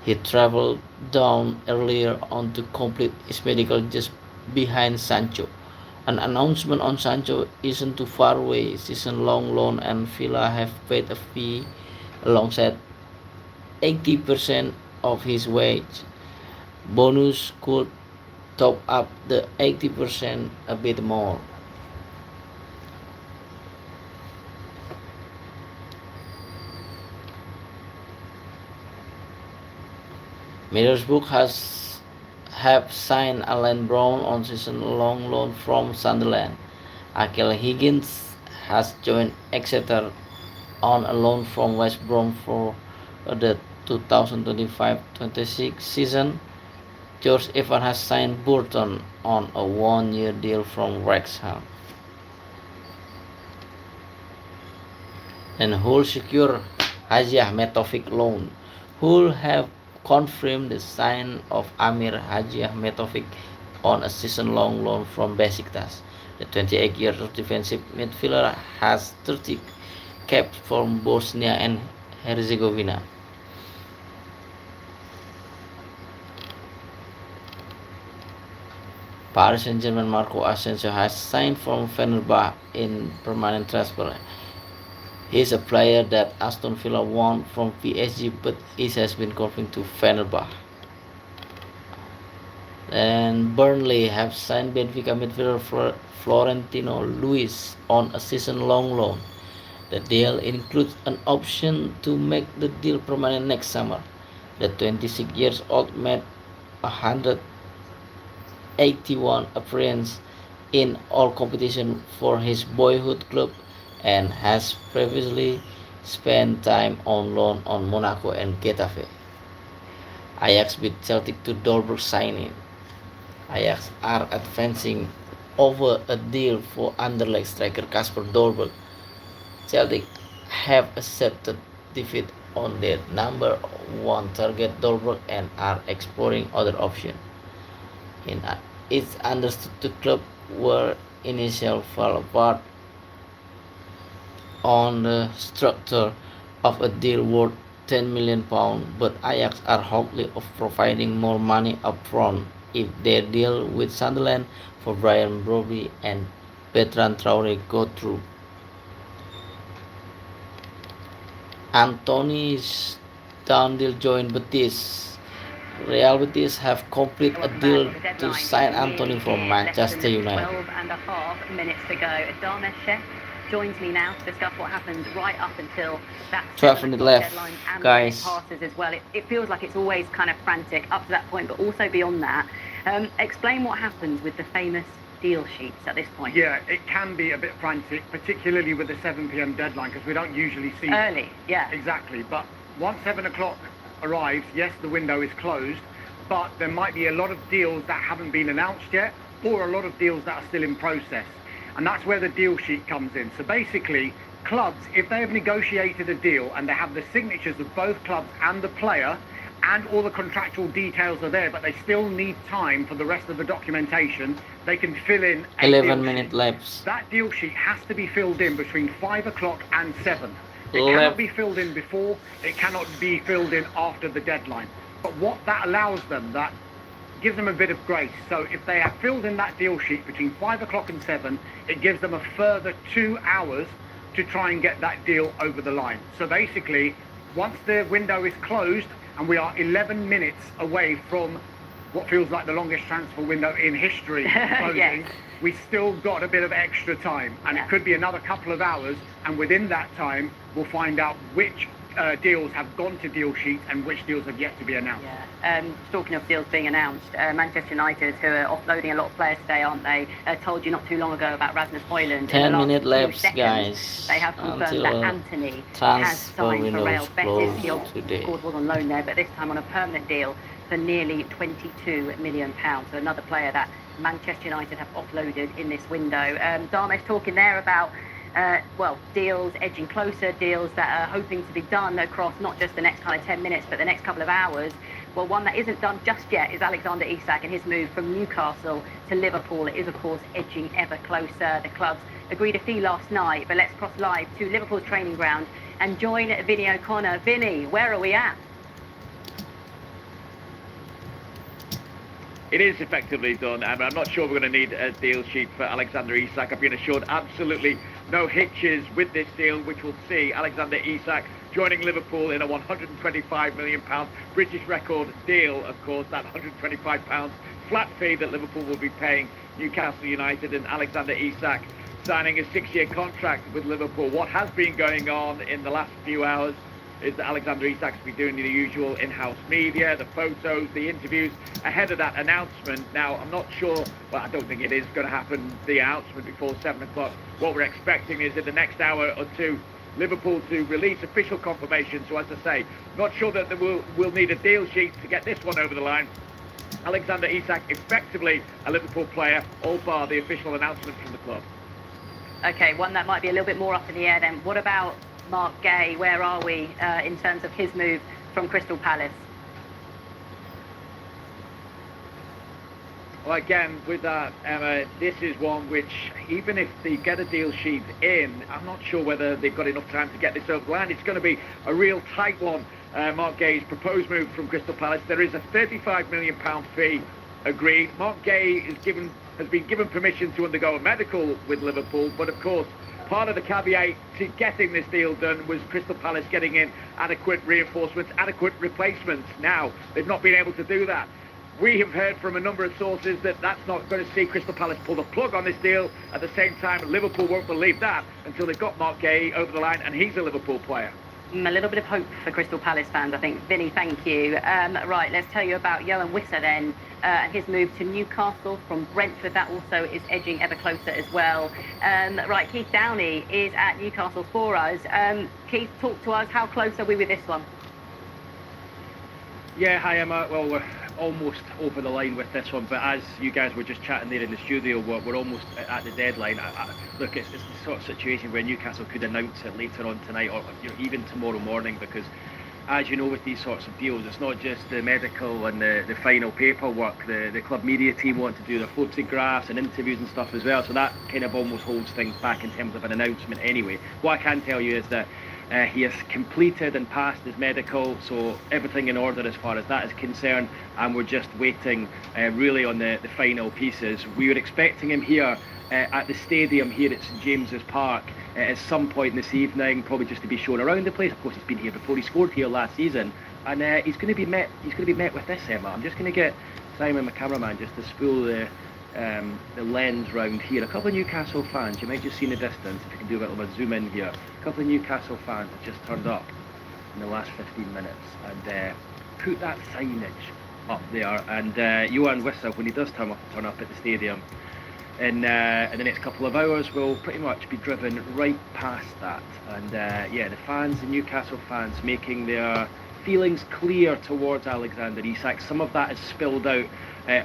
He travelled down earlier on to complete his medical just behind Sancho. An announcement on Sancho isn't too far away. Season-long loan and Villa have paid a fee alongside 80% of his wage. Bonus could top up the 80% a bit more. Middlesbrough have signed Alan Brown on season-long loan from Sunderland. Akel Higgins has joined Exeter on a loan from West Brom for the 2025-26 season. George Evans has signed Burton on a 1-year deal from Wrexham. And Hull secure Haji Ahmed Taufik loan. Hull have confirmed the sign of Amir Haji Ahmed Taufik on a season-long loan from Besiktas. The 28-year-old defensive midfielder has 30 caps from Bosnia and Herzegovina. Paris Saint-Germain Marco Asensio has signed from Fenerbahce in permanent transfer. He is a player that Aston Villa won from PSG, but he has been confirmed to Fenerbahce. And Burnley have signed Benfica midfielder Florentino Luis on a season-long loan. The deal includes an option to make the deal permanent next summer. The 26-year-old made 181 appearances in all competitions for his boyhood club and has previously spent time on loan on Monaco and Getafe. Ajax beat Celtic to Dolberg signing. Ajax are advancing over a deal for Anderlecht striker Kasper Dolberg. Celtic have accepted defeat on their number one target Dolberg and are exploring other options. It's understood the club were initially fell apart on the structure of a deal worth £10 million, but Ajax are hopeful of providing more money upfront if their deal with Sunderland for Brian Brobby and Bertrand Traore go through. Anthony's down deal joined Betis. Real Betis have completed a deal to sign Anthony from Manchester United. 12 and a half minutes to go. Darmesh Sheth joins me now to discuss what happened right up until that 12 minutes left, deadline and guys. passes as well. It feels like it's always kind of frantic up to that point, but also beyond that. Explain what happens with the famous deal sheets at this point. Yeah, it can be a bit frantic, particularly with the 7 p.m. deadline, because we don't usually see early. Yeah, exactly. But once 7 o'clock arrives, yes, the window is closed, but there might be a lot of deals that haven't been announced yet, or a lot of deals that are still in process. And that's where the deal sheet comes in. So basically, clubs, if they have negotiated a deal and they have the signatures of both clubs and the player, and all the contractual details are there, but they still need time for the rest of the documentation, they can fill in a 11 minutes left. That deal sheet has to be filled in between 5 o'clock and 7. It Left. cannot be filled in before, it cannot be filled in after the deadline. But what that allows them, that gives them a bit of grace. So if they have filled in that deal sheet between 5 o'clock and 7, it gives them a further 2 hours to try and get that deal over the line. So basically, once the window is closed, and we are 11 minutes away from what feels like the longest transfer window in history closing, Yes. we've still got a bit of extra time, and it could be another couple of hours, and within that time we'll find out which deals have gone to deal sheets and which deals have yet to be announced. Talking of deals being announced, Manchester United, who are offloading a lot of players today, aren't they? Told you not too long ago about Rasmus Højlund. 10 minutes few left, seconds, guys, They have confirmed until that Anthony has transfer signed for window Real is Betis. closed He of today. course was on loan there, but this time on a permanent deal for nearly £22 million. So another player that Manchester United have offloaded in this window. Darmesh talking there about deals edging closer, deals that are hoping to be done across not just the next kind of 10 minutes, but the next couple of hours. Well, one that isn't done just yet is Alexander Isak and his move from Newcastle to Liverpool. It is, of course, edging ever closer. The clubs agreed a fee last night, but let's cross live to Liverpool's training ground and join Vinny O'Connor. Vinny, where are we at? It is effectively done, and I'm not sure we're going to need a deal sheet for Alexander Isak. I've been assured absolutely no hitches with this deal, which will see Alexander Isak joining Liverpool in a £125 million British record deal. Of course, that £125 flat fee that Liverpool will be paying Newcastle United, and Alexander Isak signing a 6-year contract with Liverpool. What has been going on in the last few hours is that Alexander Isak's been doing the usual in-house media, the photos, the interviews ahead of that announcement. Now, I'm not sure, well, I don't think it is going to happen, the announcement before 7 o'clock. What we're expecting is in the next hour or two, Liverpool to release official confirmation. So as I say, not sure that we'll need a deal sheet to get this one over the line. Alexander Isak, effectively a Liverpool player, all bar the official announcement from the club. Okay, one that might be a little bit more up in the air then. What about Mark Gay? Where are we in terms of his move from Crystal Palace? Well, again, with that, Emma, this is one which, even if they get a deal sheet in, I'm not sure whether they've got enough time to get this over the line. It's going to be a real tight one. Mark Gay's proposed move from Crystal Palace. There is a £35 million fee agreed. Mark Gay has been given permission to undergo a medical with Liverpool, but of course, part of the caveat to getting this deal done was Crystal Palace getting in adequate reinforcements, adequate replacements. Now, they've not been able to do that. We have heard from a number of sources that that's not going to see Crystal Palace pull the plug on this deal. At the same time, Liverpool won't believe that until they've got Mark Gay over the line, and he's a Liverpool player. A little bit of hope for Crystal Palace fans, I think. Vinny, thank you. Right, let's tell you about Johan Wissa then, and his move to Newcastle from Brentford. That also is edging ever closer as well. Right, Keith Downey is at Newcastle for us. Keith, talk to us. How close are we with this one? Yeah, hi Emma. Well, we're almost over the line with this one, but as you guys were just chatting there in the studio, we're almost at the deadline. Look, it's the sort of situation where Newcastle could announce it later on tonight, or even tomorrow morning, because as you know, with these sorts of deals, it's not just the medical and the final paperwork. The club media team want to do their photographs and interviews and stuff as well, so that kind of almost holds things back in terms of an announcement anyway. What I can tell you is that he has completed and passed his medical, so everything in order as far as that is concerned, and we're just waiting really on the final pieces. We were expecting him here at the stadium here at St James's Park at some point this evening, probably just to be shown around the place. Of course, he's been here before. He scored here last season, and he's going to be met with this, Emma. I'm just going to get Simon, my cameraman, just to spool the lens round here. A couple of Newcastle fans, you might just see in the distance, if you can do a bit of a zoom in here. A couple of Newcastle fans have just turned up in the last 15 minutes and put that signage up there. And Johan Wissa, when he does turn up at the stadium in the next couple of hours, will pretty much be driven right past that. And yeah, the fans, the Newcastle fans, making their feelings clear towards Alexander Isak. Some of that has spilled out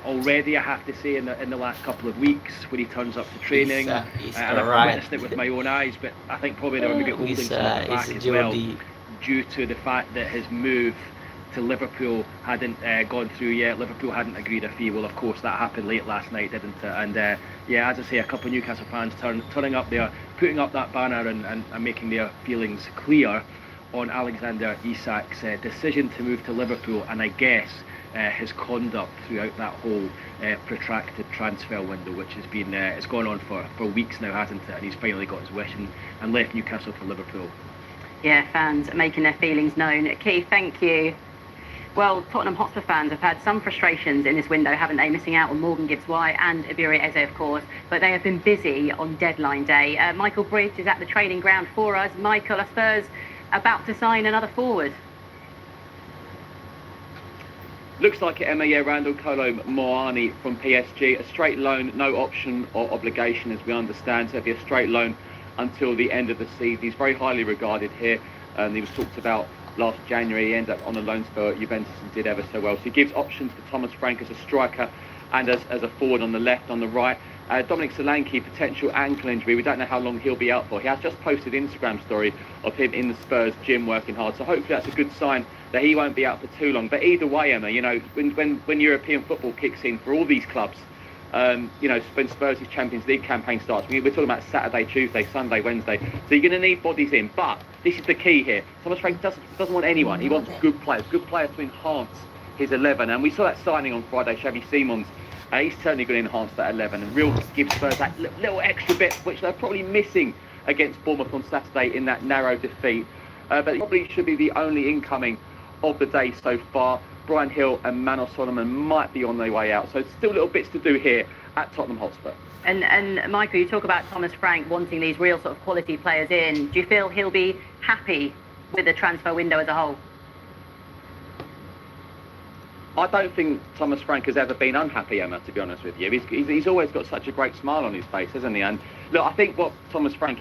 already, I have to say, in the last couple of weeks when he turns up to training. And I've witnessed it with my own eyes, but I think probably they were maybe holding some of it back as well, due to the fact that his move to Liverpool hadn't gone through yet. Liverpool hadn't agreed a fee. Well, of course, that happened late last night, didn't it? And yeah, as I say, a couple of Newcastle fans turning up there, putting up that banner and making their feelings clear on Alexander Isak's decision to move to Liverpool, and I guess his conduct throughout that whole protracted transfer window, which has been it's gone on for weeks now, hasn't it? And he's finally got his wish and left Newcastle for Liverpool. Yeah, fans making their feelings known. Keith, thank you. Well, Tottenham Hotspur fans have had some frustrations in this window, haven't they? Missing out on Morgan Gibbs-White and Iberi Eze, of course, but they have been busy on deadline day. Michael Bridge is at the training ground for us. Michael, are Spurs about to sign another forward? Looks like it, Emma. Yeah, Randall Kolo Muani from PSG, a straight loan, no option or obligation, as we understand. So it'll be a straight loan until the end of the season. He's very highly regarded here. He was talked about last January. He ended up on the loans for Juventus and did ever so well. So he gives options to Thomas Frank as a striker and as a forward on the left, on the right. Dominic Solanke, potential ankle injury. We don't know how long he'll be out for. He has just posted an Instagram story of him in the Spurs gym working hard. So hopefully that's a good sign that he won't be out for too long. But either way, Emma, you know, when European football kicks in for all these clubs, you know, when Spurs' Champions League campaign starts, we're talking about Saturday, Tuesday, Sunday, Wednesday. So you're going to need bodies in. But this is the key here. Thomas Frank doesn't want anyone. He wants good players to enhance his 11. And we saw that signing on Friday, Xavi Simons. He's certainly going to enhance that 11 and really give Spurs that little extra bit, which they're probably missing against Bournemouth on Saturday in that narrow defeat. But it probably should be the only incoming of the day so far. Brian Hill and Manor Solomon might be on their way out. So still little bits to do here at Tottenham Hotspur. And Michael, you talk about Thomas Frank wanting these real sort of quality players in. Do you feel he'll be happy with the transfer window as a whole? I don't think Thomas Frank has ever been unhappy, Emma, to be honest with you. He's always got such a great smile on his face, hasn't he? And look, I think what Thomas Frank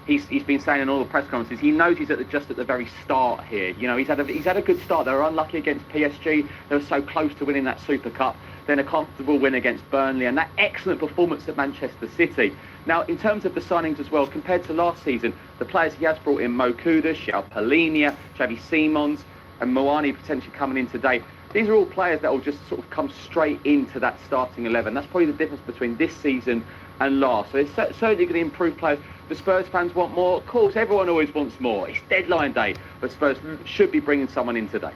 he's been saying in all the press conferences, he knows he's just at the very start here. You know, he's had a good start. They were unlucky against PSG. They were so close to winning that Super Cup. Then a comfortable win against Burnley and that excellent performance at Manchester City. Now, in terms of the signings as well, compared to last season, the players he has brought in, Mo Kudus, João Palhinha, Xavi Simons, and Muani potentially coming in today. These are all players that will just sort of come straight into that starting 11. That's probably the difference between this season and last. So it's certainly going to improve players. The Spurs fans want more. Of course, everyone always wants more. It's deadline day, but Spurs should be bringing someone in today.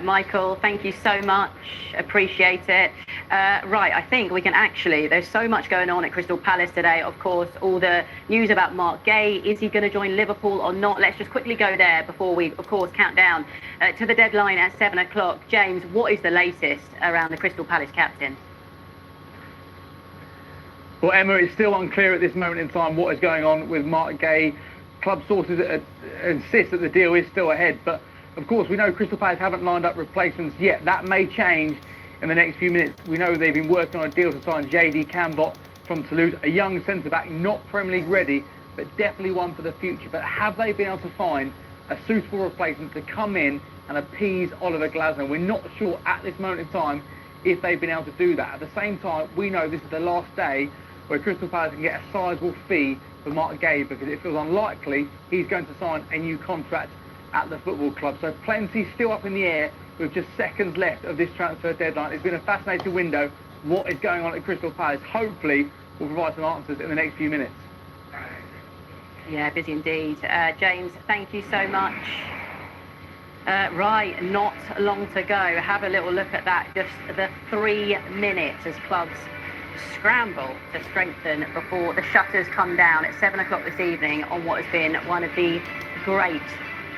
Michael, thank you so much. Appreciate it. Right, I think we can actually, there's so much going on at Crystal Palace today. Of course, all the news about Mark Gay. Is he going to join Liverpool or not? Let's just quickly go there before we, of course, count down to the deadline at 7 o'clock. James, what is the latest around the Crystal Palace captain? Well, Emma, it's still unclear at this moment in time what is going on with Mark Gay. Club sources insist that the deal is still ahead, but of course we know Crystal Palace haven't lined up replacements yet. That may change in the next few minutes. We know they've been working on a deal to sign JD Cambot from Toulouse, a young centre-back, not Premier League ready, but definitely one for the future. But have they been able to find a suitable replacement to come in and appease Oliver Glasner? We're not sure at this moment in time if they've been able to do that. At the same time, we know this is the last day where Crystal Palace can get a sizable fee for Mark Gay, because it feels unlikely he's going to sign a new contract at the football club. So plenty still up in the air with just seconds left of this transfer deadline. It's been a fascinating window. What is going on at Crystal Palace? Hopefully we'll provide some answers in the next few minutes. Yeah, busy indeed. James, thank you so much. Right, not long to go. Have a little look at that. Just the 3 minutes as clubs scramble to strengthen before the shutters come down at 7 o'clock this evening on what has been one of the great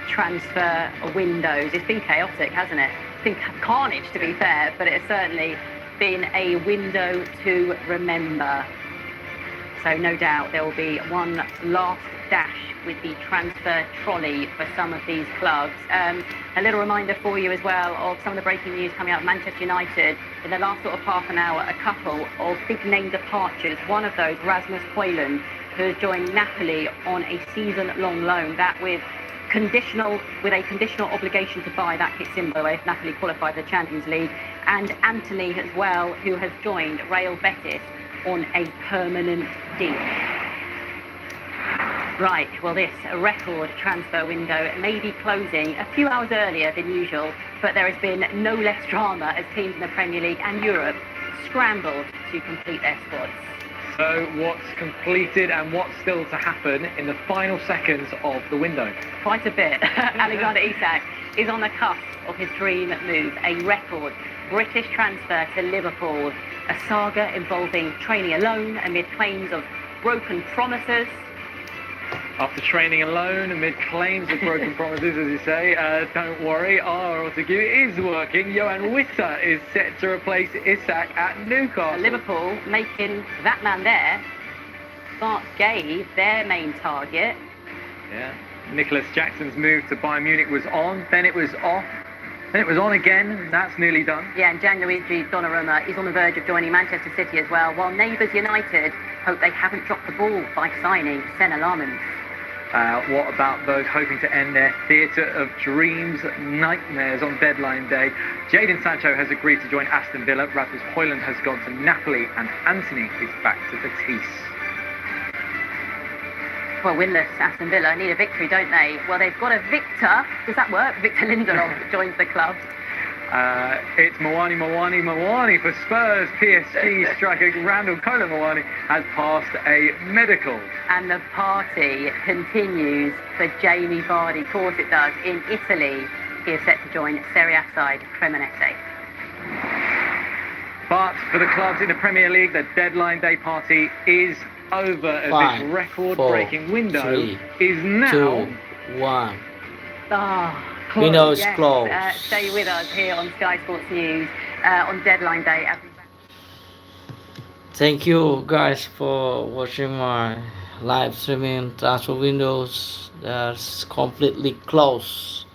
transfer windows. It's been chaotic, hasn't it? It's been carnage, to be fair, but it's certainly been a window to remember. So no doubt there will be one last dash with the transfer trolley for some of these clubs. A little reminder for you as well of some of the breaking news coming out of Manchester United in the last sort of half an hour. A couple of big name departures. One of those, Rasmus Højlund, who has joined Napoli on a season-long loan. That with a conditional obligation to buy. That kicks in, by the way, if Napoli qualify for the Champions League. And Anthony as well, who has joined Real Betis on a permanent deal. Right, well, this record transfer window may be closing a few hours earlier than usual, but there has been no less drama as teams in the Premier League and Europe scrambled to complete their squads. So what's completed and what's still to happen in the final seconds of the window? Quite a bit. Alexander Isak is on the cusp of his dream move, a record British transfer to Liverpool, a saga involving training alone amid claims of broken promises. After training alone amid claims of broken promises, as you say, don't worry, our Autocue is working. Johan Witter is set to replace Isak at Newcastle. Liverpool making that man there, Mark Gay, their main target. Yeah. Nicholas Jackson's move to Bayern Munich was on, then it was off, then it was on again. That's nearly done. Yeah, and Gianluigi Donnarumma is on the verge of joining Manchester City as well, while neighbours United hope they haven't dropped the ball by signing Senne Lammens. What about those hoping to end their theatre of dreams, nightmares on deadline day? Jadon Sancho has agreed to join Aston Villa, Rasmus Højlund has gone to Napoli, and Anthony is back to Betis. Well, winless Aston Villa need a victory, don't they? Well, they've got a Victor. Does that work? Victor Lindelof joins the club. It's Mawani for Spurs. PSG striker Randall Kolo Mawani has passed a medical. And the party continues for Jamie Vardy. Of course it does. In Italy, he is set to join Serie A side Cremonese. But for the clubs in the Premier League, the deadline day party is over as this record-breaking window is now 2-1. Window is closed. Stay with us here on Sky Sports News on deadline day. Thank you guys for watching my live streaming. Transfer windows that's completely closed.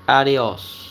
Adios.